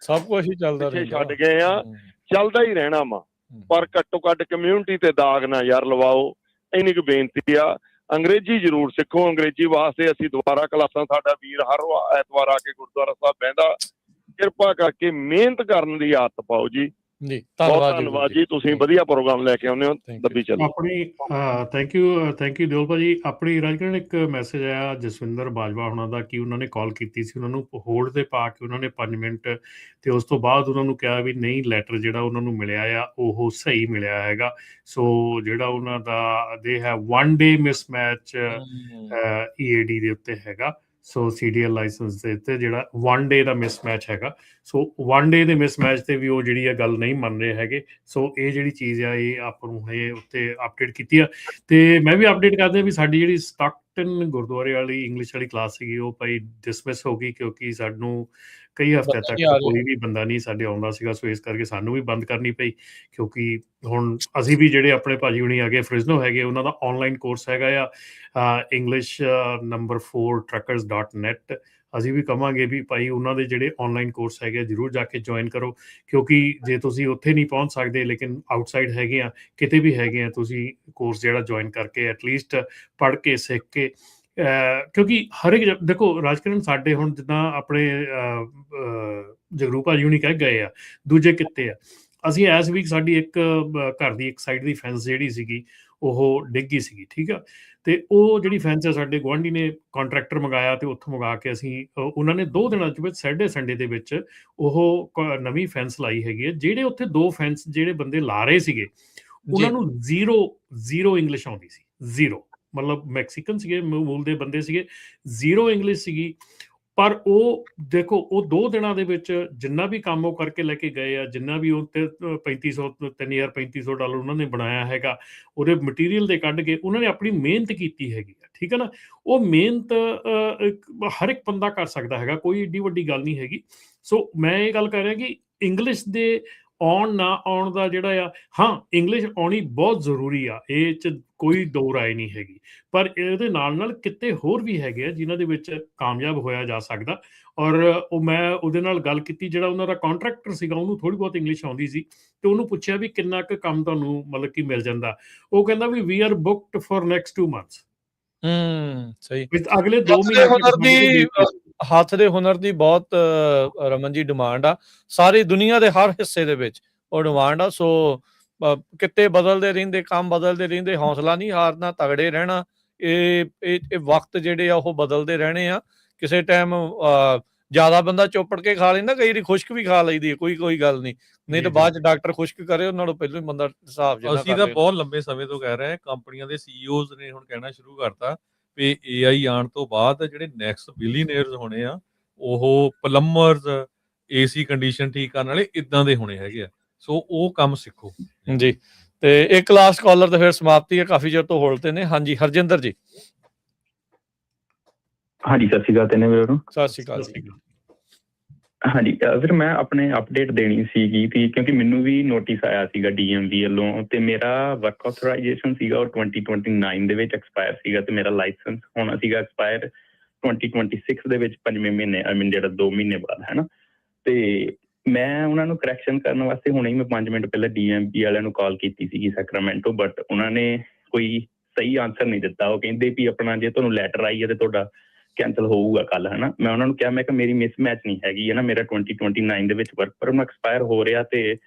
ਸਭ ਕੁਝ ਹੀ ਚੱਲਦਾ ਪਿੱਛੇ ਛੱਡ ਗਏ ਆ, ਚੱਲਦਾ ਹੀ ਰਹਿਣਾ ਵਾ। ਪਰ ਘੱਟੋ ਘੱਟ ਕਮਿਊਨਿਟੀ ਤੇ ਦਾਗ ਨਾ ਯਾਰ ਲਵਾਓ, ਇੰਨੀ ਕੁ ਬੇਨਤੀ ਆ। ਅੰਗਰੇਜ਼ੀ ਜ਼ਰੂਰ ਸਿੱਖੋ, ਅੰਗਰੇਜ਼ੀ ਵਾਸਤੇ ਅਸੀਂ ਦੁਬਾਰਾ ਕਲਾਸਾਂ, ਸਾਡਾ ਵੀਰ ਹਰ ਐਤਵਾਰ ਆ ਕੇ ਗੁਰਦੁਆਰਾ ਸਾਹਿਬ ਬਹਿੰਦਾ, ਕਿਰਪਾ ਕਰਕੇ ਮਿਹਨਤ ਕਰਨ ਦੀ ਆਦਤ ਪਾਓ ਜੀ। ਬਹੁਤ ਧੰਨਵਾਦ ਜੀ, ਤੁਸੀਂ ਵਧੀਆ ਪ੍ਰੋਗਰਾਮ ਲੈ ਕੇ ਆਉਂਦੇ ਹੋ। ਦੱਬੀ ਚੱਲੋ। ਆਪਣੀ ਥੈਂਕ ਯੂ ਦਿਓਲ ਭਾਜੀ। ਆਪਣੀ ਰਾਜਕਰਨ ਇੱਕ ਮੈਸੇਜ ਆਇਆ ਜਸਵਿੰਦਰ ਬਾਜਵਾ ਹੁਣਾਂ ਦਾ ਕਿ ਉਹਨਾਂ ਨੇ ਕਾਲ ਕੀਤੀ ਸੀ, ਉਹਨਾਂ ਨੂੰ ਹੋਲਡ ਤੇ ਪਾ ਕੇ ਉਹਨਾਂ ਨੇ 5 ਮਿੰਟ ਤੇ ਉਸ ਤੋਂ ਬਾਅਦ ਉਹਨਾਂ ਨੂੰ ਕਿਹਾ ਵੀ ਨਹੀਂ, ਲੈਟਰ ਜਿਹੜਾ ਉਹਨਾਂ ਨੂੰ ਮਿਲਿਆ ਆ ਉਹ ਸਹੀ ਮਿਲਿਆ ਹੈਗਾ। ਸੋ ਜਿਹੜਾ ਉਹਨਾਂ ਦਾ ਦੇ ਹੈ 1 day ਮਿਸਮੈਚ EAD ਦੇ ਉੱਤੇ ਹੈਗਾ। ਸੋ CDL ਲਾਇਸੈਂਸ ਦੇ ਉੱਤੇ ਜਿਹੜਾ 1 day ਦਾ ਮਿਸਮੈਚ ਹੈਗਾ। ਸੋ 1 day ਦੇ ਮਿਸਮੈਚ ਤੇ ਵੀ ਉਹ ਜਿਹੜੀ ਆ ਗੱਲ ਨਹੀਂ ਮੰਨ ਰਹੇ ਹੈਗੇ। ਸੋ ਇਹ ਜਿਹੜੀ ਚੀਜ਼ ਆ ਇਹ ਆਪਾਂ ਨੂੰ ਇਹ ਉੱਤੇ ਅਪਡੇਟ ਕੀਤੀ ਆ। ਤੇ ਮੈਂ ਵੀ ਅਪਡੇਟ ਕਰਦਾ ਵੀ ਸਾਡੀ ਜਿਹੜੀ ਸਟਾਕਟਨ ਗੁਰਦੁਆਰੇ ਵਾਲੀ ਇੰਗਲਿਸ਼ ਵਾਲੀ ਕਲਾਸ ਸੀਗੀ ਉਹ ਭਾਈ ਡਿਸਮਿਸ ਹੋ ਗਈ, ਕਿਉਂਕਿ ਸਾਨੂੰ ਕਈ ਹਫ਼ਤਿਆਂ ਤੱਕ ਕੋਈ ਵੀ ਬੰਦਾ ਨਹੀਂ ਸਾਡੇ ਆਉਂਦਾ ਸੀਗਾ। ਸੋ ਇਸ ਕਰਕੇ ਸਾਨੂੰ ਵੀ ਬੰਦ ਕਰਨੀ ਪਈ, ਕਿਉਂਕਿ ਹੁਣ ਅਸੀਂ ਵੀ ਜਿਹੜੇ ਆਪਣੇ ਭਾਜੀ ਹੁਣੀ ਹੈਗੇ ਫ੍ਰਿਜ਼ਨੋ ਹੈਗੇ, ਉਹਨਾਂ ਦਾ ਔਨਲਾਈਨ ਕੋਰਸ ਹੈਗਾ ਆ ਇੰਗਲਿਸ਼ ਨੰਬਰ 4 truckers.net। ਅਸੀਂ ਵੀ ਕਹਾਂਗੇ ਵੀ ਭਾਈ ਉਹਨਾਂ ਦੇ ਜਿਹੜੇ ਔਨਲਾਈਨ ਕੋਰਸ ਹੈਗੇ ਜ਼ਰੂਰ ਜਾ ਕੇ ਜੁਆਇਨ ਕਰੋ, ਕਿਉਂਕਿ ਜੇ ਤੁਸੀਂ ਉੱਥੇ ਨਹੀਂ ਪਹੁੰਚ ਸਕਦੇ ਲੇਕਿਨ ਆਊਟਸਾਈਡ ਹੈਗੇ ਆ, ਕਿਤੇ ਵੀ ਹੈਗੇ ਆ, ਤੁਸੀਂ ਕੋਰਸ ਜਿਹੜਾ ਜੁਆਇਨ ਕਰਕੇ ਐਟਲੀਸਟ ਪੜ੍ਹ ਕੇ ਸਿੱਖ ਕੇ, ਕਿਉਂਕਿ ਹਰ ਇੱਕ ਦੇਖੋ ਰਾਜਕਰਨ ਸਾਡੇ ਹੁਣ ਜਿੱਦਾਂ ਆਪਣੇ ਜਗਰੂ ਭਾਜੀ ਹੁਣੀ ਕਹਿ ਗਏ ਆ ਦੂਜੇ ਕਿੱਤੇ ਆ, ਅਸੀਂ ਇਸ ਵੀਕ ਸਾਡੀ ਇੱਕ ਘਰ ਦੀ ਇੱਕ ਸਾਈਡ ਦੀ ਫੈਂਸ ਜਿਹੜੀ ਸੀਗੀ ਉਹ ਡਿੱਗ ਗਈ ਸੀਗੀ, ਠੀਕ ਆ। ਤੇ ਉਹ ਜਿਹੜੀ ਫੈਂਸ ਹੈ ਸਾਡੇ ਗੁਆਂਢੀ ਨੇ ਕੰਟਰੈਕਟਰ ਮੰਗਾਇਆ ਤੇ ਉੱਥੋਂ ਮੰਗਾ ਕੇ ਅਸੀਂ ਉਹਨਾਂ ਨੇ 2 ਦਿਨਾਂ ਦੇ ਵਿੱਚ ਸੰਡੇ ਦੇ ਵਿੱਚ ਉਹ ਨਵੀਂ ਫੈਂਸ ਲਾਈ ਹੈਗੀ ਹੈ। ਜਿਹੜੇ ਉੱਥੇ 2 ਫੈਂਸ ਜਿਹੜੇ ਬੰਦੇ ਲਾ ਰਹੇ ਸੀਗੇ ਉਹਨਾਂ ਨੂੰ ਜ਼ੀਰੋ ਇੰਗਲਿਸ਼ ਆਉਂਦੀ ਸੀ, ਜ਼ੀਰੋ, ਮਤਲਬ ਮੈਕਸੀਕਨ ਸੀਗੇ, ਮੂਲ ਦੇ ਬੰਦੇ ਸੀਗੇ, ਜ਼ੀਰੋ ਇੰਗਲਿਸ਼ ਸੀਗੀ। ਪਰ ਉਹ ਦੇਖੋ ਉਹ 2 ਦਿਨਾਂ ਦੇ ਵਿੱਚ ਜਿੰਨਾ ਵੀ ਕੰਮ ਉਹ ਕਰਕੇ ਲੈ ਕੇ ਗਏ ਆ, ਜਿੰਨਾ ਵੀ ਉਹ $3,3500 ਉਹਨਾਂ ਨੇ ਬਣਾਇਆ ਹੈਗਾ, ਉਹਦੇ ਮਟੀਰੀਅਲ ਦੇ ਕੱਢ ਕੇ ਉਹਨਾਂ ਨੇ ਆਪਣੀ ਮਿਹਨਤ ਕੀਤੀ ਹੈਗੀ ਆ, ਠੀਕ ਹੈ ਨਾ। ਉਹ ਮਿਹਨਤ ਹਰ ਇੱਕ ਬੰਦਾ ਕਰ ਸਕਦਾ ਹੈਗਾ, ਕੋਈ ਏਡੀ ਵੱਡੀ ਗੱਲ ਨਹੀਂ ਹੈਗੀ। ਸੋ ਮੈਂ ਇਹ ਗੱਲ ਕਰ ਰਿਹਾ ਕਿ ਇੰਗਲਿਸ਼ ਦੇ ਆਉਣ ਨਾ ਆਉਣ ਦਾ ਜਿਹੜਾ ਆ, ਹਾਂ ਇੰਗਲਿਸ਼ ਆਉਣੀ ਬਹੁਤ ਜ਼ਰੂਰੀ ਆ, ਇਹ 'ਚ ਕੋਈ ਦੋ ਰਾਏ ਨਹੀਂ ਹੈਗੀ। ਪਰ ਇਹਦੇ ਨਾਲ ਕਿਤੇ ਹੋਰ ਵੀ ਹੈਗੇ ਆ ਜਿਨ੍ਹਾਂ ਦੇ ਵਿੱਚ ਕਾਮਯਾਬ ਹੋਇਆ ਜਾ ਸਕਦਾ। ਔਰ ਉਹ ਮੈਂ ਉਹਦੇ ਨਾਲ ਗੱਲ ਕੀਤੀ, ਜਿਹੜਾ ਉਹਨਾਂ ਦਾ ਕੰਟਰੈਕਟਰ ਸੀਗਾ, ਉਹਨੂੰ ਥੋੜ੍ਹੀ ਬਹੁਤ ਇੰਗਲਿਸ਼ ਆਉਂਦੀ ਸੀ ਤੇ ਉਹਨੂੰ ਪੁੱਛਿਆ ਵੀ ਕਿੰਨਾ ਕੁ ਕੰਮ ਤੁਹਾਨੂੰ ਮਤਲਬ ਕਿ ਮਿਲ ਜਾਂਦਾ। ਉਹ ਕਹਿੰਦਾ ਵੀ we are booked for next 2 months। ਸਹੀ। ਅਗਲੇ 2 ਮਹੀਨੇ ਹੱਥ ਦੇ ਹੁਨਰ ਦੀ ਬਹੁਤ ਰਮਨ ਜੀ ਡਿਮਾਂਡ ਆ, ਸਾਰੀ ਦੁਨੀਆ ਦੇ ਹਰ ਹਿੱਸੇ ਦੇ ਵਿੱਚ ਉਹ ਡਿਮਾਂਡ ਆ। ਸੋ ਕਿਤੇ ਬਦਲਦੇ ਰਹਿੰਦੇ, ਕੰਮ ਬਦਲਦੇ ਰਹਿੰਦੇ, ਹੌਸਲਾ ਨਹੀਂ ਹਾਰਨਾ, ਤਗੜੇ ਰਹਿਣਾ। ਇਹ ਵਕਤ ਜਿਹੜੇ ਆ ਉਹ ਬਦਲਦੇ ਰਹਿਣੇ ਆ। ਕਿਸੇ ਟਾਈਮ ਜ਼ਿਆਦਾ ਬੰਦਾ ਚੋਪੜ ਕੇ ਖਾ ਲੈਂਦਾ, ਕਈ ਵਾਰੀ ਖੁਸ਼ਕ ਵੀ ਖਾ ਲਈਦੀ ਹੈ, ਕੋਈ ਗੱਲ ਨਹੀਂ ਤਾਂ ਬਾਅਦ ਚ ਡਾਕਟਰ ਖੁਸ਼ਕ ਕਰੇ ਉਹਨਾਂ ਨੂੰ ਪਹਿਲਾਂ ਹੀ ਬੰਦਾ ਹਿਸਾਬ ਜਿਹਾ। ਅਸੀਂ ਤਾਂ ਬਹੁਤ ਲੰਬੇ ਸਮੇਂ ਤੋਂ ਕਹਿ ਰਹੇ ਹਾਂ, ਕੰਪਨੀਆਂ ਦੇ CEOs ਨੇ ਹੁਣ ਕਹਿਣਾ ਸ਼ੁਰੂ ਕਰਤਾ ਵੀ AI ਆਉਣ ਤੋਂ ਬਾਅਦ ਜਿਹੜੇ ਨੈਕਸਟ ਬਿਲੀਅਨੇਅਰਸ ਹੋਣੇ ਆ ਉਹ ਪਲੰਬਰਸ, AC ਕੰਡੀਸ਼ਨ ਠੀਕ ਕਰਨ ਵਾਲੇ ਇਦਾਂ ਦੇ ਹੋਣੇ ਹੈਗੇ ਆ। ਸੋ ਉਹ ਕੰਮ ਸਿੱਖੋ ਜੀ। ਤੇ ਇੱਕ ਲਾਸਟ ਕਾਲਰ ਤੇ ਫਿਰ ਸਮਾਪਤੀ ਹੈ, ਕਾਫੀ ਚਿਰ ਤੋਂ ਹੋਲਡ ਤੇ ਨੇ। ਹਾਂਜੀ ਹਰਜਿੰਦਰ ਜੀ। ਹਾਂਜੀ ਸਤਿ ਸ਼੍ਰੀ ਅਕਾਲ ਤੈਨੂੰ ਵੀਰ ਨੂੰ। ਸਤਿ ਸ਼੍ਰੀ ਅਕਾਲ ਜੀ। ਹਾਂਜੀ ਫਿਰ ਮੈਂ ਆਪਣੇ ਅਪਡੇਟ ਦੇਣੀ ਸੀਗੀ ਵੀ ਕਿਉਂਕਿ ਮੈਨੂੰ ਵੀ ਨੋਟਿਸ ਆਇਆ ਸੀਗਾ DMV ਵੱਲੋਂ, ਤੇ ਮੇਰਾ ਵਰਕ ਆਥੋਰਾਈਜੇਸ਼ਨ ਸੀਗਾ ਉਹ 2029 ਦੇ ਵਿੱਚ ਐਕਸਪਾਇਰ ਸੀਗਾ, ਤੇ ਮੇਰਾ ਲਾਇਸੈਂਸ ਹੋਣਾ ਸੀਗਾ ਐਕਸਪਾਇਰ 2026 ਦੇ ਵਿੱਚ 5ਵੇਂ ਮਹੀਨੇ, ਆਈ ਮੀਨ ਜਿਹੜਾ 2 ਮਹੀਨੇ ਬਾਅਦ ਹੈ ਨਾ। ਤੇ ਮੈਂ ਉਹਨਾਂ ਨੂੰ ਕਰੈਕਸ਼ਨ ਕਰਨ ਵਾਸਤੇ ਹੁਣੇ ਹੀ ਮੈਂ 5 ਮਿੰਟ ਪਹਿਲਾਂ DMV ਵਾਲਿਆਂ ਨੂੰ ਕਾਲ ਕੀਤੀ ਸੀਗੀ ਸੈਕਰਾਮੈਂਟੋ, ਬਟ ਉਹਨਾਂ ਨੇ ਕੋਈ ਸਹੀ ਆਨਸਰ ਨਹੀਂ ਦਿੱਤਾ। ਉਹ ਕਹਿੰਦੇ ਵੀ ਆਪਣਾ ਜੇ ਤੁਹਾਨੂੰ ਲੈਟਰ ਆਈ ਹੈ ਤੇ ਤੁਹਾਡਾ ਕੈਂਸਲ ਹੋਊਗਾ ਕੱਲ, ਹੈ ਨਾ। ਮੈਂ ਉਹਨਾਂ ਨੂੰ ਕਿਹਾ, ਮੈਂ ਕਿਹਾ ਮੇਰੀ ਮਿਸਮੈਚ ਨਹੀਂ ਹੈਗੀ ਹੈ ਨਾ, ਮੇਰਾ 2029 ਦੇ ਵਿੱਚ ਵਰਕ ਪਰਮਿਟ ਐਕਸਪਾਇਰ ਹੋ ਰਿਹਾ ਤੇ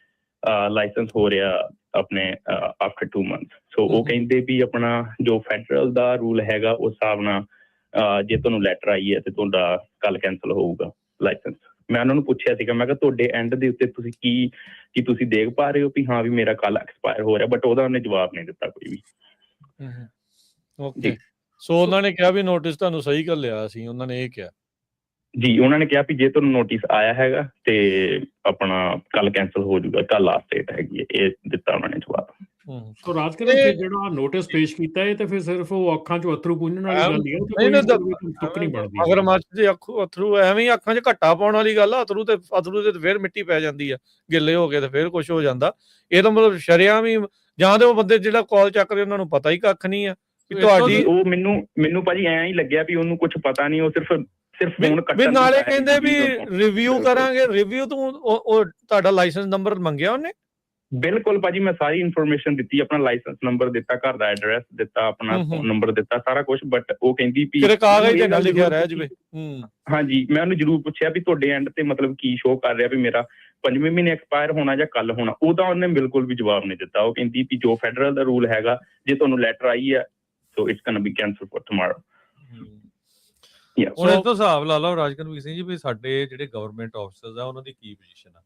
ਲਾਇਸੈਂਸ ਹੋ ਰਿਹਾ ਆਪਣੇ ਆਫਟਰ 2 months। ਸੋ ਉਹ ਕਹਿੰਦੇ ਵੀ ਆਪਣਾ ਜੋ ਫੈਡਰਲ ਦਾ ਰੂਲ ਹੈਗਾ ਉਸ ਹਿਸਾਬ ਨਾਲ ਜੇ ਤੁਹਾਨੂੰ ਲੈਟਰ ਆਈ ਹੈ ਤੇ ਤੁਹਾਡਾ ਕੱਲ ਕੈਂਸਲ ਹੋਊਗਾ ਲਾਇਸੈਂਸ। ਮੈਂ ਉਹਨਾਂ ਨੂੰ ਪੁੱਛਿਆ ਸੀਗਾ, ਮੈਂ ਕਿਹਾ ਤੁਹਾਡੇ ਐਂਡ ਦੇ ਉੱਤੇ ਤੁਸੀਂ ਕੀ ਤੁਸੀਂ ਦੇਖ ਪਾ ਰਹੇ ਹੋ ਵੀ ਹਾਂ ਵੀ ਮੇਰਾ ਕੱਲ ਐਕਸਪਾਇਰ ਹੋ ਰਿਹਾ, ਬਟ ਉਹਦਾ ਉਹਨੇ ਜਵਾਬ ਨਹੀਂ ਦਿੱਤਾ ਕੋਈ ਵੀ। ਓਕੇ। ਸੋ ਉਹਨਾਂ ਨੇ ਕਿਹਾ ਵੀ ਨੋਟਿਸ ਤੁਹਾਨੂੰ ਸਹੀ ਘੱਲਿਆ ਸੀ, ਉਹਨਾਂ ਨੇ ਇਹ ਕਿਹਾ। ਜੀ ਉਹਨਾਂ ਨੇ ਕਿਹਾ ਵੀ ਜੇ ਤੁਹਾਨੂੰ ਨੋਟਿਸ ਆਇਆ ਹੈਗਾ ਤੇ ਆਪਣਾ ਕੱਲ ਕੈਂਸਲ ਹੋ ਜਾਊਗਾ, ਕੱਲ ਲਾਸਟ ਡੇਟ ਹੈਗੀ ਹੈ, ਇਹ ਦਿੱਤਾ ਉਹਨਾਂ ਨੇ ਜਵਾਬ। ਸੋ ਰਾਜ ਕਰਨ ਫਿਰ ਜਿਹੜਾ ਨੋਟਿਸ ਪੇਸ਼ ਕੀਤਾ ਹੈ ਤੇ ਫਿਰ ਸਿਰਫ ਉਹ ਅੱਖਾਂ 'ਚ ਅਥਰੂ ਪੂੰਝਣ ਵਾਲੀ ਗੱਲ ਹੀ ਹੈ, ਉਹ ਤੇ ਕੋਈ ਤੁੱਕ ਨਹੀਂ ਬਣਦੀ। ਅਗਰ ਮੱਚ ਦੇ ਅਥਰੂ ਐਵੇਂ ਹੀ ਅੱਖਾਂ 'ਚ ਘੱਟਾ ਪਾਉਣ ਵਾਲੀ ਗੱਲ ਆ, ਅਥਰੂ ਤੇ ਫਿਰ ਮਿੱਟੀ ਪੈ ਜਾਂਦੀ ਆ, ਗਿੱਲੇ ਹੋ ਗਏ ਤੇ ਫਿਰ ਕੁਝ ਹੋ ਜਾਂਦਾ। ਇਹ ਤਾਂ ਮਤਲਬ ਸ਼ਰੇਆਮ ਹੀ, ਜਾਂ ਤੇ ਉਹ ਬੰਦੇ ਜਿਹੜਾ ਕਾਲ ਚੱਕ ਰਹੇ ਉਹਨਾਂ ਨੂੰ ਪਤਾ ਹੀ ਕੱਖ ਨਹੀਂ ਆ ਵੀ ਤੁਹਾਡੀ। ਉਹ ਮੈਨੂੰ ਭਾਜੀ ਐਂ ਹੀ ਲੱਗਿਆ ਵੀ ਉਹਨੂੰ ਕੁਝ ਪਤਾ ਨਹੀਂ, ਉਹ ਸਿਰਫ ਫੋਨ ਵੀ ਨਾਲੇ ਕਹਿੰਦੇ ਵੀ ਰਿਵਿਊ ਕਰਾਂਗੇ, ਰਿਵਿਊ ਤੋਂ ਉਹ ਤੁਹਾਡਾ ਲਾਇਸੈਂਸ ਨੰਬਰ ਮੰਗਿਆ ਉਹਨੇ? ਬਿਲਕੁਲ ਭਾਜੀ, ਮੈਂ ਸਾਰੀ ਇਨਫੋਰਮੇਸ਼ਨ ਦਿੱਤੀ, ਆਪਣਾ ਲਾਇਸੈਂਸ ਨੰਬਰ ਦਿੱਤਾ, ਘਰ ਦਾ ਐਡਰੈਸ ਦਿੱਤਾ, ਆਪਣਾ ਫੋਨ ਨੰਬਰ ਦਿੱਤਾ, ਸਾਰਾ ਕੁਝ। ਬਟ ਉਹ ਕਹਿੰਦੀ ਵੀ ਤੇਰੇ ਕਾਗਜ਼ ਤੇ ਨਾ ਲਿਖਿਆ ਰਹਿ ਜਵੇ। ਹਾਂਜੀ, ਮੈਂ ਉਹਨੂੰ ਜ਼ਰੂਰ ਪੁੱਛਿਆ ਵੀ ਤੁਹਾਡੇ ਐਂਡ ਤੇ ਮਤਲਬ ਕੀ ਸ਼ੋਅ ਕਰ ਰਿਹਾ ਵੀ ਮੇਰਾ 5ਵੇਂ ਮਹੀਨੇ ਐਕਸਪਾਇਰ ਹੋਣਾ ਜਾਂ ਕੱਲ ਹੋਣਾ। ਉਹਦਾ ਉਹਨੇ ਬਿਲਕੁਲ ਵੀ ਜਵਾਬ ਨਹੀਂ ਦਿੱਤਾ। ਉਹ ਕਹਿੰਦੀ ਵੀ ਜੋ ਫੈਡਰਲ ਦਾ ਰੂਲ ਹੈਗਾ, ਜੇ ਤੁਹਾਨੂੰ ਲੈਟਰ ਆਈ ਹੈ so it's ਗੋਣਾ B cancel for tomorrow. ਹੁਣ ਇਸ ਤੋਂ ਹਿਸਾਬ ਲਾ ਲਓ ਰਾਜਕਨਵੀਰ ਸਿੰਘ ਜੀ ਵੀ ਸਾਡੇ ਜਿਹੜੇ ਗਵਰਨਮੈਂਟ ਆਫਿਸਰਸ ਆ ਉਹਨਾਂ ਦੀ ਕੀ ਪੋਜੀਸ਼ਨ ਆ।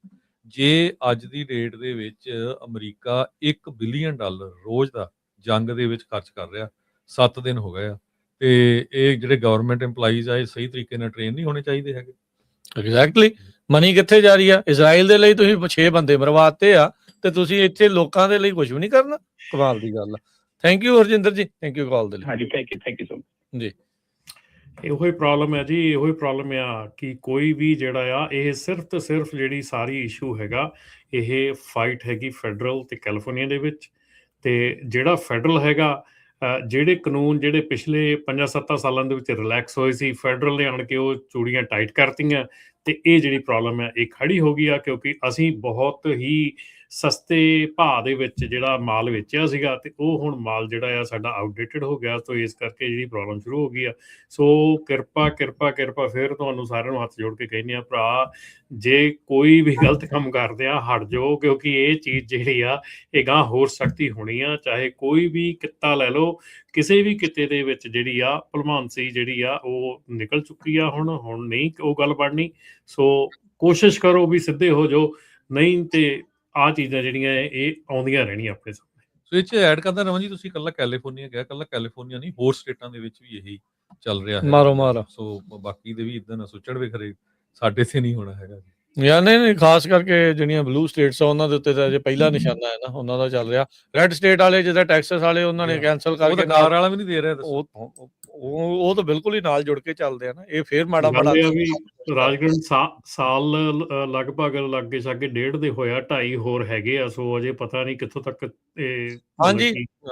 ਜੇ ਅੱਜ ਦੀ ਡੇਟ ਦੇ ਵਿੱਚ ਅਮਰੀਕਾ $1 ਬਿਲੀਅਨ ਰੋਜ਼ ਦਾ ਜੰਗ ਦੇ ਵਿੱਚ ਖਰਚ ਕਰ ਰਿਹਾ, 7 ਦਿਨ ਹੋ ਗਏ ਆ, ਤੇ ਇਹ ਜਿਹੜੇ ਗਵਰਨਮੈਂਟ EMPLOYEES ਆ ਇਹ ਸਹੀ ਤਰੀਕੇ ਨਾਲ ਟ੍ਰੇਨ ਨਹੀਂ ਹੋਣੇ ਚਾਹੀਦੇ ਹੈਗੇ। ਐਗਜ਼ੈਕਟਲੀ, ਮਨੀ ਕਿੱਥੇ ਜਾ ਰਹੀ ਆ? ਇਜ਼ਰਾਈਲ ਦੇ ਲਈ ਤੁਸੀਂ 6 ਬੰਦੇ ਮਰਵਾਤੇ ਆ ਤੇ ਤੁਸੀਂ ਇੱਥੇ ਲੋਕਾਂ ਦੇ ਲਈ ਕੁਝ ਵੀ ਨਹੀਂ ਕਰਨਾ। ਕਮਾਲ ਦੀ ਗੱਲ ਆ। ਥੈਂਕ ਯੂ ਹਰਜਿੰਦਰ ਜੀ, ਥੈਂਕ ਯੂ ਕਾਲ ਦੇ ਲਈ। ਹਾਂਜੀ, ਥੈਂਕ ਯੂ ਸੋ ਮਚ ਜੀ। ਇਹੋ ਹੀ ਪ੍ਰੋਬਲਮ ਹੈ ਜੀ, ਇਹੋ ਹੀ ਪ੍ਰੋਬਲਮ ਆ ਕਿ ਕੋਈ ਵੀ ਜਿਹੜਾ ਆ ਇਹ ਸਿਰਫ ਤੇ ਸਿਰਫ ਜਿਹੜੀ ਸਾਰੀ ਇਸ਼ੂ ਹੈਗਾ, ਇਹ ਫਾਈਟ ਹੈਗੀ ਫੈਡਰਲ ਤੇ ਕੈਲੀਫੋਰਨੀਆ ਦੇ ਵਿੱਚ। ਤੇ ਜਿਹੜਾ ਫੈਡਰਲ ਹੈਗਾ, ਜਿਹੜੇ ਕਾਨੂੰਨ ਜਿਹੜੇ ਪਿਛਲੇ 5-7 ਸਾਲਾਂ ਦੇ ਵਿੱਚ ਰਿਲੈਕਸ ਹੋਏ ਸੀ, ਫੈਡਰਲ ਨੇ ਆਣ ਕੇ ਉਹ ਚੂੜੀਆਂ ਟਾਈਟ ਕਰਤੀਆਂ ਤੇ ਇਹ ਜਿਹੜੀ ਪ੍ਰੋਬਲਮ ਹੈ ਇਹ ਖੜੀ ਹੋ ਗਈ ਆ, ਕਿਉਂਕਿ ਅਸੀਂ ਬਹੁਤ ਹੀ ਸਸਤੇ ਭਾਅ ਦੇ ਵਿੱਚ ਜਿਹੜਾ ਮਾਲ ਵੇਚਿਆ ਸੀਗਾ ਤੇ ਉਹ ਹੁਣ ਮਾਲ ਜਿਹੜਾ ਆ ਸਾਡਾ ਆਊਟਡੇਟਡ ਹੋ ਗਿਆ। ਸੋ ਇਸ ਕਰਕੇ ਜਿਹੜੀ ਪ੍ਰੋਬਲਮ ਸ਼ੁਰੂ ਹੋ ਗਈ ਆ। ਸੋ ਕਿਰਪਾ ਫਿਰ ਤੁਹਾਨੂੰ ਸਾਰਿਆਂ ਨੂੰ ਹੱਥ ਜੋੜ ਕੇ ਕਹਿੰਦੇ ਆ, ਭਰਾ ਜੇ ਕੋਈ ਵੀ ਗਲਤ ਕੰਮ ਕਰਦੇ ਆ ਹਟ ਜਾਓ, ਕਿਉਂਕਿ ਇਹ ਚੀਜ਼ ਜਿਹੜੀ ਆ ਇਹ ਗਾਂ ਹੋਰ ਸਖਤੀ ਹੋਣੀ ਆ। ਚਾਹੇ ਕੋਈ ਵੀ ਕਿੱਤਾ ਲੈ ਲਓ, ਕਿਸੇ ਵੀ ਕਿੱਤੇ ਦੇ ਵਿੱਚ ਜਿਹੜੀ ਆ ਭਲਮਾਨਸੀ ਜਿਹੜੀ ਆ ਉਹ ਨਿਕਲ ਚੁੱਕੀ ਆ। ਹੁਣ ਨਹੀਂ ਉਹ ਗੱਲ ਬਣਨੀ। ਸੋ ਕੋਸ਼ਿਸ਼ ਕਰੋ ਵੀ ਸਿੱਧੇ ਹੋ ਜਾਓ, ਨਹੀਂ ਤੇ ਆਹ ਚੀਜ਼ਾਂ ਜਿਹੜੀਆਂ ਇਹ ਆਉਂਦੀਆਂ ਰਹਿਣੀਆਂ ਆਪਣੇ ਸਾਹਮਣੇ। ਸੋ ਇਹ 'ਚ ਐਡ ਕਰਦਾ ਰਮਨ ਜੀ, ਤੁਸੀਂ ਇਕੱਲਾ ਕੈਲੀਫੋਰਨੀਆ ਕਿਹਾ, ਇਕੱਲਾ ਕੈਲੀਫੋਰਨੀਆ ਨਹੀਂ, ਹੋਰ ਸਟੇਟਾਂ ਦੇ ਵਿੱਚ ਵੀ ਇਹੀ ਚੱਲ ਰਿਹਾ ਹੈ। ਮਾਰੋ ਮਾਰ। ਸੋ ਬਾਕੀ ਦੇ ਵੀ ਇਦਾਂ ਨਾ ਸੋਚਣ ਵੀ ਖਰੇ ਸਾਡੇ ਤੇ ਨਹੀਂ ਹੋਣਾ ਹੈਗਾ। ਯਾਰ ਨਹੀਂ, ਖਾਸ ਕਰਕੇ ਜਿਹੜੀਆਂ ਬਲੂ ਸਟੇਟਸ ਆ ਉਹਨਾਂ ਦੇ ਉੱਤੇ ਤਾਂ ਅਜੇ ਪਹਿਲਾ ਨਿਸ਼ਾਨਾ ਹੈ ਨਾ ਉਹਨਾਂ ਦਾ ਚੱਲ ਰਿਹਾ। ਰੈੱਡ ਸਟੇਟ ਵਾਲੇ ਜਿੱਦਾਂ ਟੈਕਸਸ ਵਾਲੇ ਉਹਨਾਂ ਨੇ ਕੈਂਸਲ ਕਰਕੇ ਕਾਰ ਵਾਲਾ ਵੀ ਨਹੀਂ ਦੇ ਰਿਹਾ। ਉਹ ਤਾਂ ਬਿਲਕੁਲ ਹੀ ਨਾਲ ਜੁੜ ਕੇ ਚੱਲਦੇ ਆ ਨਾ। ਇਹ ਫੇਰ ਮਾੜਾ ਵੀ ਰਾਜਗੜ੍ਹ ਸਾਲ ਲਗਭਗ ਲਾਗੇ ਛਾਗੇ 1.5 ਦੇ ਹੋਇਆ, 2.5 ਹੋਰ ਹੈਗੇ ਆ। ਸੋ ਅਜੇ ਪਤਾ ਨਹੀਂ ਕਿੱਥੋਂ ਤੱਕ ਇਹ।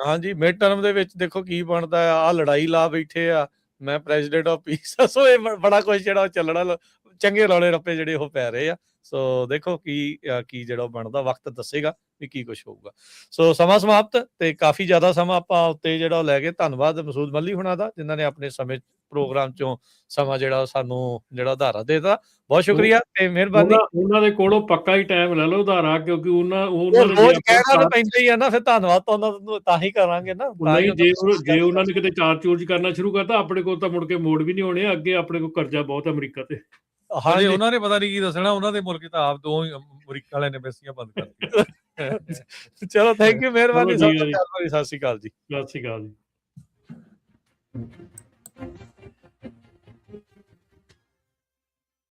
ਹਾਂਜੀ ਮਿਡ ਟਰਮ ਦੇ ਵਿੱਚ ਦੇਖੋ ਕੀ ਬਣਦਾ ਆ। ਲੜਾਈ ਲਾ ਬੈਠੇ ਆ, ਮੈਂ ਪ੍ਰੈਜ਼ੀਡੈਂਟ ਆਫ ਪੀਸ। ਸੋ ਇਹ ਬੜਾ ਕੁਝ ਜਿਹੜਾ ਚੱਲਣਾ, ਚੰਗੇ ਰੌਲੇ ਰੱਪੇ ਜਿਹੜੇ ਉਹ ਪੈ ਰਹੇ ਆ। ਸੋ ਦੇਖੋ ਕੀ ਜਿਹੜਾ ਬਣਦਾ, ਵਕਤ ਦੱਸੇਗਾ ਵੀ ਕੀ ਕੁਝ ਹੋਊਗਾ। ਸੋ ਸਮਾਂ ਸਮਾਪਤ ਤੇ ਕਾਫੀ ਜ਼ਿਆਦਾ ਸਮਾਂ ਆਪਾਂ ਉੱਤੇ ਜਿਹੜਾ ਲੈ ਗਏ। ਧੰਨਵਾਦ ਮਸੂਦ ਮੱਲੀ ਹੁਣਾਂ ਦਾ, ਜਿਨ੍ਹਾਂ ਨੇ ਆਪਣੇ ਸਮੇਂ ਪ੍ਰੋਗਰਾਮ ਚੋਂ ਸਮਾਂ ਜਿਹੜਾ ਸਾਨੂੰ ਜਿਹੜਾ ਉਧਾਰਾ ਦੇਤਾ। ਬਹੁਤ ਸ਼ੁਕਰੀਆ ਤੇ ਮਿਹਰਬਾਨੀ। ਉਹਨਾਂ ਦੇ ਕੋਲੋਂ ਪੱਕਾ ਹੀ ਟਾਈਮ ਲੈ ਲਓ ਉਧਾਰਾ, ਕਿਉਂਕਿ ਉਹਨਾਂ ਰੋਜ਼ ਕਹਿਣਾ ਤਾਂ ਪੈਂਦਾ ਹੀ ਆ ਨਾ। ਫਿਰ ਧੰਨਵਾਦ ਤਾਂ ਉਹਨਾਂ ਨੂੰ ਤਾਂ ਹੀ ਕਰਾਂਗੇ ਨਾ। ਜੇ ਉਹਨਾਂ ਨੇ ਕਿਤੇ ਚਾਰਜ ਕਰਨਾ ਸ਼ੁਰੂ ਕਰਤਾ, ਆਪਣੇ ਕੋਲ ਤਾਂ ਮੁੜ ਕੇ ਮੋੜ ਵੀ ਨਹੀਂ ਹੋਣੇ। ਅੱਗੇ ਆਪਣੇ ਕੋਲ ਕਰਜ਼ਾ ਬਹੁਤ ਹੈ ਅਮਰੀਕਾ ਤੇ। ਹਾਂਜੀ, ਉਹਨਾਂ ਨੇ ਪਤਾ ਨਹੀਂ ਕੀ ਦੱਸਣਾ। ਉਹਨਾਂ ਦੇ ਮੁਲਕ ਤਾਂ ਆਪ 2 ਅਮਰੀਕਾ ਵਾਲਿਆਂ ਨੇ ਐਮਬੈਸੀਆਂ ਬੰਦ ਕਰਤੀਆਂ। ਚਲੋ ਥੈਂਕ ਯੂ, ਮਿਹਰਬਾਨੀ। ਸਤਿ ਸ਼੍ਰੀ ਅਕਾਲ ਜੀ। ਸਤਿ ਸ਼੍ਰੀ ਅਕਾਲ ਜੀ।